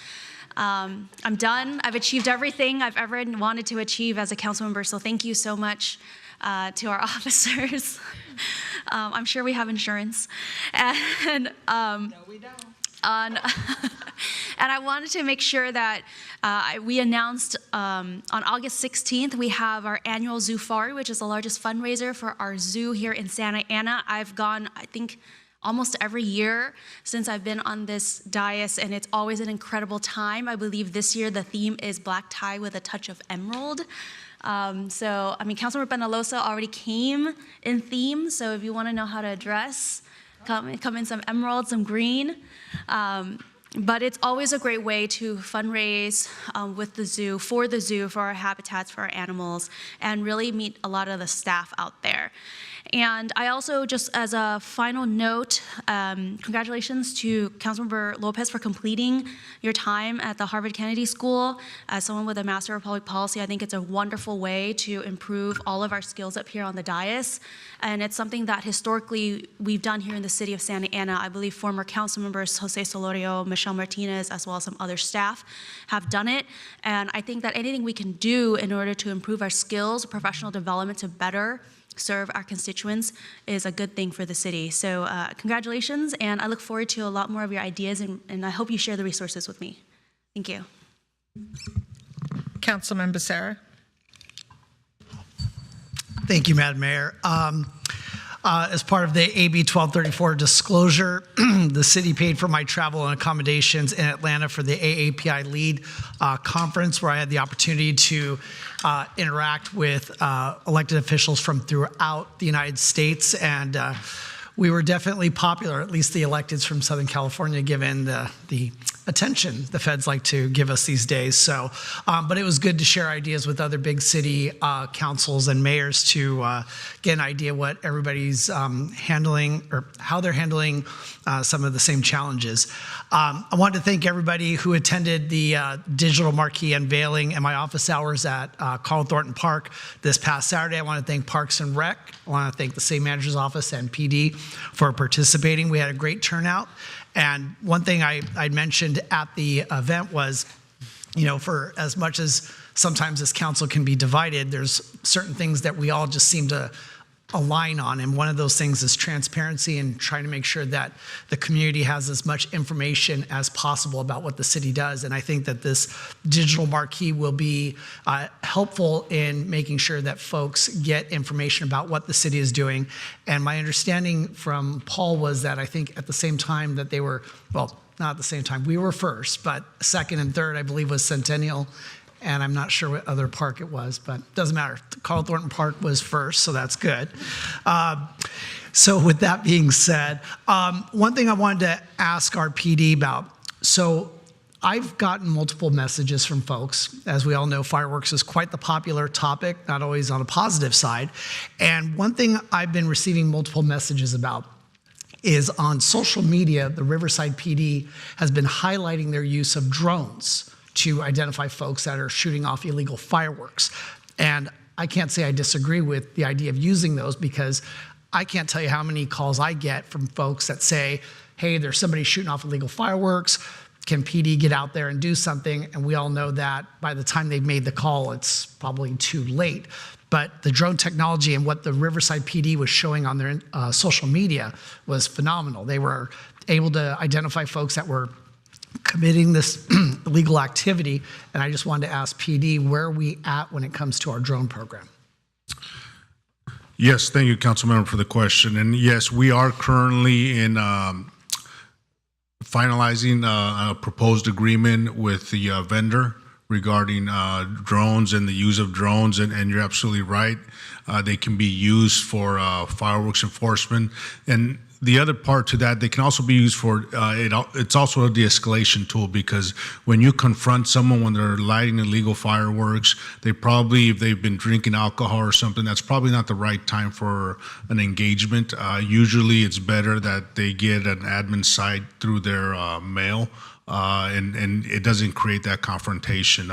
[SPEAKER 13] I'm done. I've achieved everything I've ever wanted to achieve as a council member, so thank you so much to our officers. I'm sure we have insurance. And, no, we don't. And I wanted to make sure that we announced on August 16th, we have our annual Zoofari, which is the largest fundraiser for our zoo here in Santa Ana. I've gone, I think, almost every year since I've been on this dais, and it's always an incredible time. I believe this year the theme is black tie with a touch of emerald. So, I mean, Councilmember Penalosa already came in theme, so if you want to know how to dress, come in some emerald, some green. But it's always a great way to fundraise with the zoo, for our habitats, for our animals, and really meet a lot of the staff out there. And I also, just as a final note, congratulations to Councilmember Lopez for completing your time at the Harvard Kennedy School. As someone with a Master of Public Policy, I think it's a wonderful way to improve all of our skills up here on the dais. And it's something that historically we've done here in the city of Santa Ana. I believe former council members Jose Solorio, Michelle Martinez, as well as some other staff have done it. And I think that anything we can do in order to improve our skills, professional development to better serve our constituents is a good thing for the city. So congratulations, and I look forward to a lot more of your ideas, and I hope you share the resources with me. Thank you.
[SPEAKER 2] Councilmember Sarah.
[SPEAKER 9] Thank you, Madam Mayor. As part of the AB 1234 disclosure, the city paid for my travel and accommodations in Atlanta for the AAPI LEAD conference, where I had the opportunity to interact with elected officials from throughout the United States. And we were definitely popular, at least the electeds from Southern California, given the attention the feds like to give us these days. So, but it was good to share ideas with other big city councils and mayors to get an idea what everybody's handling, or how they're handling some of the same challenges. I want to thank everybody who attended the digital marquee unveiling and my office hours at Carl Thornton Park this past Saturday. I want to thank Parks and Rec. I want to thank the City Manager's Office and PD for participating. We had a great turnout. And one thing I mentioned at the event was, you know, for as much as sometimes this council can be divided, there's certain things that we all just seem to align on. And one of those things is transparency and trying to make sure that the community has as much information as possible about what the city does. And I think that this digital marquee will be helpful in making sure that folks get information about what the city is doing. And my understanding from Paul was that I think at the same time that they were, well, not at the same time, we were first, but second and third, I believe, was Centennial. And I'm not sure what other park it was, but it doesn't matter. Carl Thornton Park was first, so that's good. So with that being said, one thing I wanted to ask our PD about. So I've gotten multiple messages from folks. As we all know, fireworks is quite the popular topic, not always on a positive side. And one thing I've been receiving multiple messages about is on social media, the Riverside PD has been highlighting their use of drones to identify folks that are shooting off illegal fireworks. And I can't say I disagree with the idea of using those, because I can't tell you how many calls I get from folks that say, hey, there's somebody shooting off illegal fireworks. Can PD get out there and do something? And we all know that by the time they've made the call, it's probably too late. But the drone technology and what the Riverside PD was showing on their social media was phenomenal. They were able to identify folks that were committing this illegal activity. And I just wanted to ask PD, where are we at when it comes to our drone program?
[SPEAKER 11] Yes, thank you, Councilmember, for the question. And yes, we are currently in finalizing a proposed agreement with the vendor regarding drones and the use of drones. And you're absolutely right. They can be used for fireworks enforcement. And the other part to that, they can also be used for, it's also a de-escalation tool, because when you confront someone when they're lighting illegal fireworks, they probably, if they've been drinking alcohol or something, that's probably not the right time for an engagement. Usually it's better that they get an admin site through their mail. And it doesn't create that confrontation.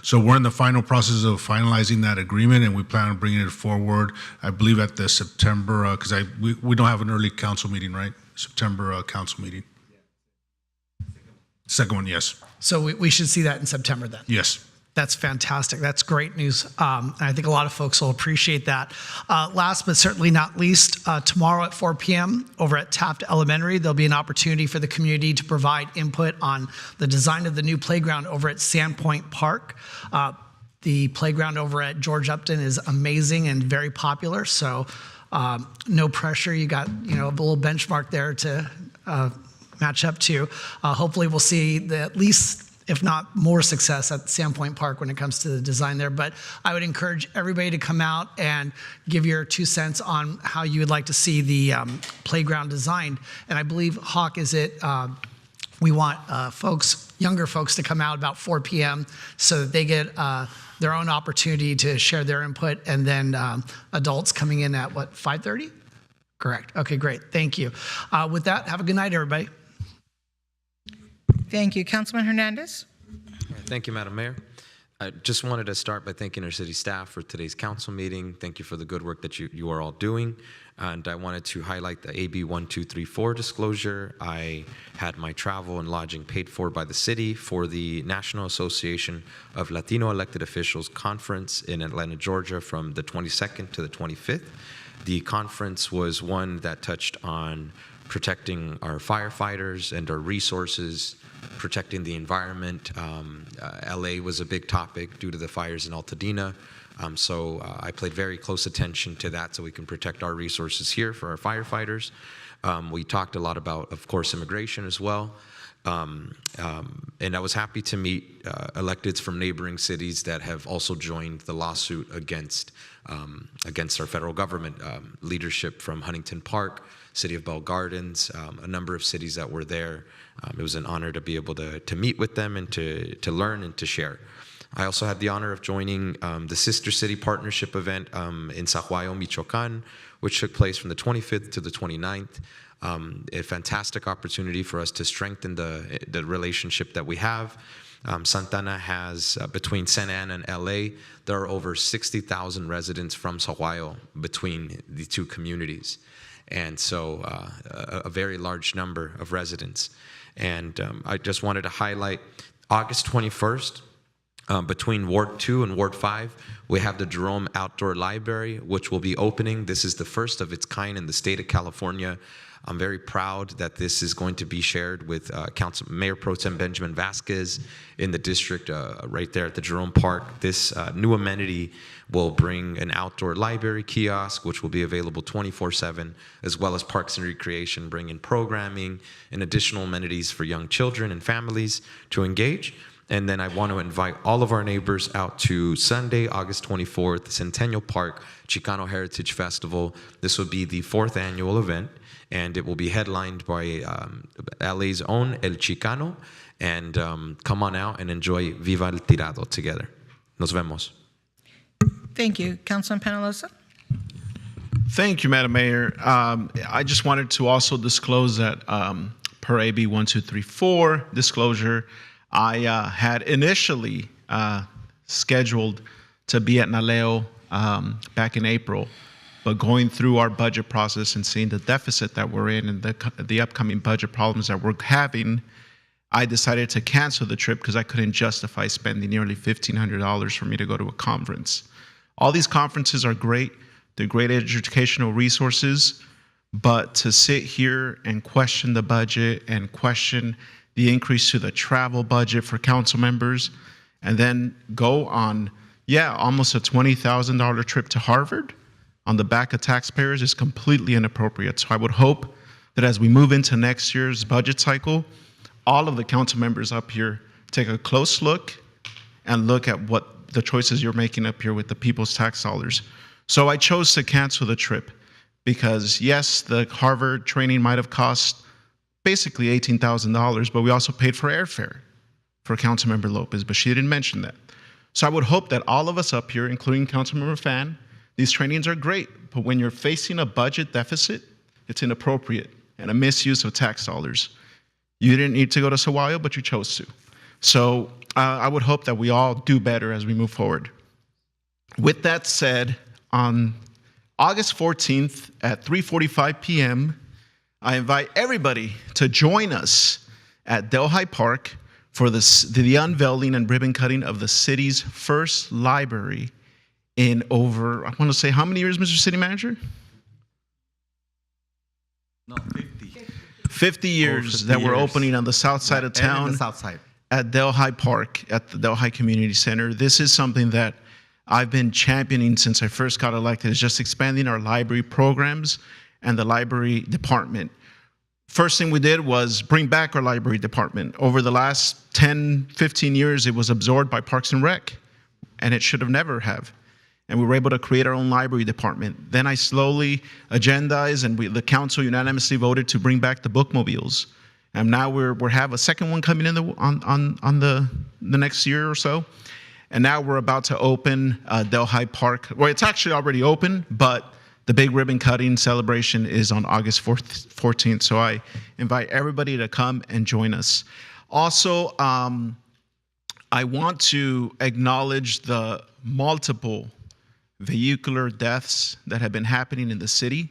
[SPEAKER 11] So we're in the final process of finalizing that agreement, and we plan on bringing it forward, I believe, at the September, because we don't have an early council meeting, right? September council meeting. Second one, yes.
[SPEAKER 9] So we should see that in September then?
[SPEAKER 11] Yes.
[SPEAKER 9] That's fantastic. That's great news. And I think a lot of folks will appreciate that. Last but certainly not least, tomorrow at 4 p.m. over at Taft Elementary, there'll be an opportunity for the community to provide input on the design of the new playground over at Sandpoint Park. The playground over at George Upton is amazing and very popular. So no pressure. You got, a little benchmark there to match up to. Hopefully we'll see at least, if not more, success at Sandpoint Park when it comes to the design there. But I would encourage everybody to come out and give your 2 cents on how you would like to see the playground designed. And I believe, Hawk, we want younger folks to come out about 4 p.m. so that they get their own opportunity to share their input, and then adults coming in at, 5:30? Correct. Okay, great. Thank you. With that, have a good night, everybody.
[SPEAKER 2] Thank you. Councilman Hernandez?
[SPEAKER 12] Thank you, Madam Mayor. I just wanted to start by thanking our city staff for today's council meeting. Thank you for the good work that you are all doing. And I wanted to highlight the AB 1234 disclosure. I had my travel and lodging paid for by the city for the National Association of Latino Elected Officials Conference in Atlanta, Georgia from the 22nd to the 25th. The conference was one that touched on protecting our firefighters and our resources, protecting the environment. LA was a big topic due to the fires in Altadena. So I paid very close attention to that so we can protect our resources here for our firefighters. We talked a lot about, of course, immigration as well. And I was happy to meet electeds from neighboring cities that have also joined the lawsuit against our federal government. Leadership from Huntington Park, City of Bell Gardens, a number of cities that were there. It was an honor to be able to meet with them and to learn and to share. I also had the honor of joining the Sister City Partnership event in Zaguayo, Michoacan, which took place from the 25th to the 29th. A fantastic opportunity for us to strengthen the relationship that we have. Santana has, between Santa Ana and LA, there are over 60,000 residents from Zaguayo between the two communities. And so a very large number of residents. And I just wanted to highlight August 21st, between Ward 2 and Ward 5, we have the Jerome Outdoor Library, which will be opening. This is the first of its kind in the state of California. I'm very proud that this is going to be shared with Mayor Pro Tem Benjamin Vasquez in the district right there at the Jerome Park. This new amenity will bring an outdoor library kiosk, which will be available 24/7, as well as Parks and Recreation, bringing programming and additional amenities for young children and families to engage. And then I want to invite all of our neighbors out to Sunday, August 24th, Centennial Park Chicano Heritage Festival. This will be the 4th annual event, and it will be headlined by LA's own El Chicano. And come on out and enjoy Viva el Tirado together. Nos vemos.
[SPEAKER 2] Thank you. Councilman Penalosa?
[SPEAKER 15] Thank you, Madam Mayor. I just wanted to also disclose that per AB 1234 disclosure, I had initially scheduled to be at Naleo back in April, but going through our budget process and seeing the deficit that we're in and the upcoming budget problems that we're having, I decided to cancel the trip because I couldn't justify spending nearly $1,500 for me to go to a conference. All these conferences are great. They're great educational resources, but to sit here and question the budget and question the increase to the travel budget for council members, and then go on, almost a $20,000 trip to Harvard on the back of taxpayers is completely inappropriate. So I would hope that as we move into next year's budget cycle, all of the council members up here take a close look and look at what the choices you're making up here with the people's tax dollars. So I chose to cancel the trip because yes, the Harvard training might have cost basically $18,000, but we also paid for airfare for Councilmember Lopez, but she didn't mention that. So I would hope that all of us up here, including Councilmember Fan, these trainings are great, but when you're facing a budget deficit, it's inappropriate and a misuse of tax dollars. You didn't need to go to Saguayo, but you chose to. So I would hope that we all do better as we move forward. With that said, on August 14th at 3:45 p.m., I invite everybody to join us at Delhi Park for the unveiling and ribbon cutting of the city's first library in over, I want to say, how many years, Mr. City Manager?
[SPEAKER 10] No, 50.
[SPEAKER 15] 50 years
[SPEAKER 10] 50
[SPEAKER 15] that we're
[SPEAKER 10] years.
[SPEAKER 15] opening on the south side of
[SPEAKER 10] And in
[SPEAKER 15] town.
[SPEAKER 10] the south side.
[SPEAKER 15] At Delhi Park, at the Delhi Community Center. This is something that I've been championing since I first got elected, is just expanding our library programs and the library department. First thing we did was bring back our library department. Over the last 10, 15 years, it was absorbed by Parks and Rec, and it should have never have. And we were able to create our own library department. Then I slowly agendized, and the council unanimously voted to bring back the bookmobiles. And now we have a second one coming in on the next year or so. And now we're about to open Delhi Park. Well, it's actually already open, but the big ribbon cutting celebration is on August 14th. So I invite everybody to come and join us. Also, I want to acknowledge the multiple vehicular deaths that have been happening in the city.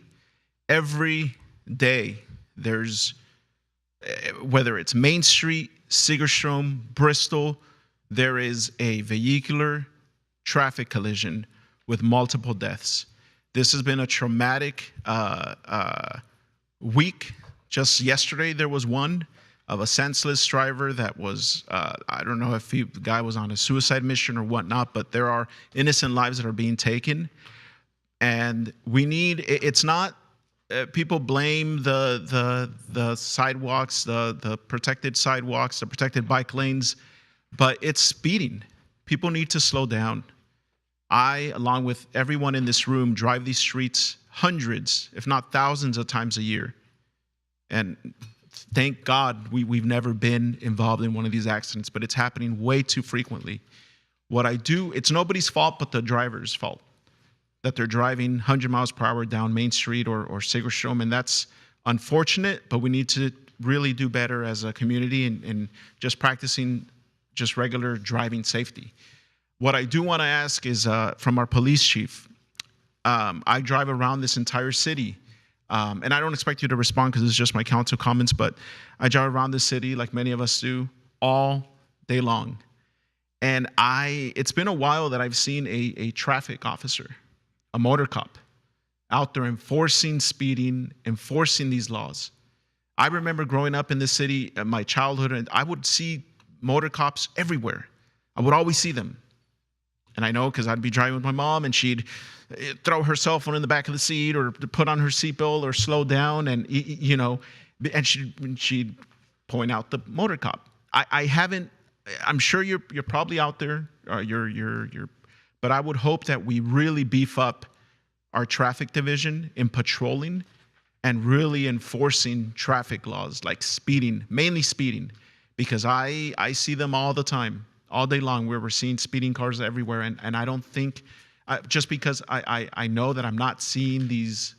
[SPEAKER 15] Every day there's, whether it's Main Street, Sigerstrom, Bristol, there is a vehicular traffic collision with multiple deaths. This has been a traumatic week. Just yesterday, there was one of a senseless driver that was, I don't know if the guy was on a suicide mission or whatnot, but there are innocent lives that are being taken. And we need, it's not, people blame the sidewalks, the protected sidewalks, the protected bike lanes, but it's speeding. People need to slow down. I, along with everyone in this room, drive these streets hundreds, if not thousands of times a year. And thank God we've never been involved in one of these accidents, but it's happening way too frequently. What I do, it's nobody's fault but the driver's fault, that they're driving 100 miles per hour down Main Street or Sigerstrom, and that's unfortunate, but we need to really do better as a community in just practicing just regular driving safety. What I do want to ask is from our police chief. I drive around this entire city, and I don't expect you to respond because it's just my council comments, but I drive around the city like many of us do all day long. And it's been a while that I've seen a traffic officer, a motor cop, out there enforcing speeding, enforcing these laws. I remember growing up in this city, my childhood, and I would see motor cops everywhere. I would always see them. And I know because I'd be driving with my mom and she'd throw her cell phone in the back of the seat or put on her seatbelt or slow down and, you know, and she'd point out the motor cop. I haven't, I'm sure you're probably out there, but I would hope that we really beef up our traffic division in patrolling and really enforcing traffic laws like speeding, mainly speeding, because I see them all the time, all day long, where we're seeing speeding cars everywhere. And I don't think, just because I know that I'm not seeing these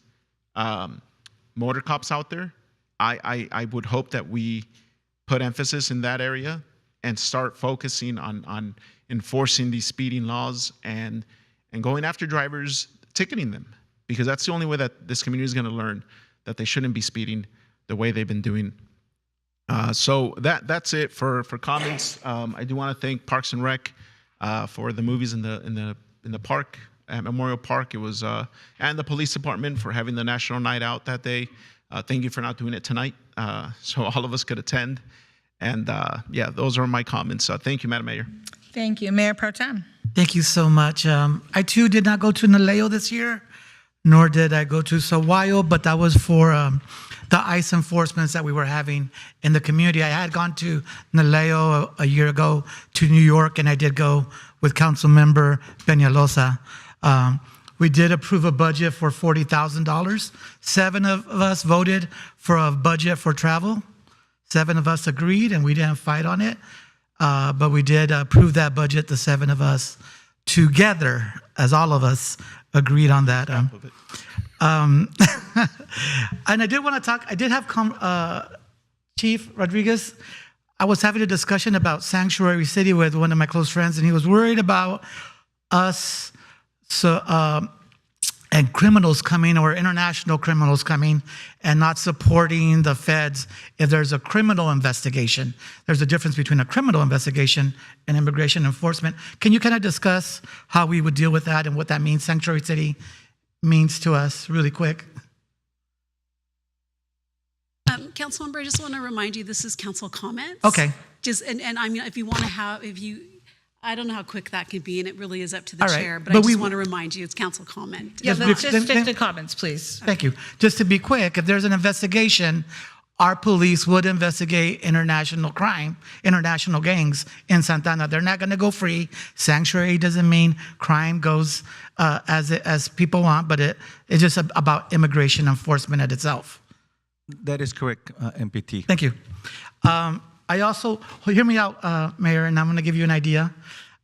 [SPEAKER 15] motor cops out there, I would hope that we put emphasis in that area and start focusing on enforcing these speeding laws and going after drivers, ticketing them, because that's the only way that this community is going to learn that they shouldn't be speeding the way they've been doing. So that's it for comments. I do want to thank Parks and Rec for the movies in the park at Memorial Park. It was and the police department for having the National Night Out that day. Thank you for not doing it tonight, so all of us could attend. And yeah, those are my comments. Thank you, Madam Mayor.
[SPEAKER 2] Thank you. Mayor Pro Tem.
[SPEAKER 8] Thank you so much. I too did not go to Naleo this year. nor did I go to Saguayo, but that was for the ICE enforcements that we were having in the community. I had gone to Naleo a year ago to New York, and I did go with Council Member Peñalosa. We did approve a budget for $40,000. 7 of us voted for a budget for travel. 7 of us agreed, and we didn't fight on it. But we did approve that budget, the 7 of us together, as all of us agreed on that. And I did want to talk, I did have Chief Rodriguez. I was having a discussion about Sanctuary City with one of my close friends, and he was worried about us and criminals coming, or international criminals coming, and not supporting the feds if there's a criminal investigation. There's a difference between a criminal investigation and immigration enforcement. Can you kind of discuss how we would deal with that and what that means, Sanctuary City means to us, really quick?
[SPEAKER 14] Councilmember, I just want to remind you, this is council comments.
[SPEAKER 8] Okay.
[SPEAKER 14] And I mean, if you want to have, I don't know how quick that could be, and it really is up to the
[SPEAKER 8] All right.
[SPEAKER 14] chair, but
[SPEAKER 8] But
[SPEAKER 14] I just
[SPEAKER 8] we-
[SPEAKER 14] want to remind you, it's council comment.
[SPEAKER 2] Yeah,
[SPEAKER 8] Just
[SPEAKER 2] let's
[SPEAKER 8] be-
[SPEAKER 2] just
[SPEAKER 8] then-
[SPEAKER 2] stick to comments, please.
[SPEAKER 8] Thank you. Just to be quick, if there's an investigation, our police would investigate international crime, international gangs in Santana. They're not going to go free. Sanctuary doesn't mean crime goes as people want, but it's just about immigration enforcement at itself.
[SPEAKER 10] That is correct, MPT.
[SPEAKER 8] Thank you. I also, hear me out, Mayor, and I'm going to give you an idea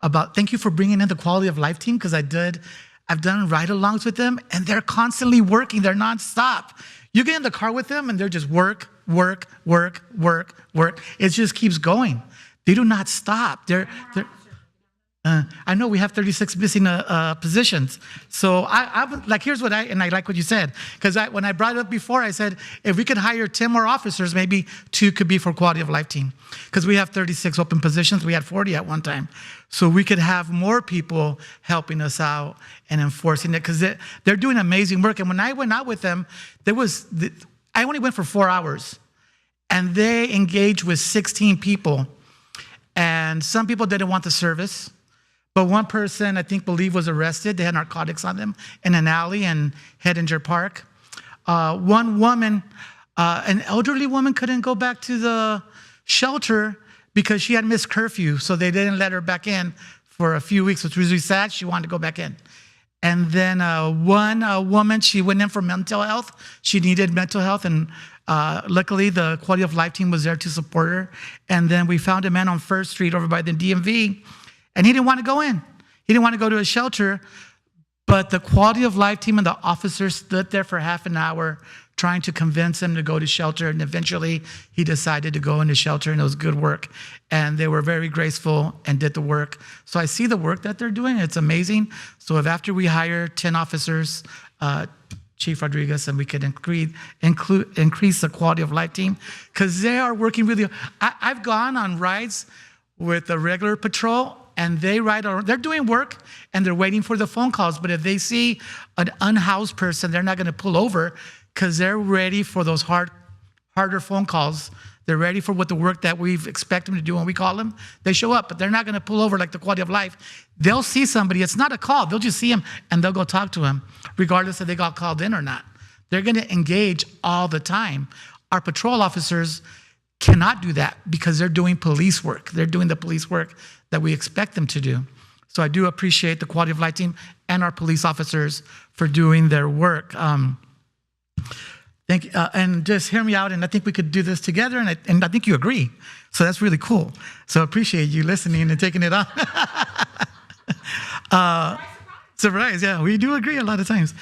[SPEAKER 8] about, thank you for bringing in the quality of life team, because I've done ride-alongs with them, and they're constantly working. They're nonstop. You get in the car with them, and they're just work. It just keeps going. They do not stop. I know we have 36 missing positions. So I like, here's what and I like what you said, because when I brought it up before, I said, if we could hire 10 more officers, maybe 2 could be for quality of life team, because we have 36 open positions. We had 40 at one time. So we could have more people helping us out and enforcing it, because they're doing amazing work. And when I went out with them, I only went for 4 hours, and they engaged with 16 people. And some people didn't want the service. But one person, I believe, was arrested. They had narcotics on them in an alley in Hedinger Park. One woman, an elderly woman, couldn't go back to the shelter because she had missed curfew, so they didn't let her back in for a few weeks, which was really sad. She wanted to go back in. And then one woman, she went in for mental health. She needed mental health, and luckily the quality of life team was there to support her. And then we found a man on First Street over by the DMV, and he didn't want to go in. He didn't want to go to a shelter, but the quality of life team and the officers stood there for half an hour trying to convince him to go to shelter, and eventually he decided to go into shelter, and it was good work. And they were very graceful and did the work. So I see the work that they're doing. It's amazing. So if after we hire 10 officers, Chief Rodriguez, and we could increase the quality of life team, because they are working really. I've gone on rides with the regular patrol, and they're doing work, and they're waiting for the phone calls. But if they see an unhoused person, they're not going to pull over, because they're ready for those harder phone calls. They're ready for what the work that we expect them to do when we call them. They show up, but they're not going to pull over like the quality of life. They'll see somebody. It's not a call. They'll just see him, and they'll go talk to him, regardless if they got called in or not. They're going to engage all the time. Our patrol officers cannot do that because they're doing police work. They're doing the police work that we expect them to do. So I do appreciate the quality of life team and our police officers for doing their work. Thank you, and just hear me out, and I think we could do this together, and I think you agree. So that's really cool. So I appreciate you listening and taking it on. Surprise, yeah, we do agree a lot of times.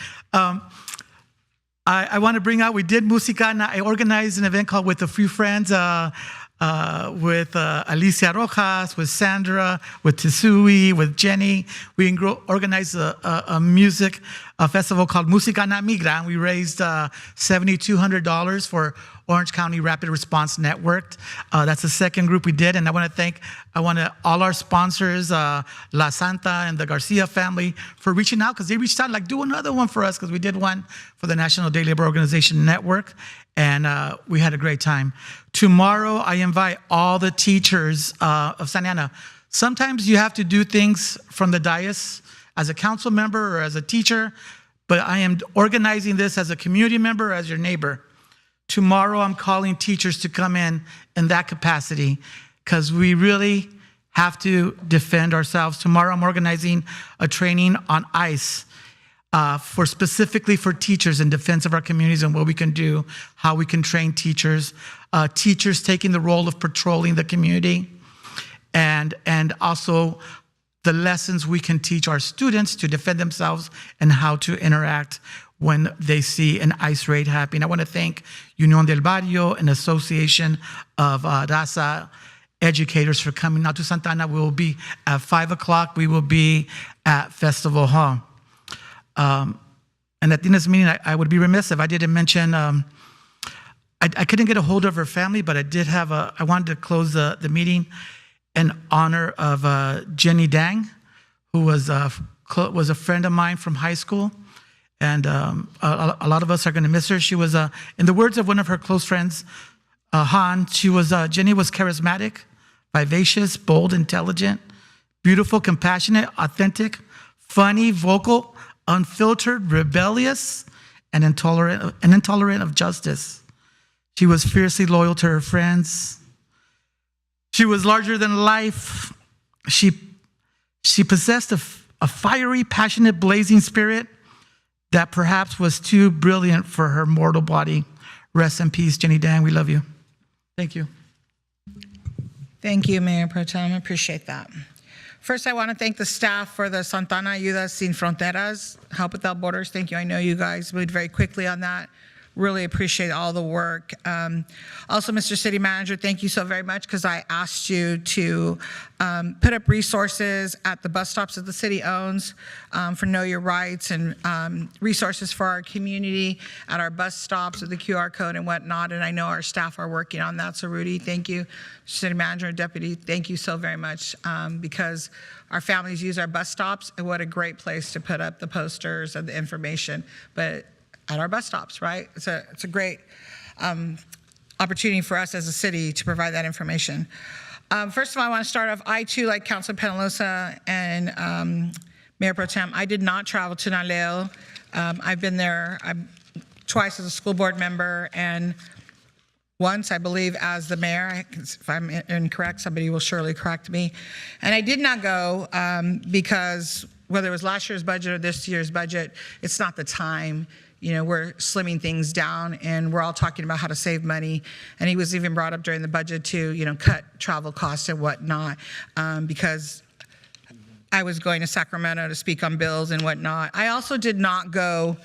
[SPEAKER 8] I want to bring out, we did Musicana. I organized an event called With a Few Friends, with Alicia Rojas, with Sandra, with Tesui, with Jenny. We organized a music festival called Musicana Migra, and we raised $7,200 for Orange County Rapid Response Network. That's the second group we did, and I want to thank all our sponsors, La Santa and the Garcia family, for reaching out, because they reached out, like, do another one for us, because we did one for the National Day Labor Organization Network, and we had a great time. Tomorrow, I invite all the teachers of Santa Ana. Sometimes you have to do things from the dais as a council member or as a teacher, but I am organizing this as a community member, as your neighbor. Tomorrow, I'm calling teachers to come in that capacity, because we really have to defend ourselves. Tomorrow, I'm organizing a training on ICE specifically for teachers in defense of our communities and what we can do, how we can train teachers, teachers taking the role of patrolling the community, and also the lessons we can teach our students to defend themselves and how to interact when they see an ICE raid happening. I want to thank Unión del Barrio, an association of Raza educators, for coming out to Santa Ana. We will be at 5 o'clock. We will be at Festival Hall. And at the end of this meeting, I would be remiss if I didn't mention, I couldn't get a hold of her family, but I wanted to close the meeting in honor of Jenny Dang, who was a was a friend of mine from high school, and a lot of us are going to miss her. She was, in the words of one of her close friends, Han, Jenny was charismatic, vivacious, bold, intelligent, beautiful, compassionate, authentic, funny, vocal, unfiltered, rebellious, and intolerant of justice. She was fiercely loyal to her friends. She was larger than life. She possessed a fiery, passionate, blazing spirit that perhaps was too brilliant for her mortal body. Rest in peace, Jenny Dang. We love you. Thank you.
[SPEAKER 2] Thank you, Mayor Pro Tem. I appreciate that. First, I want to thank the staff for the Santana Ayuda Sin Fronteras, Help Without Borders. Thank you. I know you guys moved very quickly on that. Really appreciate all the work. Also, Mr. City Manager, thank you so very much, because I asked you to put up resources at the bus stops that the city owns for Know Your Rights, and resources for our community at our bus stops with the QR code and whatnot. And I know our staff are working on that. So Rudy, thank you. City Manager and Deputy, thank you so very much, because our families use our bus stops, and what a great place to put up the posters and the information. But at our bus stops, right? It's a great opportunity for us as a city to provide that information. First of all, I want to start off, I too, like Councilor Penalosa and Mayor Pro Tem, I did not travel to Naleo. I've been there twice as a school board member, and once, I believe, as the mayor. If I'm incorrect, somebody will surely correct me. And I did not go because whether it was last year's budget or this year's budget, it's not the time. You know, we're slimming things down, and we're all talking about how to save money. And he was even brought up during the budget to, cut travel costs and whatnot, because I was going to Sacramento to speak on bills and whatnot. I also did not go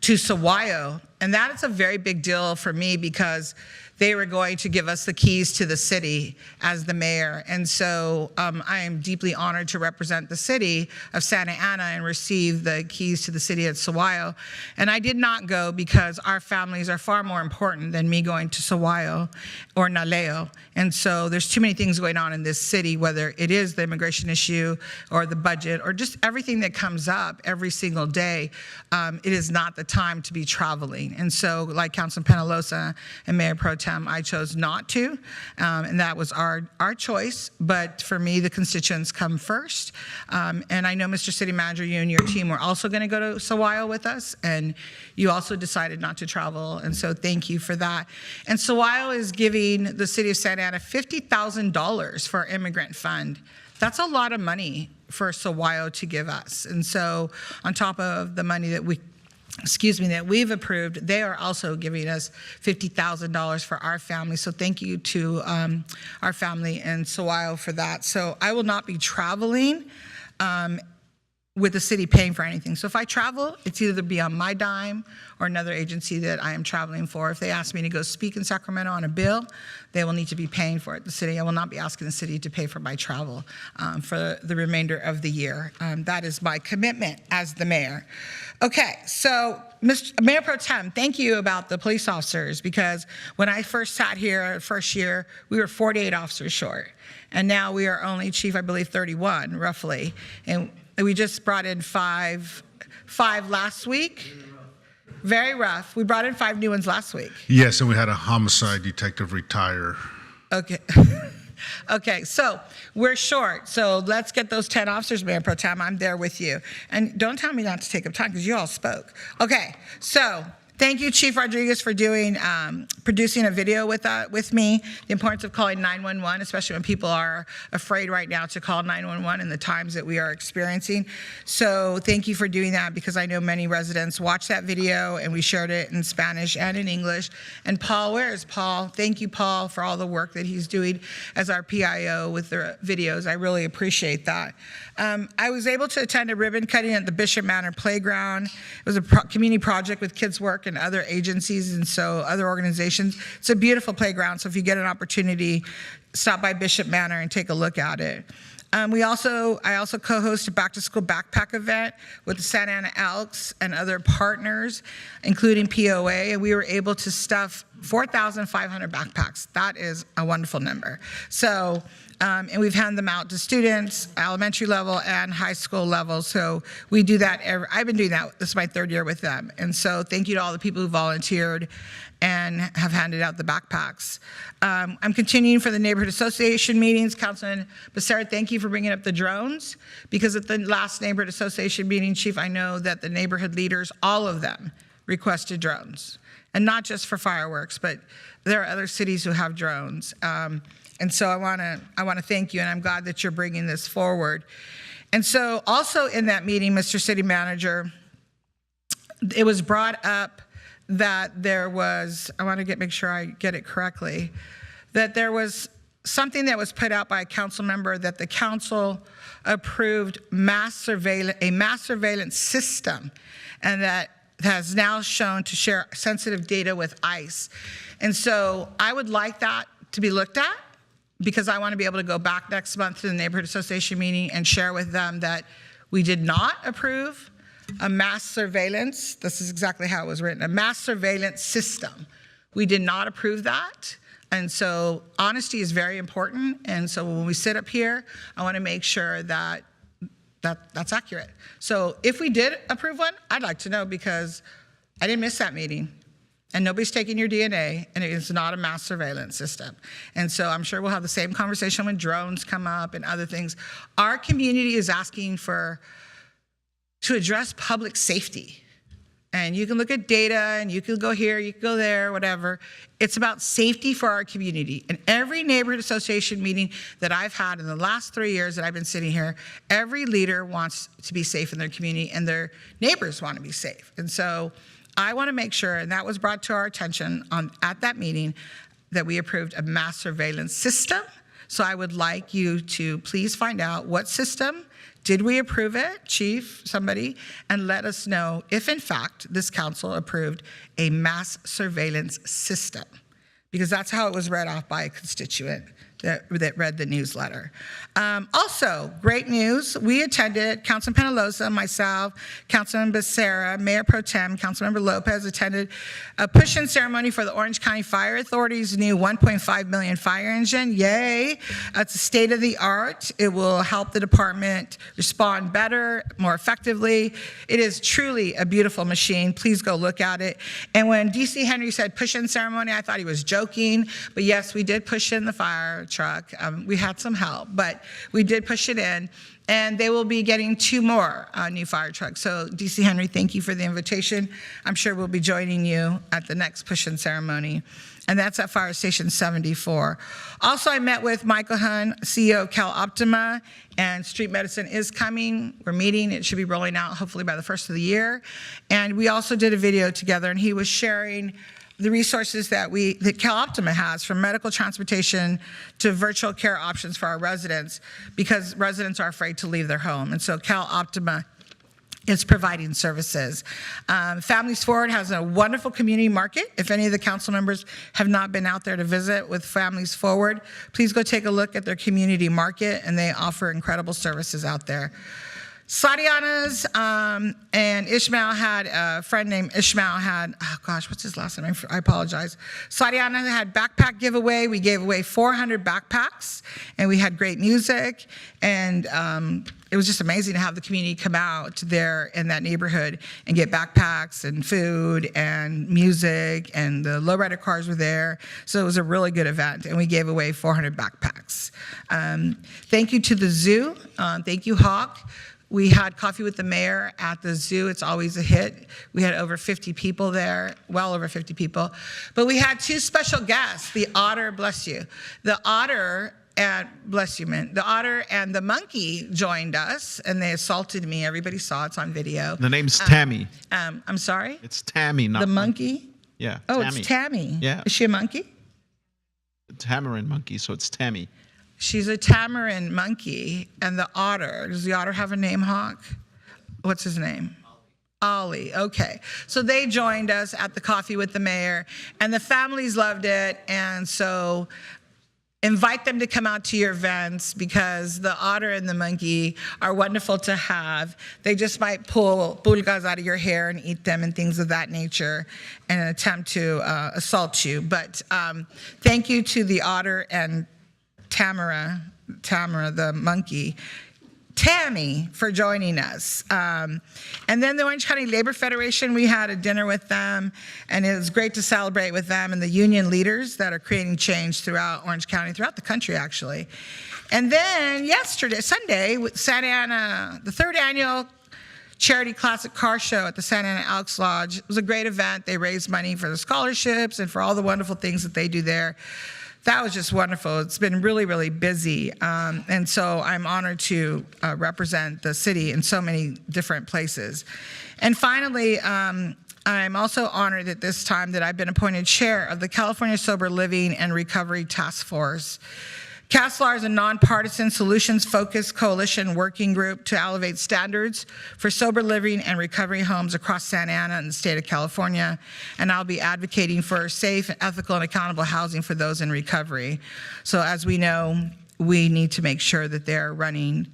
[SPEAKER 2] to Saguayo, and that is a very big deal for me, because they were going to give us the keys to the city as the mayor. And so I am deeply honored to represent the city of Santa Ana and receive the keys to the city at Saguayo. And I did not go because our families are far more important than me going to Saguayo or Naleo. And so there's too many things going on in this city, whether it is the immigration issue or the budget or just everything that comes up every single day. It is not the time to be traveling. And so, like Councilman Penalosa and Mayor Pro Tem, I chose not to, and that was our choice. But for me, the constituents come first. And I know, Mr. City Manager, you and your team were also going to go to Saguayo with us, and you also decided not to travel. And so thank you for that. And Saguayo is giving the city of Santa Ana $50,000 for our immigrant fund. That's a lot of money for Saguayo to give us. And so on top of the money that we've approved, they are also giving us $50,000 for our family. So thank you to our family in Saguayo for that. So I will not be traveling with the city paying for anything. So if I travel, it's either be on my dime or another agency that I am traveling for. If they ask me to go speak in Sacramento on a bill, they will need to be paying for it. The city, I will not be asking the city to pay for my travel for the remainder of the year. That is my commitment as the mayor. Okay, so Mayor Pro Tem, thank you about the police officers, because when I first sat here first year, we were 48 officers short. And now we are only, Chief, I believe 31, roughly. And we just brought in five last week. Very rough. We brought in 5 new ones last week.
[SPEAKER 11] Yes, and we had a homicide detective retire.
[SPEAKER 2] Okay. Okay, so we're short, so let's get those 10 officers, Mayor Pro Tem. I'm there with you. And don't tell me not to take up time, because you all spoke. Okay, so thank you, Chief Rodriguez, for producing a video with me. The importance of calling 911, especially when people are afraid right now to call 911 in the times that we are experiencing. So thank you for doing that, because I know many residents watched that video, and we shared it in Spanish and in English. And Paul, where is Paul? Thank you, Paul, for all the work that he's doing as our PIO with the videos. I really appreciate that. I was able to attend a ribbon cutting at the Bishop Manor Playground. It was a community project with Kids Work and other agencies, and so other organizations. It's a beautiful playground, so if you get an opportunity, stop by Bishop Manor and take a look at it. I also co-host a back-to-school backpack event with the Santa Ana Elks and other partners, including POA, and we were able to stuff 4,500 backpacks. That is a wonderful number. So, and we've handed them out to students, elementary level and high school level. So we do that. I've been doing that. This is my 3rd year with them. And so thank you to all the people who volunteered and have handed out the backpacks. I'm continuing for the neighborhood association meetings. Councilman Becerra, thank you for bringing up the drones, because at the last neighborhood association meeting, Chief, I know that the neighborhood leaders, all of them, requested drones. And not just for fireworks, but there are other cities who have drones. And so I want to thank you, and I'm glad that you're bringing this forward. And so also in that meeting, Mr. City Manager, it was brought up that there was, I want to make sure I get it correctly, that there was something that was put out by a council member that the council approved a mass surveillance system, and that has now shown to share sensitive data with ICE. And so I would like that to be looked at, because I want to be able to go back next month to the neighborhood association meeting and share with them that we did not approve a mass surveillance. This is exactly how it was written, a mass surveillance system. We did not approve that. And so honesty is very important. And so when we sit up here, I want to make sure that that's accurate. So if we did approve one, I'd like to know, because I didn't miss that meeting. And nobody's taking your DNA, and it is not a mass surveillance system. And so I'm sure we'll have the same conversation when drones come up and other things. Our community is asking to address public safety. And you can look at data, and you can go here, you can go there, whatever. It's about safety for our community. And every neighborhood association meeting that I've had in the last 3 years that I've been sitting here, every leader wants to be safe in their community, and their neighbors want to be safe. And so I want to make sure, and that was brought to our attention at that meeting, that we approved a mass surveillance system. So I would like you to please find out what system. Did we approve it, Chief, somebody? And let us know if, in fact, this council approved a mass surveillance system, because that's how it was read off by a constituent that read the newsletter. Also, great news. We attended, Councilman Penaloza, myself, Councilman Becerra, Mayor Pro Tem, Councilmember Lopez attended a push-in ceremony for the Orange County Fire Authority's new $1.5 million fire engine. Yay. It's state-of-the-art. It will help the department respond better, more effectively. It is truly a beautiful machine. Please go look at it. And when DC Henry said push-in ceremony, I thought he was joking. But yes, we did push in the fire truck. We had some help, but we did push it in, and they will be getting 2 more new fire trucks. So DC Henry, thank you for the invitation. I'm sure we'll be joining you at the next push-in ceremony, and that's at Fire Station 74. Also, I met with Michael Hun, CEO of Cal Optima, and street medicine is coming. We're meeting. It should be rolling out hopefully by the first of the year. And we also did a video together, and he was sharing the resources that Cal Optima has, from medical transportation to virtual care options for our residents, because residents are afraid to leave their home. And so Cal Optima is providing services. Families Forward has a wonderful community market. If any of the council members have not been out there to visit with Families Forward, please go take a look at their community market, and they offer incredible services out there. Sadiana's and Ishmael had a friend named Ishmael had, oh gosh, what's his last name? I apologize. Sadiana had backpack giveaway. We gave away 400 backpacks, and we had great music, and it was just amazing to have the community come out there in that neighborhood and get backpacks and food and music, and the lowrider cars were there. So it was a really good event, and we gave away 400 backpacks. Thank you to the zoo. Thank you, Hawk. We had coffee with the mayor at the zoo. It's always a hit. We had over 50 people there, well over 50 people. But we had two special guests, the otter, bless you. The otter, and bless you, man. The otter and the monkey joined us, and they assaulted me. Everybody saw it's on video.
[SPEAKER 15] The name's Tammy.
[SPEAKER 2] I'm sorry?
[SPEAKER 15] It's Tammy, not
[SPEAKER 2] The monkey?
[SPEAKER 15] Yeah.
[SPEAKER 2] Oh,
[SPEAKER 15] Tammy.
[SPEAKER 2] it's Tammy.
[SPEAKER 15] Yeah.
[SPEAKER 2] Is she a monkey?
[SPEAKER 15] Tamarin monkey, so it's Tammy.
[SPEAKER 2] She's a tamarin monkey, and the otter, does the otter have a name, Hawk? What's his name? Ollie, okay. So they joined us at the coffee with the mayor, and the families loved it, and so invite them to come out to your events, because the otter and the monkey are wonderful to have. They just might pull pulgas out of your hair and eat them and things of that nature in an attempt to assault you. But thank you to the otter and Tamara, the monkey, Tammy, for joining us. And then the Orange County Labor Federation, we had a dinner with them, and it was great to celebrate with them and the union leaders that are creating change throughout Orange County, throughout the country, actually. And then Sunday, with Santa Ana, the 3rd annual Charity Classic Car Show at the Santa Ana Elks Lodge. It was a great event. They raised money for the scholarships and for all the wonderful things that they do there. That was just wonderful. It's been really, really busy. And so I'm honored to represent the city in so many different places. And finally, I'm also honored at this time that I've been appointed chair of the California Sober Living and Recovery Task Force. CASLAR is a nonpartisan solutions-focused coalition working group to elevate standards for sober living and recovery homes across Santa Ana and the state of California, and I'll be advocating for safe, ethical, and accountable housing for those in recovery. So as we know, we need to make sure that they're running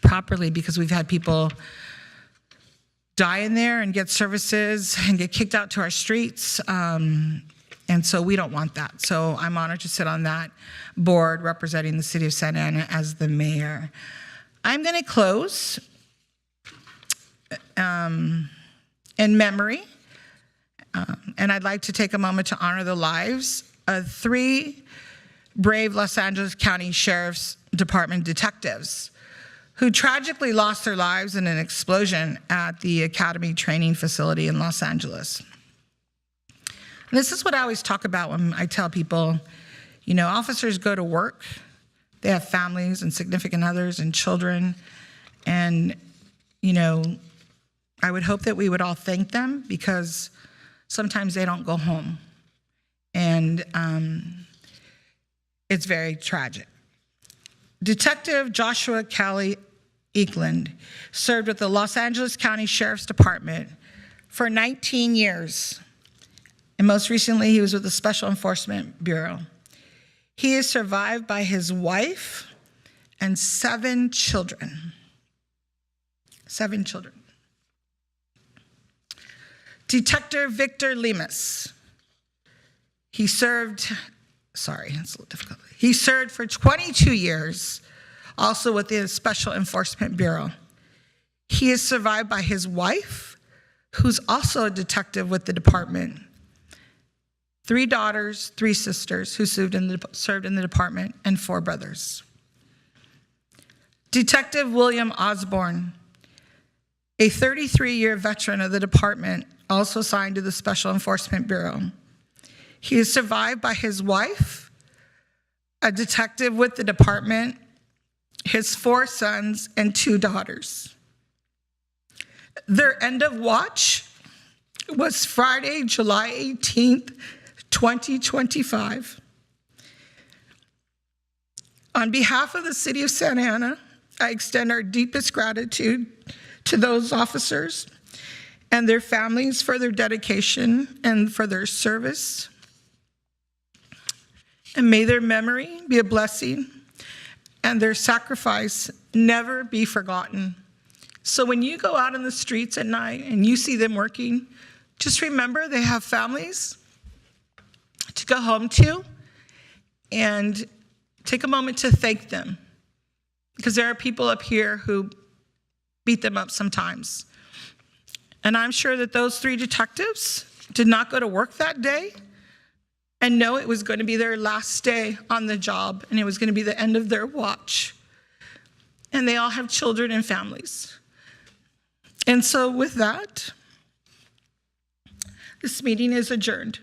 [SPEAKER 2] properly, because we've had people die in there and get services and get kicked out to our streets. And so we don't want that. So I'm honored to sit on that board representing the city of Santa Ana as the mayor. I'm going to close in memory. And I'd like to take a moment to honor the lives of 3 brave Los Angeles County Sheriff's Department detectives who tragically lost their lives in an explosion at the Academy Training Facility in Los Angeles. And this is what I always talk about when I tell people, you know, officers go to work, they have families and significant others and children, and, you know, I would hope that we would all thank them, because sometimes they don't go home. And it's very tragic. Detective Joshua Kelly Eakland served with the Los Angeles County Sheriff's Department for 19 years. And most recently, he was with the Special Enforcement Bureau. He is survived by his wife and 7 children. 7 children. Detective Victor Lemus. He served, sorry, it's a little difficult. He served for 22 years, also with the Special Enforcement Bureau. He is survived by his wife, who's also a detective with the department. 3 daughters, 3 sisters who served in the department, and 4 brothers. Detective William Osborne, a 33-year veteran of the department, also assigned to the Special Enforcement Bureau. He is survived by his wife, a detective with the department, his 4 sons, and 2 daughters. Their end of watch was Friday, July 18th, 2025. On behalf of the city of Santa Ana, I extend our deepest gratitude to those officers and their families for their dedication and for their service. And may their memory be a blessing and their sacrifice never be forgotten. So when you go out in the streets at night and you see them working, just remember they have families to go home to, and take a moment to thank them, because there are people up here who beat them up sometimes. And I'm sure that those 3 detectives did not go to work that day and know it was going to be their last day on the job, and it was going to be the end of their watch. And they all have children and families. And so with that, this meeting is adjourned.